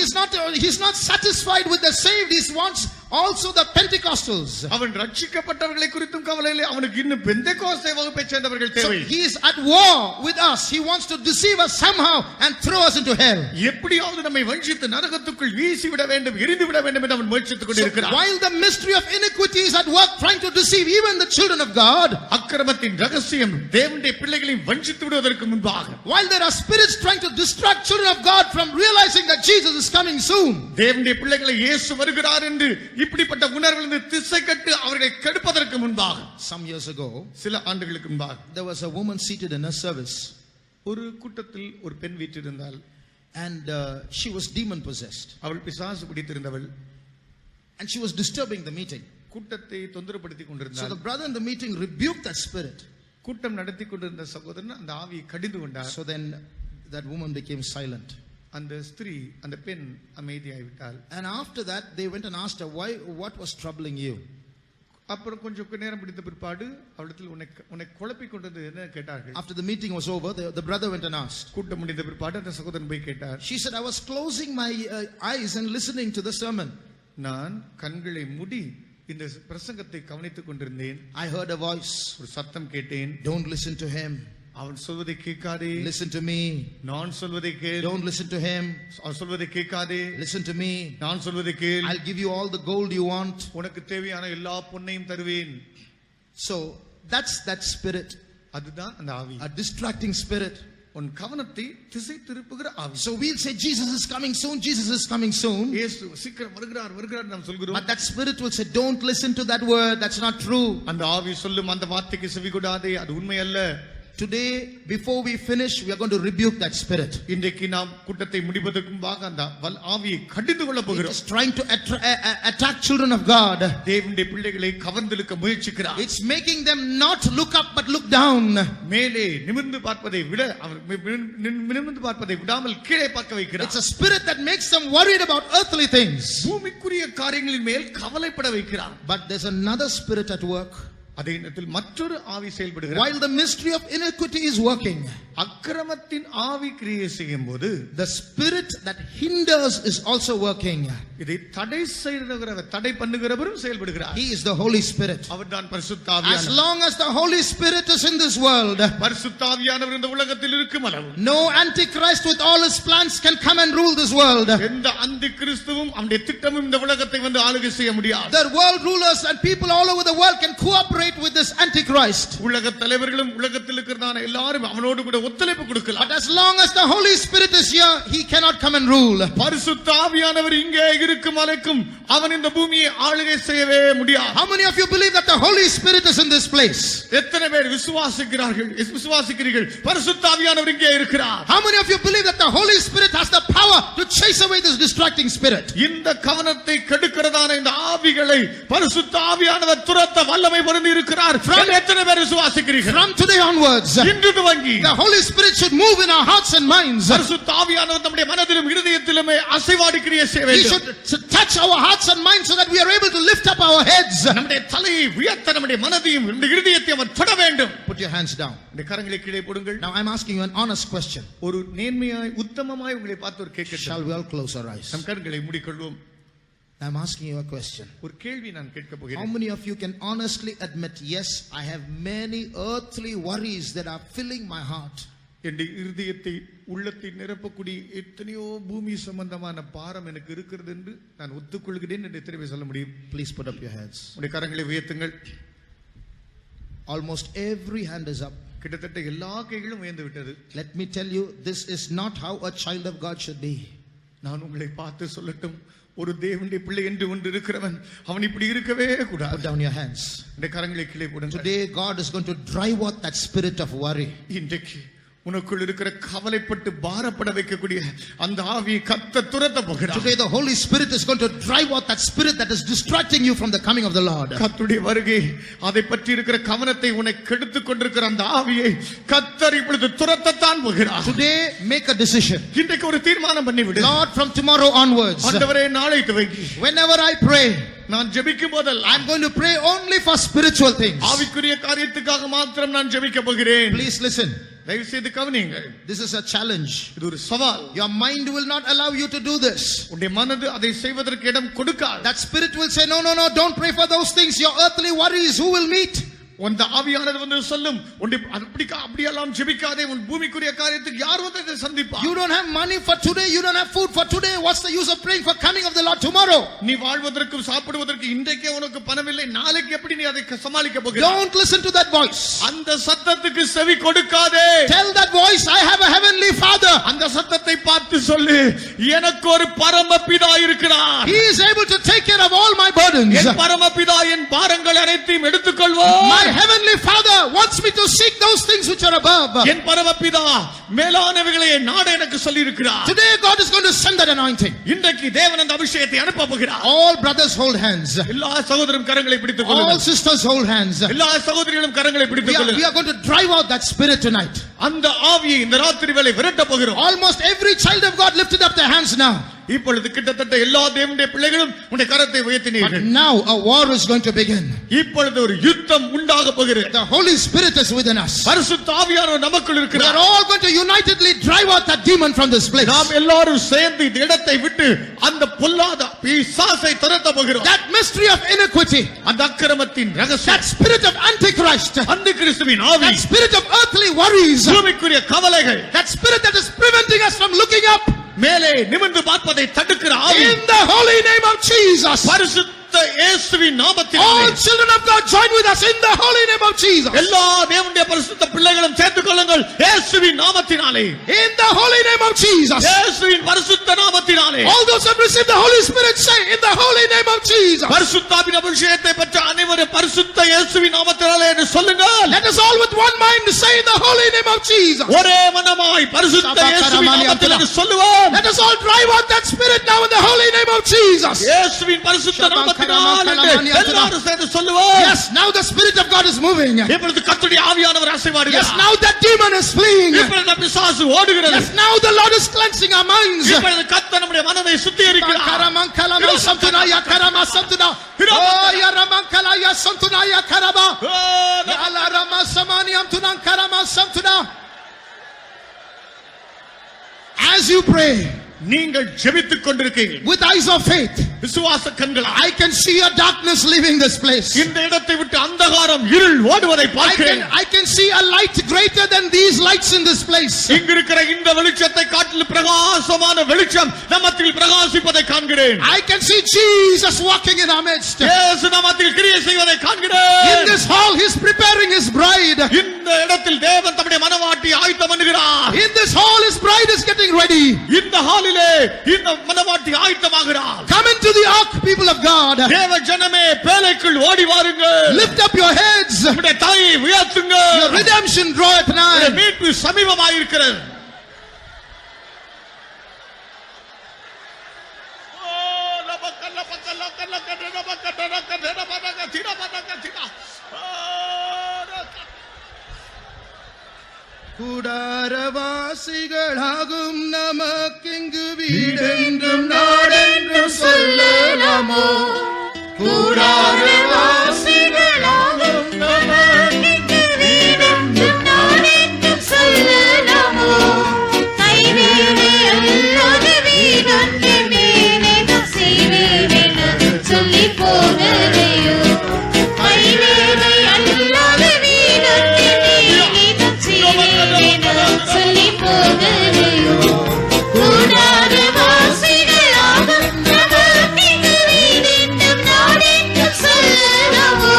He's not satisfied with the saved. He wants also the Pentecostals. அவன் ரட்சிக்கப்பட்டவர்களை குறித்தும் கவலை இல்லை, அவனுக்கு இன்னும் பெந்தேகோஸ்தே வகுப்பைச் சேர்ந்தவர்கள் So தேவை. he is at war with us. He wants to deceive us somehow and throw us into hell. எப்படியாவது நம்மை வஞ்சித்து நரகத்துக்குள் வீசி விட வேண்டும், எரிந்து விட வேண்டும் என்று அவன் முயற்சித்துக் கொண்டிருக்கிறான். While the mystery of iniquity is at work trying to deceive even the children of God, அக்கிரமத்தின் ரகசியம் தேவனுடைய பிள்ளைகளை வஞ்சித்து விடுவதற்கு முன்பாக, while there are spirits trying to distract children of God from realizing that Jesus is coming soon, தேவனுடைய பிள்ளைகளை இயேசு வருகிறார் என்று இப்படிப்பட்ட உணர்விலிருந்து திசை கட்டு அவர்களை கெடுப்பதற்கு முன்பாக, some years ago, சில ஆண்டுகளுக்கு முன்பாக, there was a woman seated in a service, ஒரு கூட்டத்தில் ஒரு பெண் வீற்றிருந்தாள். and she was demon possessed, அவள் பிசாசு பிடித்திருந்தவள். and she was disturbing the meeting. கூட்டத்தை தொந்தரப்படுத்திக் So கொண்டிருந்தாள். the brother in the meeting rebuked that spirit. கூட்டம் நடத்தி கொண்டிருந்த சகோதரன் அந்த ஆவியை கடிந்து கொண்டார். So then that woman became silent. அந்த ஸ்திரீ, அந்த பெண் அமைதியாகிவிட்டாள். And after that they went and asked her, what was troubling you? அப்புறம் கொஞ்சம் நேரம் பிடித்த பிற்பாடு அவளிடத்தில் உன்னை குழப்பிக் கொண்டது என்ன கேட்டார்கள். After the meeting was over, the brother went and asked. கூட்டம் முடிந்த பிற்பாடு அந்த சகோதரன் போய் கேட்டார். She said, I was closing my eyes and listening to the sermon. நான் கண்களை மூடி இந்த பிரசங்கத்தை கவனித்துக் கொண்டிருந்தேன். I heard a voice. ஒரு சத்தம் கேட்டேன். Don't listen to him. அவன் சொல்வதை கேட்காதே. Listen to me. நான் சொல்வதை கேள். Don't listen to him. அவன் சொல்வதை கேட்காதே. Listen to me. நான் சொல்வதை கேள். I'll give you all the gold you want. உனக்கு தேவையான எல்லா பொன்னையும் தருவேன். So that's that spirit. அதுதான் அந்த ஆவி. A distracting spirit. உன் கவனத்தை திசை திருப்புகிற ஆவி. So we'll say Jesus is coming soon, Jesus is coming soon. இயேசு சீக்கிரம் வருகிறார் நாம் சொல்கிறோம். But that spirit will say, don't listen to that word, that's not true. அந்த ஆவி சொல்லும் அந்த வார்த்தைக்கு செவிகொடாதே, அது உண்மை அல்ல. Today, before we finish, we are going to rebuke that spirit. இன்றைக்கு நாம் கூட்டத்தை முடிப்பதற்கு முன்பாக அந்த ஆவியை கடிந்து கொள்ள போகிறோம். It's trying to attack children of God. தேவனுடைய பிள்ளைகளை கவர்ந்தெழுக்க முயற்சிக்கிறார். It's making them not look up but look down. மேலே நிமிர்ந்து பார்ப்பதை விட நிமிர்ந்து பார்ப்பதை விடாமல் கீழே பார்க்க வைக்கிறார். It's a spirit that makes them worried about earthly things. பூமிக்குரிய காரியங்களின் மேல் கவலைப்பட வைக்கிறார். But there's another spirit at work. அதே நேரத்தில் மற்றொரு ஆவி செயல்படுகிறது. While the mystery of iniquity is working, அக்கிரமத்தின் ஆவி கிரியை செய்யும்போது the spirit that hinders is also working. இதை தடை பண்ணுகிறவரும் செயல்படுகிறார். He is the Holy Spirit. அவர்தான் பரிசுத்த ஆவியானவர். As long as the Holy Spirit is in this world, பரிசுத்த ஆவியானவர் இந்த உலகத்தில் இருக்கும் அளவு no antichrist with all his plans can come and rule this world. எந்த அந்தி கிறிஸ்துவும் அவருடைய திட்டமும் இந்த உலகத்தை வந்து ஆளுகை செய்ய முடியாது. The world rulers and people all over the world can cooperate with this antichrist. உலக தலைவர்களும் உலகத்தில் இருக்கிறதான எல்லாரும் அவனோடு கூட ஒத்துழைப்பு கொடுக்கலாம். But as long as the Holy Spirit is here, he cannot come and rule. பரிசுத்த ஆவியானவர் இங்கே இருக்கும் வரைக்கும் அவன் இந்த பூமியை ஆளுகை செய்யவே முடியாது. How many of you believe that the Holy Spirit is in this place? எத்தனை பேர் விசுவாசிக்கிறீர்கள் பரிசுத்த ஆவியானவர் இங்கே இருக்கிறார்? How many of you believe that the Holy Spirit has the power to chase away this distracting spirit? இந்த கவனத்தை கெடுக்கிறதான இந்த ஆவிகளை பரிசுத்த ஆவியானவர் துரத்த வல்லமை பொருந்தி இருக்கிறார். எத்தனை பேர் விசுவாசிக்கிறீர்கள்? From today onwards, இன்று துவங்கி the Holy Spirit should move in our hearts and minds. பரிசுத்த ஆவியானவர் நம்முடைய மனதிலும் இருதயத்திலும் அசைவாடி கிரியை செய்ய He வேண்டும். should touch our hearts and minds so that we are able to lift up our heads. நம்முடைய தலையை உயர்த்த நம்முடைய மனதையும் நம்முடைய இருதயத்தையும் அவர் தொட வேண்டும். Put your hands down. இந்த கரங்களை கீழே போடுங்கள். Now I'm asking you an honest question. ஒரு நேர்மையாய் உத்தமமாய் உங்களை பார்த்து ஒரு கேட்கட்டும். Shall we all close our eyes? நம் கண்களை மூடிக்கொள்வோம். I'm asking you a question. ஒரு கேள்வி நான் கேட்க How போகிறேன். many of you can honestly admit, yes, I have many earthly worries that are filling my heart? என்னுடைய இருதயத்தை உள்ளத்தை நிரப்பக்கூடிய எத்தனையோ பூமி சம்பந்தமான பாரம் எனக்கு இருக்கிறது என்று நான் ஒத்துக்கொள்கிறேன் என்று எத்தனை பேர் சொல்ல முடியும்? Please put up your hands. உடைய கரங்களை உயர்த்துங்கள். Almost every hand is up. கிட்டத்தட்ட எல்லா கைகளும் உயர்ந்து விட்டது. Let me tell you, this is not how a child of God should be. நான் உங்களை பார்த்து சொல்லட்டும், ஒரு தேவனுடைய பிள்ளை என்று ஒன்று இருக்கிறவன் அவன் இப்படி இருக்கவே கூடாது. Put down your hands. இந்த கரங்களை கீழே போடுங்கள். Today God is going to drive out that spirit of worry. இன்றைக்கு உனக்குள் இருக்கிற கவலைப்பட்டு பாரப்பட வைக்கக்கூடிய அந்த ஆவியை கர்த்தர் துரத்த போகிறார். Today the Holy Spirit is going to drive out that spirit that is distracting you from the coming of the Lord. கர்த்தருடைய வருகை அதை பற்றி இருக்கிற கவனத்தை உன்னை கெடுத்துக் கொண்டிருக்கிற அந்த ஆவியை கர்த்தர் இப்பொழுது துரத்தத்தான் போகிறார். Today make a decision. இன்றைக்கு ஒரு தீர்மானம் பண்ணிவிடு. Lord, from tomorrow onwards, ஆண்டவரே நாளை துவங்கி whenever I pray, நான் ஜெபிக்கும் போதெல்லாம் I'm going to pray only for spiritual things. ஆவிக்குரிய காரியத்துக்காக மாத்திரம் நான் ஜெபிக்க போகிறேன். Please listen. தயவு செய்து கவனியுங்கள். This is a challenge. இது ஒரு சவால். Your mind will not allow you to do this. உன்னுடைய மனது அதை செய்வதற்கு இடம் கொடுக்காது. That spirit will say, no, don't pray for those things. Your earthly worries, who will meet? உன் ஆவியானது வந்து சொல்லும், அப்படியெல்லாம் ஜெபிக்காதே, உன் பூமிக்குரிய காரியத்துக்கு யார் வந்து இதை சந்திப்பா? You don't have money for today, you don't have food for today. What's the use of praying for coming of the Lord tomorrow? நீ வாழ்வதற்கு சாப்பிடுவதற்கு இன்றைக்கே உனக்கு பணம் இல்லை, நாளைக்கு எப்படி நீ அதை சமாளிக்க போகிறாய்? Don't listen to that voice. அந்த சத்தத்துக்கு செவி கொடுக்காதே. Tell that voice, I have a heavenly Father. அந்த சத்தத்தை பார்த்து சொல்லு, எனக்கு ஒரு பரமபிதா இருக்கிறார். He is able to take care of all my burdens. என் பரமபிதா என் பாரங்கள் அனைத்தையும் எடுத்துக்கொள்வார். My heavenly Father wants me to seek those things which are above. என் பரமபிதா மேலானவைகளை நாட எனக்கு சொல்லி இருக்கிறார். Today God is going to send that anointing. இன்றைக்கு தேவன் அந்த அபிஷேகத்தை அனுப்ப போகிறார். All brothers hold hands. எல்லா சகோதரரும் கரங்களை பிடித்துக் கொள்ளுங்கள். All sisters hold hands. எல்லா சகோதரிகளும் கரங்களை பிடித்துக் கொள்ளுங்கள். We are going to drive out that spirit tonight. அந்த ஆவியை இந்த ராத்திரி வேளை விரட்ட போகிறோம். Almost every child of God lifted up their hands now. இப்பொழுது கிட்டத்தட்ட எல்லா தேவனுடைய பிள்ளைகளும் உடைய கரத்தை உயர்த்தினீர்கள். But now a war is going to begin. இப்பொழுது ஒரு யுத்தம் உண்டாக போகிறது. The Holy Spirit is within us. பரிசுத்த ஆவியானவர் நமக்குள் We இருக்கிறார். are all going to unitedly drive out that demon from this place. நாம் எல்லாரும் சேர்ந்து இந்த இடத்தை விட்டு அந்த பொல்லாத பிசாசை துரத்த போகிறோம். That mystery of iniquity, அந்த அக்கிரமத்தின் ரகசியம், that spirit of antichrist, அந்த கிறிஸ்துவின் ஆவி, that spirit of earthly worries, பூமிக்குரிய கவலைகள், that spirit that is preventing us from looking up, மேலே நிமிர்ந்து பார்ப்பதை தடுக்கிற ஆவி, in the holy name of Jesus. பரிசுத்த இயேசுவின் நாமத்தினாலே All children of God join with us in the holy name of Jesus. எல்லா தேவனுடைய பரிசுத்த பிள்ளைகளும் சேர்த்துக் கொள்ளுங்கள் இயேசுவின் நாமத்தினாலே. In the holy name of Jesus. இயேசுவின் பரிசுத்த நாமத்தினாலே. All those who have received the Holy Spirit say in the holy name of Jesus. பரிசுத்தாவின் அபிஷேகத்தை பெற்ற அனைவரும் பரிசுத்த இயேசுவின் நாமத்தினாலே என்று சொல்லுங்கள். Let us all with one mind say in the holy name of Jesus. ஒரே மனமாய் பரிசுத்த இயேசுவின் நாமத்தினாலே சொல்லுவோம். Let us all drive out that spirit now in the holy name of Jesus. இயேசுவின் பரிசுத்த நாமத்தினாலே எல்லாரும் சேர்ந்து சொல்லுவோம். Yes, now the spirit of God is moving. இப்பொழுது கர்த்தருடைய ஆவியானவர் அசைவாடுகிறார். Yes, now that demon is fleeing. இப்பொழுது பிசாசு ஓடுகிறது. Yes, now the Lord is cleansing our minds. இப்பொழுது கர்த்தர் நம்முடைய மனதை சுத்திகரிக்கிறார். Karamankala samtuna ya karama samtuna. Oh ya ramankala ya samtuna ya karaba. Ya la rama samani amtuna karama samtuna. As you pray, நீங்கள் ஜெபித்துக் கொண்டிருக்கீர்கள் with eyes of faith, விசுவாச கண்களால் I can see a darkness leaving this place. இந்த இடத்தை விட்டு அந்தகாரம் இருள் ஓடுவதை பார்க்கிறேன். I can see a light greater than these lights in this place. இங்கு இருக்கிற இந்த வெளிச்சத்தை காட்டிலும் பிரகாசமான வெளிச்சம் நம்மத்தில் பிரகாசிப்பதை காண்கிறேன். I can see Jesus walking in our midst. இயேசு நம்மத்தில் கிரியை செய்வதை காண்கிறேன். In this hall he is preparing his bride. இந்த இடத்தில் தேவன் தம்முடைய மணவாட்டியை ஆயத்தம் பண்ணுகிறார். In this hall his bride is getting ready. இந்த ஹாலிலே இந்த மணவாட்டி ஆயத்தமாகிறார். Come into the ark, people of God. தேவ ஜனமே பேழைக்குள் ஓடி வாருங்கள். Lift up your heads. உம்முடைய தலையை உயர்த்துங்கள். Your redemption draweth nigh. மீட்பு சமீபமாயிருக்கிறது. கூடாரவாசிகளாகும் நமக்கிங்கு வீடென்றும் நாடென்றும் சொல்லலாமோ. கூடாரவாசிகளாகும் நமக்கிங்கு வீடென்றும் நாடென்றும் சொல்லலாமோ. கைவேலை அல்லாத வீடொன்று மேலேதும் செய்வேனென சொல்லி போகலையோ. கைவேலை அல்லாத வீடொன்று மேலேதும் செய்வேனென சொல்லி போகலையோ. கூடாரவாசிகளாகும் நமக்கிங்கு வீடென்றும் நாடென்றும் சொல்லலாமோ.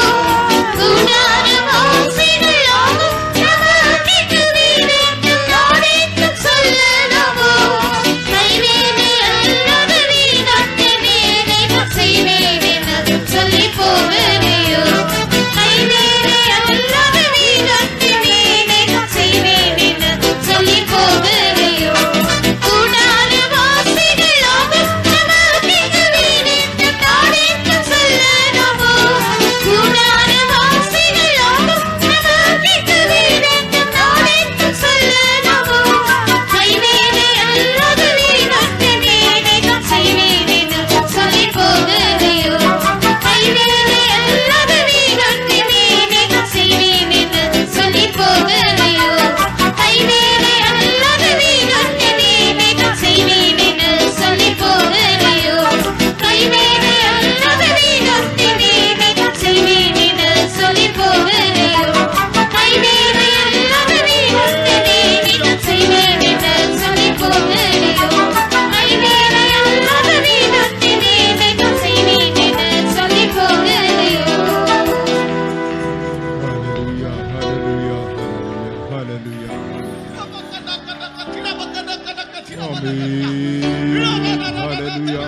Hallelujah,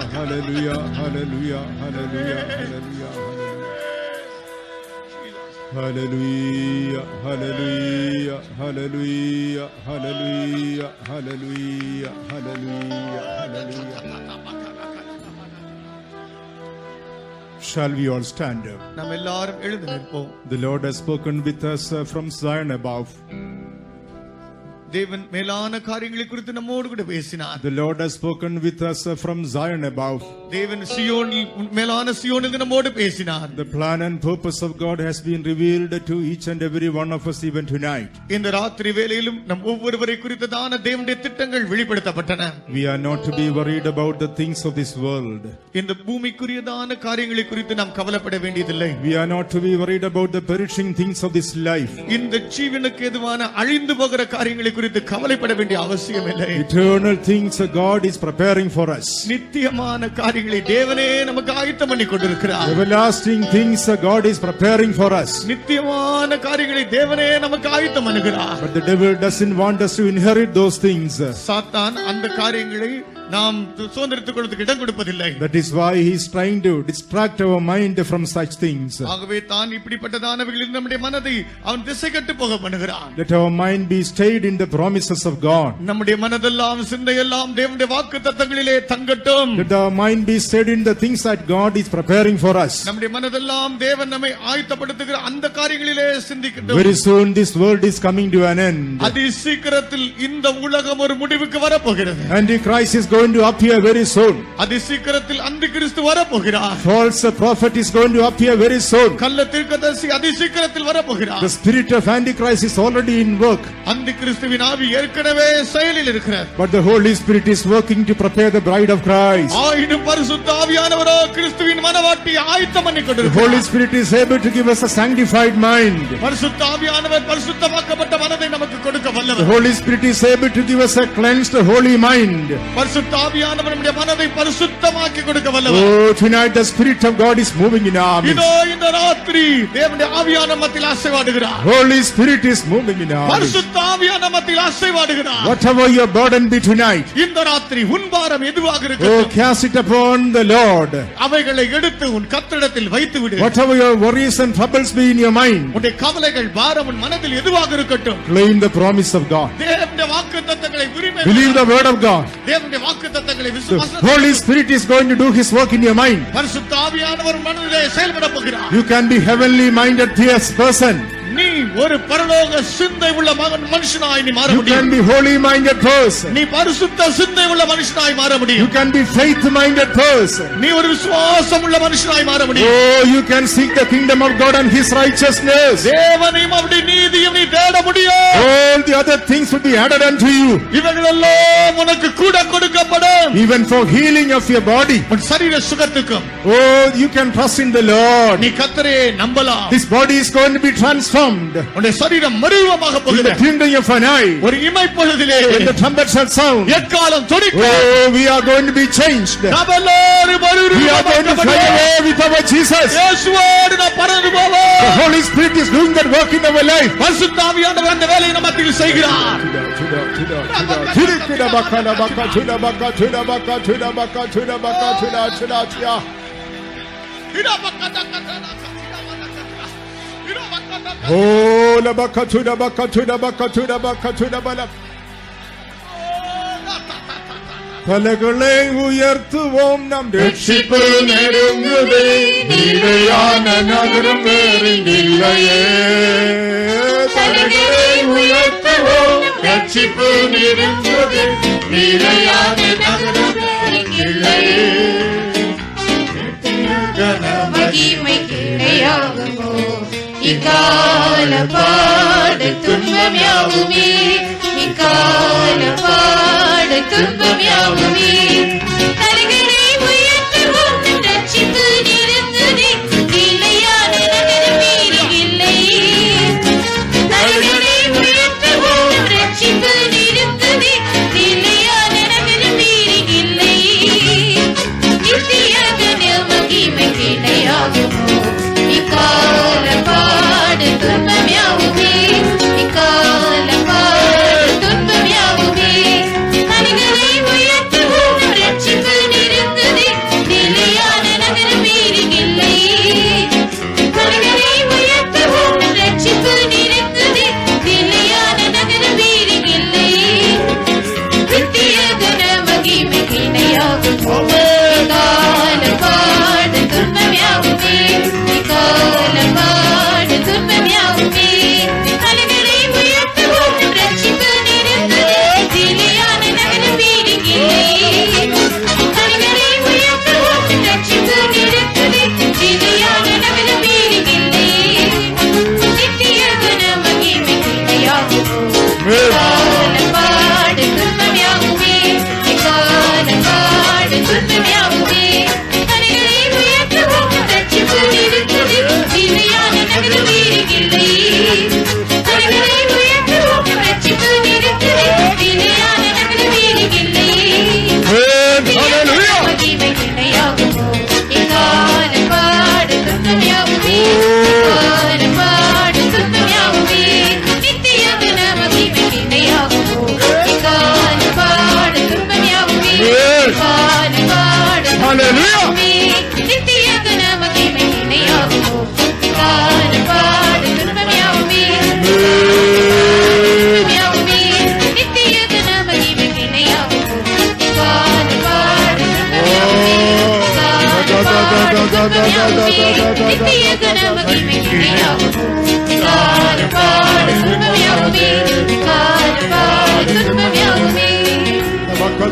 hallelujah, hallelujah, hallelujah, hallelujah. Hallelujah, hallelujah, hallelujah, hallelujah, hallelujah, hallelujah, hallelujah. Shall we all stand up? நாம் எல்லாரும் எழுந்து நிற்போம். The Lord has spoken with us from Zion above. தேவன் மேலான காரியங்களை குறித்து நம்மோடு கூட பேசினார். The Lord has spoken with us from Zion above. தேவன் சியோனில் மேலான சியோனில் நம்மோடு பேசினார். The plan and purpose of God has been revealed to each and every one of us even tonight. இந்த ராத்திரி வேளையிலும் நம் ஒவ்வொருவரை குறித்ததான தேவனுடைய திட்டங்கள் வெளிப்படுத்தப்பட்டன. We are not to be worried about the things of this world. இந்த பூமிக்குரியதான காரியங்களை குறித்து நாம் கவலைப்பட வேண்டியதில்லை. We are not to be worried about the perishing things of this life. இந்த ஜீவனுக்கு எதுவான அழிந்து போகிற காரியங்களை குறித்து கவலைப்பட வேண்டிய அவசியம் இல்லை. Eternal things God is preparing for us. நித்தியமான காரியங்களை தேவனே நமக்கு ஆயத்தம் பண்ணி கொண்டிருக்கிறார். Everlasting things God is preparing for us. நித்தியமான காரியங்களை தேவனே நமக்கு ஆயத்தம் பண்ணுகிறார். But the devil doesn't want us to inherit those things. சாத்தான் அந்த காரியங்களை நாம் சுதந்திரத்துக் கொள்வதற்கு இடம் கொடுப்பதில்லை. That is why he is trying to distract our mind from such things. ஆகவே தான் இப்படிப்பட்டதானவைகளில் நம்முடைய மனதை அவன் திசை கட்டு போக பண்ணுகிறான். Let our mind be stayed in the promises of God. நம்முடைய மனதெல்லாம் சிந்தையெல்லாம் தேவனுடைய வாக்குத்தத்தங்களிலே தங்கட்டும். Let our mind be stayed in the things that God is preparing for us. நம்முடைய மனதெல்லாம் தேவன் நம்மை ஆயத்தப்படுத்துகிற அந்த காரியங்களிலே சிந்திக்கட்டும். Very soon this world is coming to an end. அதி சீக்கிரத்தில் இந்த உலகம் ஒரு முடிவுக்கு வரப்போகிறது. Antichrist is going to appear very soon. அதி சீக்கிரத்தில் அந்திகிறிஸ்து வரப்போகிறார். False prophet is going to appear very soon. கள்ள தீர்க்கதரிசி அதி சீக்கிரத்தில் வரப்போகிறார். The spirit of Antichrist is already in work. அந்திகிறிஸ்துவின் ஆவி ஏற்கனவே செயலில் இருக்கிறார். But the Holy Spirit is working to prepare the bride of Christ. ஆயினும் பரிசுத்த ஆவியானவரோ கிறிஸ்துவின் மனவாட்டியை ஆயத்தம் பண்ணி The கொண்டிருக்கிறார். Holy Spirit is able to give us a sanctified mind. பரிசுத்த ஆவியானவர் பரிசுத்தமாக்கப்பட்ட மனதை நமக்கு கொடுக்க The வல்லவர். Holy Spirit is able to give us a cleansed holy mind. பரிசுத்த ஆவியானவர் நம்முடைய மனதை பரிசுத்தமாக்கி கொடுக்க வல்லவர். Oh, tonight the Spirit of God is moving in our midst. இதோ இந்த ராத்திரி தேவனுடைய ஆவியான மத்தியில் அசைவாடுகிறார். Holy Spirit is moving in our midst. பரிசுத்த ஆவியான மத்தியில் அசைவாடுகிறார். Whatever your burden be tonight, இந்த ராத்திரி உன் பாரம் எதுவாக oh, இருக்கட்டும், cast it upon the Lord. அவைகளை எடுத்து உன் கர்த்தரிடத்தில் வைத்து விடு. Whatever your worries and troubles be in your mind, உன்னுடைய கவலைகள் பாரம் உன் மனதில் எதுவாக இருக்கட்டும், claim the promise of God. தேவனுடைய வாக்குத்தத்தங்களை உரிமை Believe the word of God. தேவனுடைய வாக்குத்தத்தங்களை The விசுவாசம். Holy Spirit is going to do His work in your mind. பரிசுத்த ஆவியானவர் மனதிலே செயல்பட போகிறார். You can be heavenly minded person. நீ ஒரு பரலோக சிந்தை உள்ள மனுஷனாய் நீ மாற You முடியும். can be holy minded person. நீ பரிசுத்த சிந்தை உள்ள மனுஷனாய் மாற You முடியும். can be faith minded person. நீ ஒரு விசுவாசம் உள்ள மனுஷனாய் மாற முடியும். Oh, you can seek the kingdom of God and His righteousness. தேவனையும் அவருடைய நீதியும் நீ தேட முடியும். All the other things will be added unto you. இவைகளெல்லாம் உனக்கு கூட கொடுக்கப்படும். Even for healing of your body. உன் சரீர சுகத்துக்கும் Oh, you can trust in the Lord. நீ கர்த்தரை நம்பலாம். This body is going to be transformed. உன்னுடைய சரீரம் மறுரூபமாக In the போகிறது. twinkling of an eye. ஒரு இமைப்பொழுதிலே When the trumpet shall sound. எக்காலம் தொனிக்கும். Oh, we are going to be changed. நாம் எல்லாரும் We are going to fly away with our Jesus. இயேசுவோடு நாம் பறந்து போவோம். The Holy Spirit is doing that work in our life. பரிசுத்த ஆவியானவர் அந்த வேலையை நம்ம மத்தியில் செய்கிறார். Oh, la bakatuda bakatuda bakatuda bakatuda balak. பலகளை உயர்த்துவோம் நம் ரட்சிப்பு நெருங்குதே நிலையான நகரம் வேறில்லையே பலகளை உயர்த்துவோம் ரட்சிப்பு நெருங்குதே நிலையான நகரம் வேறில்லையே மகிமை கிடையாகுமோ இக்கால பாடு துன்பம் யாவுமே இக்கால பாடு துன்பம் யாவுமே கரங்களை உயர்த்துவோம் ரட்சிப்பு நெருங்குதே நிலையான நகரம் வேறில்லையே கரங்களை உயர்த்துவோம் ரட்சிப்பு நெருங்குதே நிலையான நகரம் வேறில்லையே நித்திய மகிமை கிடையாகுமோ இக்கால பாடு துன்பம் யாவுமே இக்கால பாடு துன்பம் யாவுமே கனிகளை உயர்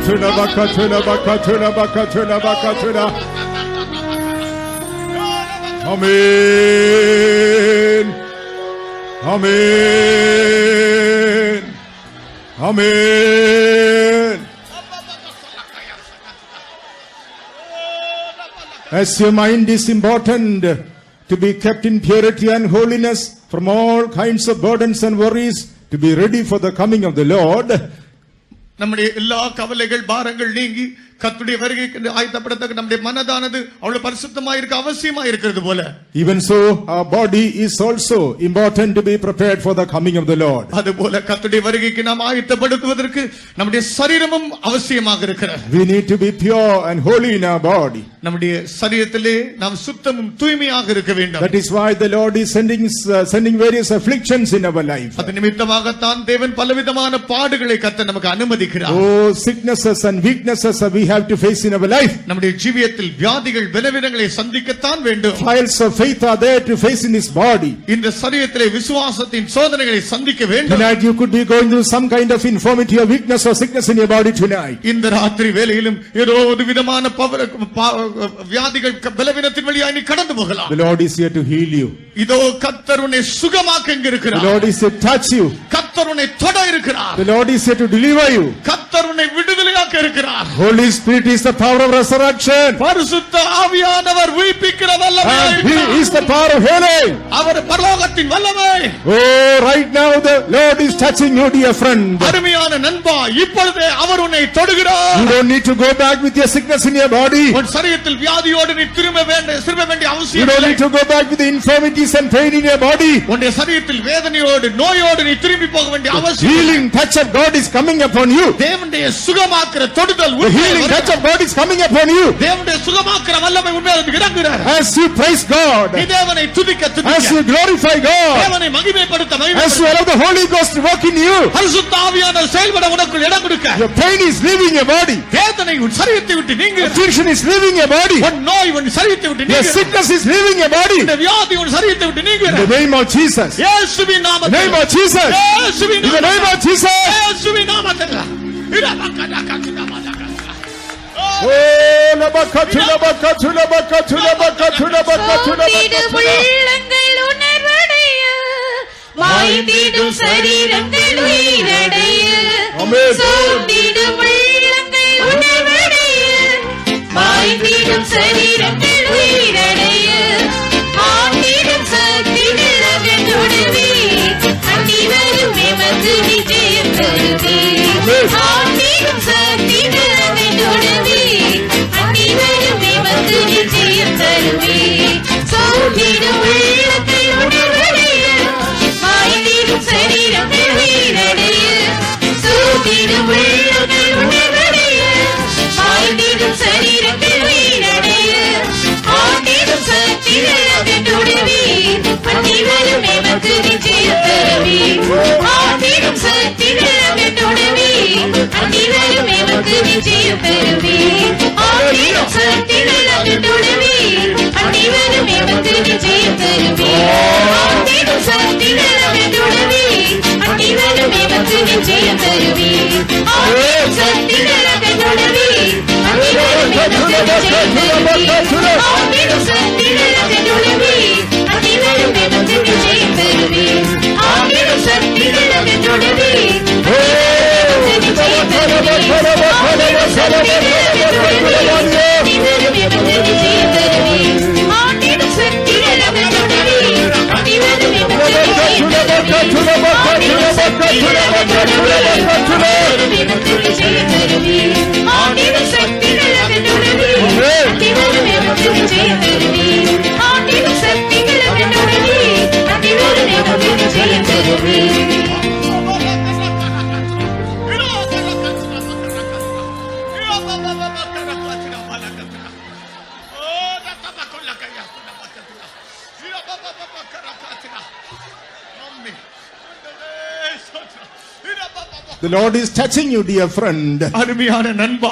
bakatuna bakatuna bakatuna bakatuna bakatuna. Amen. Amen. Amen. As your mind is important to be kept in purity and holiness from all kinds of burdens and worries, to be ready for the coming of the Lord. நம்முடைய எல்லா கவலைகள் பாரங்கள் நீங்கி கர்த்தருடைய வருகைக்கு ஆயத்தப்படத்தக்க நம்முடைய மனதானது அவ்வளவு பரிசுத்தமாக இருக்க அவசியமாக இருக்கிறது போல, Even so, our body is also important to be prepared for the coming of the Lord. அதுபோல கர்த்தருடைய வருகைக்கு நாம் ஆயத்தப்படுத்துவதற்கு நம்முடைய சரீரமும் அவசியமாக இருக்கிறது. We need to be pure and holy in our body. நம்முடைய சரீரத்திலே நாம் சுத்தமும் தூய்மையாக இருக்க வேண்டும். That is why the Lord is sending various afflictions in our life. அது நிமித்தமாகத்தான் தேவன் பலவிதமான பாடுகளை கர்த்தர் நமக்கு அனுமதிக்கிறார். Oh, sicknesses and weaknesses we have to face in our life. நம்முடைய ஜீவியத்தில் வியாதிகள் பலவீனங்களை சந்திக்கத்தான் வேண்டும். Trials of faith are there to face in his body. இந்த சரீரத்திலே விசுவாசத்தின் சோதனைகளை சந்திக்க வேண்டும். Tonight you could be going through some kind of infirmity or weakness or sickness in your body tonight. இந்த ராத்திரி வேளையிலும் ஏதோ ஒரு விதமான வியாதிகள் பலவீனத்தின் வழியாக நீ கடந்து போகலாம். The Lord is here to heal you. இதோ கர்த்தர் உன்னை சுகமாக்க இங்கு இருக்கிறார். The Lord is here to touch you. கர்த்தர் உன்னை தொட இருக்கிறார். The Lord is here to deliver you. கர்த்தர் உன்னை விடுதலையாக்க இருக்கிறார். Holy Spirit is the power of resurrection. பரிசுத்த ஆவியானவர் உயிர்ப்பிக்கிற வல்லமை. And he is the power of healing. அவர் பரலோகத்தின் வல்லமை. Oh, right now the Lord is touching you, dear friend. அருமையான நண்பா, இப்பொழுதே அவர் உன்னை தொடுகிறார். You don't need to go back with your sickness in your body. உன் சரீரத்தில் வியாதியோடு நீ திரும்ப வேண்டிய You அவசியம் don't இல்லை. need to go back with the infirmities and pain in your body. உன்னுடைய சரீரத்தில் வேதனையோடு நோயோடு நீ திரும்பி போக வேண்டிய அவசியம் இல்லை. Healing touch of God is coming upon you. தேவனுடைய சுகமாக்குற தொடுதல் The healing touch of God is coming upon you. தேவனுடைய சுகமாக்குற வல்லமை உண்மையாக இறங்குகிறார். As you praise God, நீ தேவனை துதிக்க as you glorify God, தேவனை மகிமைப்படுத்த as you allow the Holy Ghost to work in you, பரிசுத்த ஆவியானவர் செயல்பட உனக்குள் இடம் கொடுக்க your pain is leaving your body. வேதனை உன் சரீரத்தை விட்டு நீங்குகிறது. Affliction is leaving your body. உன் நோய் உன் சரீரத்தை விட்டு Your நீங்குகிறது. sickness is leaving your body. இந்த வியாதி உன் சரீரத்தை விட்டு In the நீங்குகிறது. name of Jesus. இயேசுவின் In the நாமத்தில். name of Jesus. இயேசுவின் In the name of Jesus. இயேசுவின் நாமத்தில். Oh, labakatu labakatu labakatu labakatu labakatu labakatu. உள்ளங்கள் உணர்வடைய மாய்ந்திடும் சரீரங்கள் உயிரடைய Amen. சோர்ந்திடும் உள்ளங்கள் உணர்வடைய மாய்ந்திடும் சரீரங்கள் உயிரடைய ஆண்டிடும் சக்திகள் அகன்றுடுவே அன்னிவரும் எமக்கு விஜயம் தருவே ஆண்டிடும் சக்திகள் அகன்றுடுவே அன்னிவரும் எமக்கு விஜயம் தருவே சோர்ந்திடும் உள்ளங்கள் உணர்வடைய மாய்ந்திடும் சரீரங்கள் உயிரடைய சோர்ந்திடும் உள்ளங்கள் உணர்வடைய மாய்ந்திடும் சரீரங்கள் உயிரடைய ஆண்டிடும் சக்திகள் அகன்றுடுவே அன்னிவரும் எமக்கு விஜயம் தருவே ஆண்டிடும் சக்திகள் அகன்றுடுவே அன்னிவரும் எமக்கு விஜயம் தருவே ஆண்டிடும் சக்திகள் அகன்றுடுவே அன்னிவரும் எமக்கு விஜயம் தருவே ஆண்டிடும் சக்திகள் அகன்றுடுவே அன்னிவரும் எமக்கு விஜயம் தருவே ஆண்டிடும் சக்திகள் அகன்றுடுவே அன்னிவரும் எமக்கு விஜயம் தருவே ஆண்டிடும் சக்திகள் அகன்றுடுவே அன்னிவரும் எமக்கு விஜயம் தருவே ஆண்டிடும் சக்திகள் அகன்றுடுவே The Lord is touching you, dear friend. அருமையான நண்பா,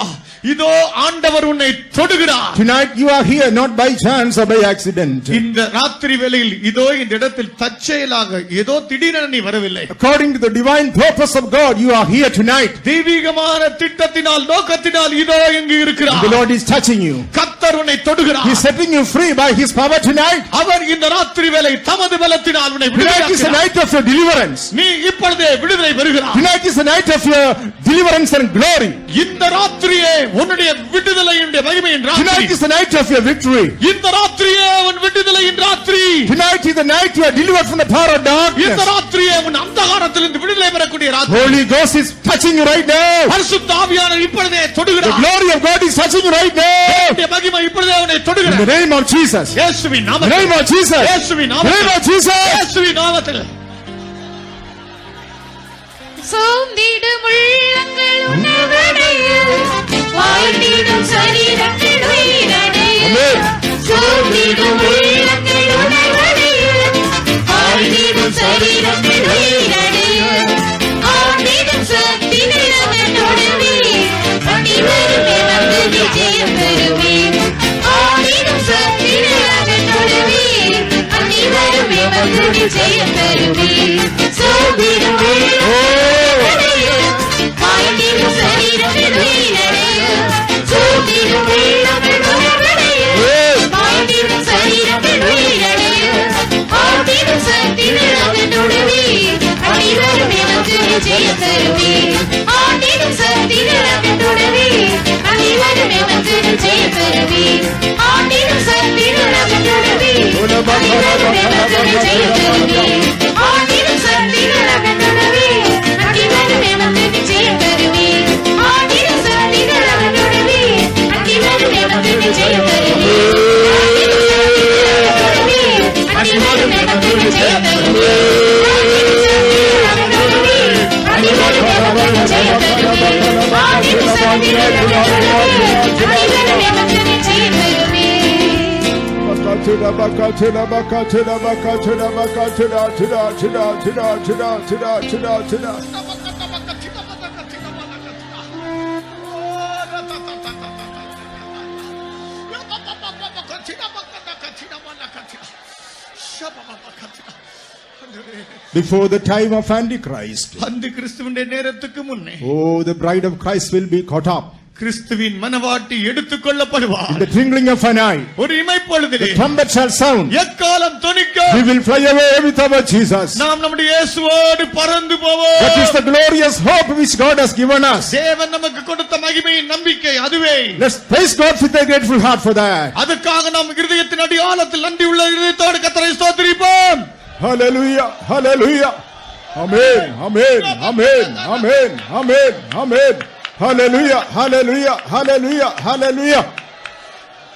இதோ ஆண்டவர் உன்னை தொடுகிறார். Tonight you are here not by chance or by accident. இந்த ராத்திரி வேளையில் இதோ இந்த இடத்தில் தற்செயலாக ஏதோ திடீரென நீ வரவில்லை. According to the divine purpose of God, you are here tonight. தெய்வீகமான திட்டத்தினால் நோக்கத்தினால் இதோ இங்கு இருக்கிறார். The Lord is touching you. கர்த்தர் உன்னை தொடுகிறார். He is setting you free by His power tonight. அவர் இந்த ராத்திரி வேளை தமது பலத்தினால் உன்னை Tonight is the night of your deliverance. நீ இப்பொழுதே விடுதலை பெறுகிறாய். Tonight is the night of your deliverance and glory. இந்த ராத்திரியே உன்னுடைய விடுதலையின் மகிமையின் ராத்திரி. Tonight is the night of your victory. இந்த ராத்திரியே உன் விடுதலையின் ராத்திரி. Tonight is the night you are delivered from the power of darkness. இந்த ராத்திரியே உன் அந்தகாரத்திலிருந்து விடுதலை பெறக்கூடிய ராத்திரி. Holy Ghost is touching you right now. பரிசுத்த ஆவியானவர் இப்பொழுதே The தொடுகிறார். glory of God is touching you right now. உன்னுடைய மகிமை இப்பொழுதே உன்னை In தொடுகிறார். the name of Jesus. இயேசுவின் In the நாமத்தில். name of Jesus. இயேசுவின் In the name நாமத்தில். of Jesus. இயேசுவின் நாமத்தில். சோர்ந்திடும் உள்ளங்கள் உணவடைய, வாழ்ந்திடும் சரீரங்கள் உயிரடைய. Amen. சோர்ந்திடும் உள்ளங்கள் உணவடைய, வாழ்ந்திடும் சரீரங்கள் உயிரடைய. ஆண்டிடும் சக்தி நிலவென்றொடுவே, அணிவருமே வந்து விஜயம் பெறுவே. ஆண்டிடும் சக்தி நிலவென்றொடுவே, அணிவருமே வந்து விஜயம் பெறுவே. சோர்ந்திடும் வாழ்ந்திடும் சரீரங்கள் உயிரடைய. சோர்ந்திடும் உள்ளங்கள் உணவடைய, வாழ்ந்திடும் சரீரங்கள் உயிரடைய. ஆண்டிடும் சக்தி நிலவென்றொடுவே, அணிவருமே வந்து விஜயம் பெறுவே. ஆண்டிடும் சக்தி நிலவென்றொடுவே, அணிவருமே வந்து விஜயம் பெறுவே. ஆண்டிடும் சக்தி நிலவென்றொடுவே, அணிவருமே வந்து விஜயம் பெறுவே. ஆண்டிடும் சக்தி நிலவென்றொடுவே, அணிவருமே வந்து விஜயம் பெறுவே. ஆண்டிடும் சக்தி நிலவென்றொடுவே, அணிவருமே வந்து விஜயம் பெறுவே. அணிவருமே வந்து விஜயம் பெறுவே. அணிவருமே வந்து விஜயம் பெறுவே. ஆண்டிடும் சக்தி நிலவென்றொடுவே, அணிவருமே வந்து விஜயம் பெறுவே. Before the time of Antichrist, அந்த கிறிஸ்துவின் நேரத்துக்கு முன்னே oh, the bride of Christ will be caught up. கிறிஸ்துவின் மனவாட்டி எடுத்துக் கொள்ளப்படுவார். In the twinkling of an eye, ஒரு இமைப்பொழுதிலே the trumpet shall sound. எக்காலம் தொனிக்கும். We will fly away with our Jesus. நாம் நம்முடைய இயேசுவோடு பறந்து போவோம். That is the glorious hope which God has given us. தேவன் நமக்கு கொடுத்த மகிமையின் நம்பிக்கை அதுவே. Let's praise God with a grateful heart for that. அதுக்காக நாம் இருதயத்தின் அடியாழத்தில் நன்றி உள்ள இருதயத்தோடு கர்த்தரை ஸ்தோத்திரிப்போம். Hallelujah, hallelujah. Amen, amen, amen, amen, amen, amen. Hallelujah, hallelujah, hallelujah, hallelujah.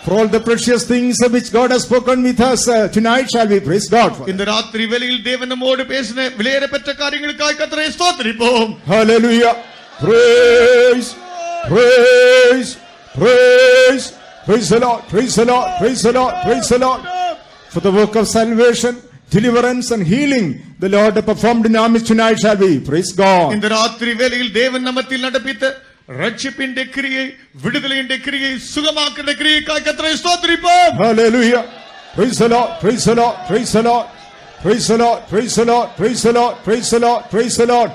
For all the precious things which God has spoken with us tonight, shall we praise God for. இந்த ராத்திரி வேளையில் தேவன் நம்மோடு பேசின விலையேறப்பெற்ற காரியங்களுக்காக கர்த்தரை ஸ்தோத்திரிப்போம். Hallelujah. Praise, praise, praise. Praise the Lord, praise the Lord, praise the Lord, praise the Lord. For the work of salvation, deliverance and healing the Lord performed in our midst tonight, shall we praise God. இந்த ராத்திரி வேளையில் தேவன் நம்மத்தில் நடப்பித்த ரட்சிப்பின் கிரியை, விடுதலையின் கிரியை, சுகமாக்குகிற கிரியைக்காக கர்த்தரை ஸ்தோத்திரிப்போம். Hallelujah. Praise the Lord, praise the Lord, praise the Lord. Praise the Lord, praise the Lord, praise the Lord, praise the Lord, praise the Lord.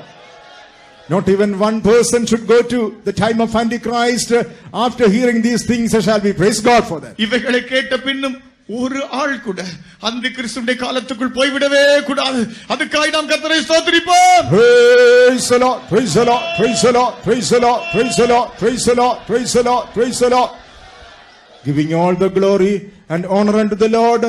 Not even one person should go to the time of Antichrist after hearing these things, shall we praise God for that. இவைகளை கேட்ட பின்னும் ஒரு ஆள் கூட அந்த கிறிஸ்துவின் காலத்துக்குள் போய்விடவே கூடாது. அதுக்காக நாம் கர்த்தரை ஸ்தோத்திரிப்போம். Praise the Lord, praise the Lord, praise the Lord, praise the Lord, praise the Lord, praise the Lord, praise the Lord, praise the Lord. Giving all the glory and honor unto the Lord.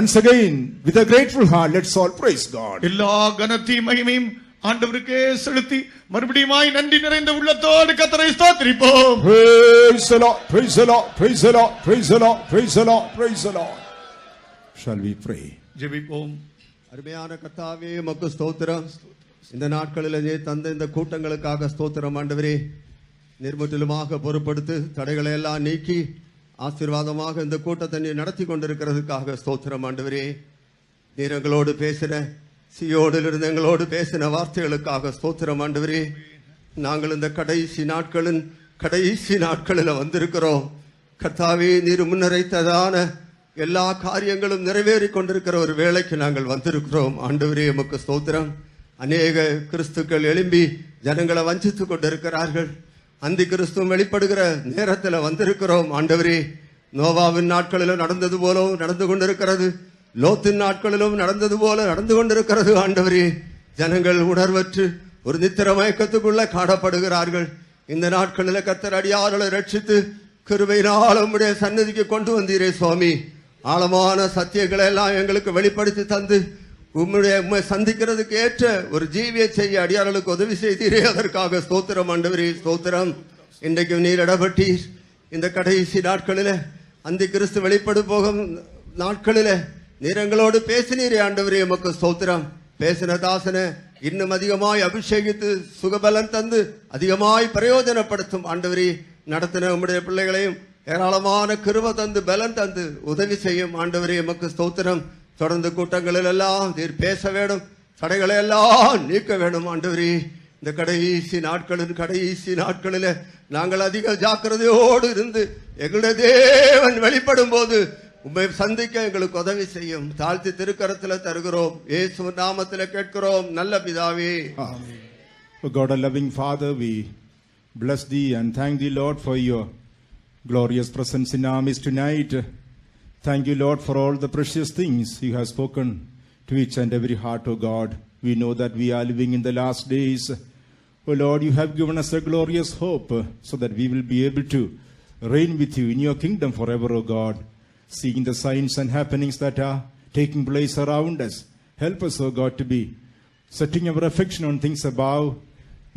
Once again, with a grateful heart, let's all praise God. எல்லா கனத்தையும் மகிமையும் ஆண்டவருக்கே செலுத்தி மறுபடியுமாய் நன்றி நிறைந்த உள்ளத்தோடு கர்த்தரை ஸ்தோத்திரிப்போம். Praise the Lord, praise the Lord, praise the Lord, praise the Lord, praise the Lord, praise the Lord. Shall we pray? ஜெபிப்போம். அருமையான கர்த்தாவே உமக்கு ஸ்தோத்திரம். இந்த நாட்களிலே தந்த இந்த கூட்டங்களுக்காக ஸ்தோத்திரம் ஆண்டவரே. நிர்முற்றிலுமாக பொறுப்படுத்து தடைகளை எல்லாம் நீக்கி ஆசீர்வாதமாக இந்த கூட்டத்தை நடத்தி கொண்டிருக்கிறதுக்காக ஸ்தோத்திரம் ஆண்டவரே. நீர் எங்களோடு பேசின சியோடிலிருந்து எங்களோடு பேசின வார்த்தைகளுக்காக ஸ்தோத்திரம் ஆண்டவரே. நாங்கள் இந்த கடைசி நாட்களின் கடைசி நாட்களில் வந்திருக்கிறோம். கர்த்தாவே, நீர் முன்னரைத்ததான எல்லா காரியங்களும் நிறைவேறி கொண்டிருக்கிற ஒரு வேளைக்கு நாங்கள் வந்திருக்கிறோம். ஆண்டவரே, உமக்கு ஸ்தோத்திரம். அநேக கிறிஸ்துக்கள் எழும்பி ஜனங்களை வஞ்சித்துக் கொண்டிருக்கிறார்கள். அந்தி கிறிஸ்துவம் வெளிப்படுகிற நேரத்தில் வந்திருக்கிறோம். ஆண்டவரே, நோவாவின் நாட்களிலும் நடந்தது போலவும் நடந்து கொண்டிருக்கிறது, லோத்தின் நாட்களிலும் நடந்தது போல நடந்து கொண்டிருக்கிறது. ஆண்டவரே, ஜனங்கள் உணர்வற்று ஒரு நித்திர மயக்கத்துக்குள்ள காணப்படுகிறார்கள். இந்த நாட்களில் கர்த்தர் அடியார்களை ரட்சித்து கிருபையினால் உம்முடைய சன்னதிக்கு கொண்டு வந்தீரே சுவாமி. ஆழமான சத்தியங்களை எல்லாம் எங்களுக்கு வெளிப்படுத்தி தந்து உம்மை சந்திக்கிறதுக்கு ஏற்ற ஒரு ஜீவியை செய்ய அடியார்களுக்கு உதவி செய்தீரே, அதற்காக ஸ்தோத்திரம். ஆண்டவரே, ஸ்தோத்திரம். இன்றைக்கு நீர் இடப்பட்டீர். இந்த கடைசி நாட்களில் அந்தி கிறிஸ்து வெளிப்படு போகும் நாட்களில் நீர் எங்களோடு பேசினீரே. ஆண்டவரே, உமக்கு ஸ்தோத்திரம். பேசின தாசனை இன்னும் அதிகமாய் அபிஷேகித்து சுகபலன் தந்து அதிகமாய் பிரயோஜனப்படுத்தும். ஆண்டவரே, நடத்தின உம்முடைய பிள்ளைகளையும் ஏராளமான கிருபை தந்து பலன் தந்து உதவி செய்யும். ஆண்டவரே, உமக்கு ஸ்தோத்திரம். தொடர்ந்து கூட்டங்களில் எல்லாம் நீர் பேச வேண்டும், தடைகளை எல்லாம் நீக்க வேண்டும். ஆண்டவரே, இந்த கடைசி நாட்களில் நாங்கள் அதிக ஜாக்கிரதையோடு இருந்து எங்களுடைய தேவன் வெளிப்படும் போது உம்மை சந்திக்க எங்களுக்கு உதவி செய்யும். தாழ்த்தி திருக்கரத்தில் தருகிறோம். இயேசு நாமத்தில் கேட்கிறோம் நல்ல பிதாவே. Oh God, a loving Father, we bless thee and thank thee, Lord, for your glorious presence in our midst tonight. Thank you, Lord, for all the precious things you have spoken to each and every heart, O God. We know that we are living in the last days. O Lord, you have given us a glorious hope so that we will be able to reign with you in your kingdom forever, O God. Seeing the signs and happenings that are taking place around us, help us, O God, to be setting our affection on things above,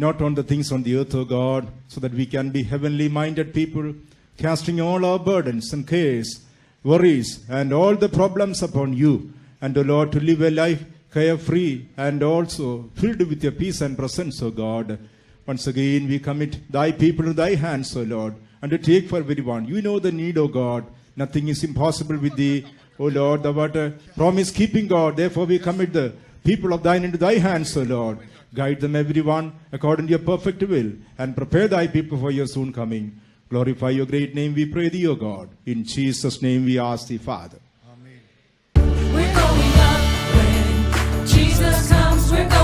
not on the things on the earth, O God, so that we can be heavenly minded people, casting all our burdens and cares, worries and all the problems upon you, and O Lord, to live a life carefree and also filled with your peace and presence, O God. Once again we commit thy people to thy hands, O Lord, and to take for everyone. You know the need, O God. Nothing is impossible with thee, O Lord, thou art a promise-keeping God. Therefore we commit the people of thine into thy hands, O Lord. Guide them everyone according to your perfect will, and prepare thy people for your soon coming. Glorify your great name, we pray thee, O God. In Jesus' name we ask thee, Father. We're going up when Jesus comes. We're going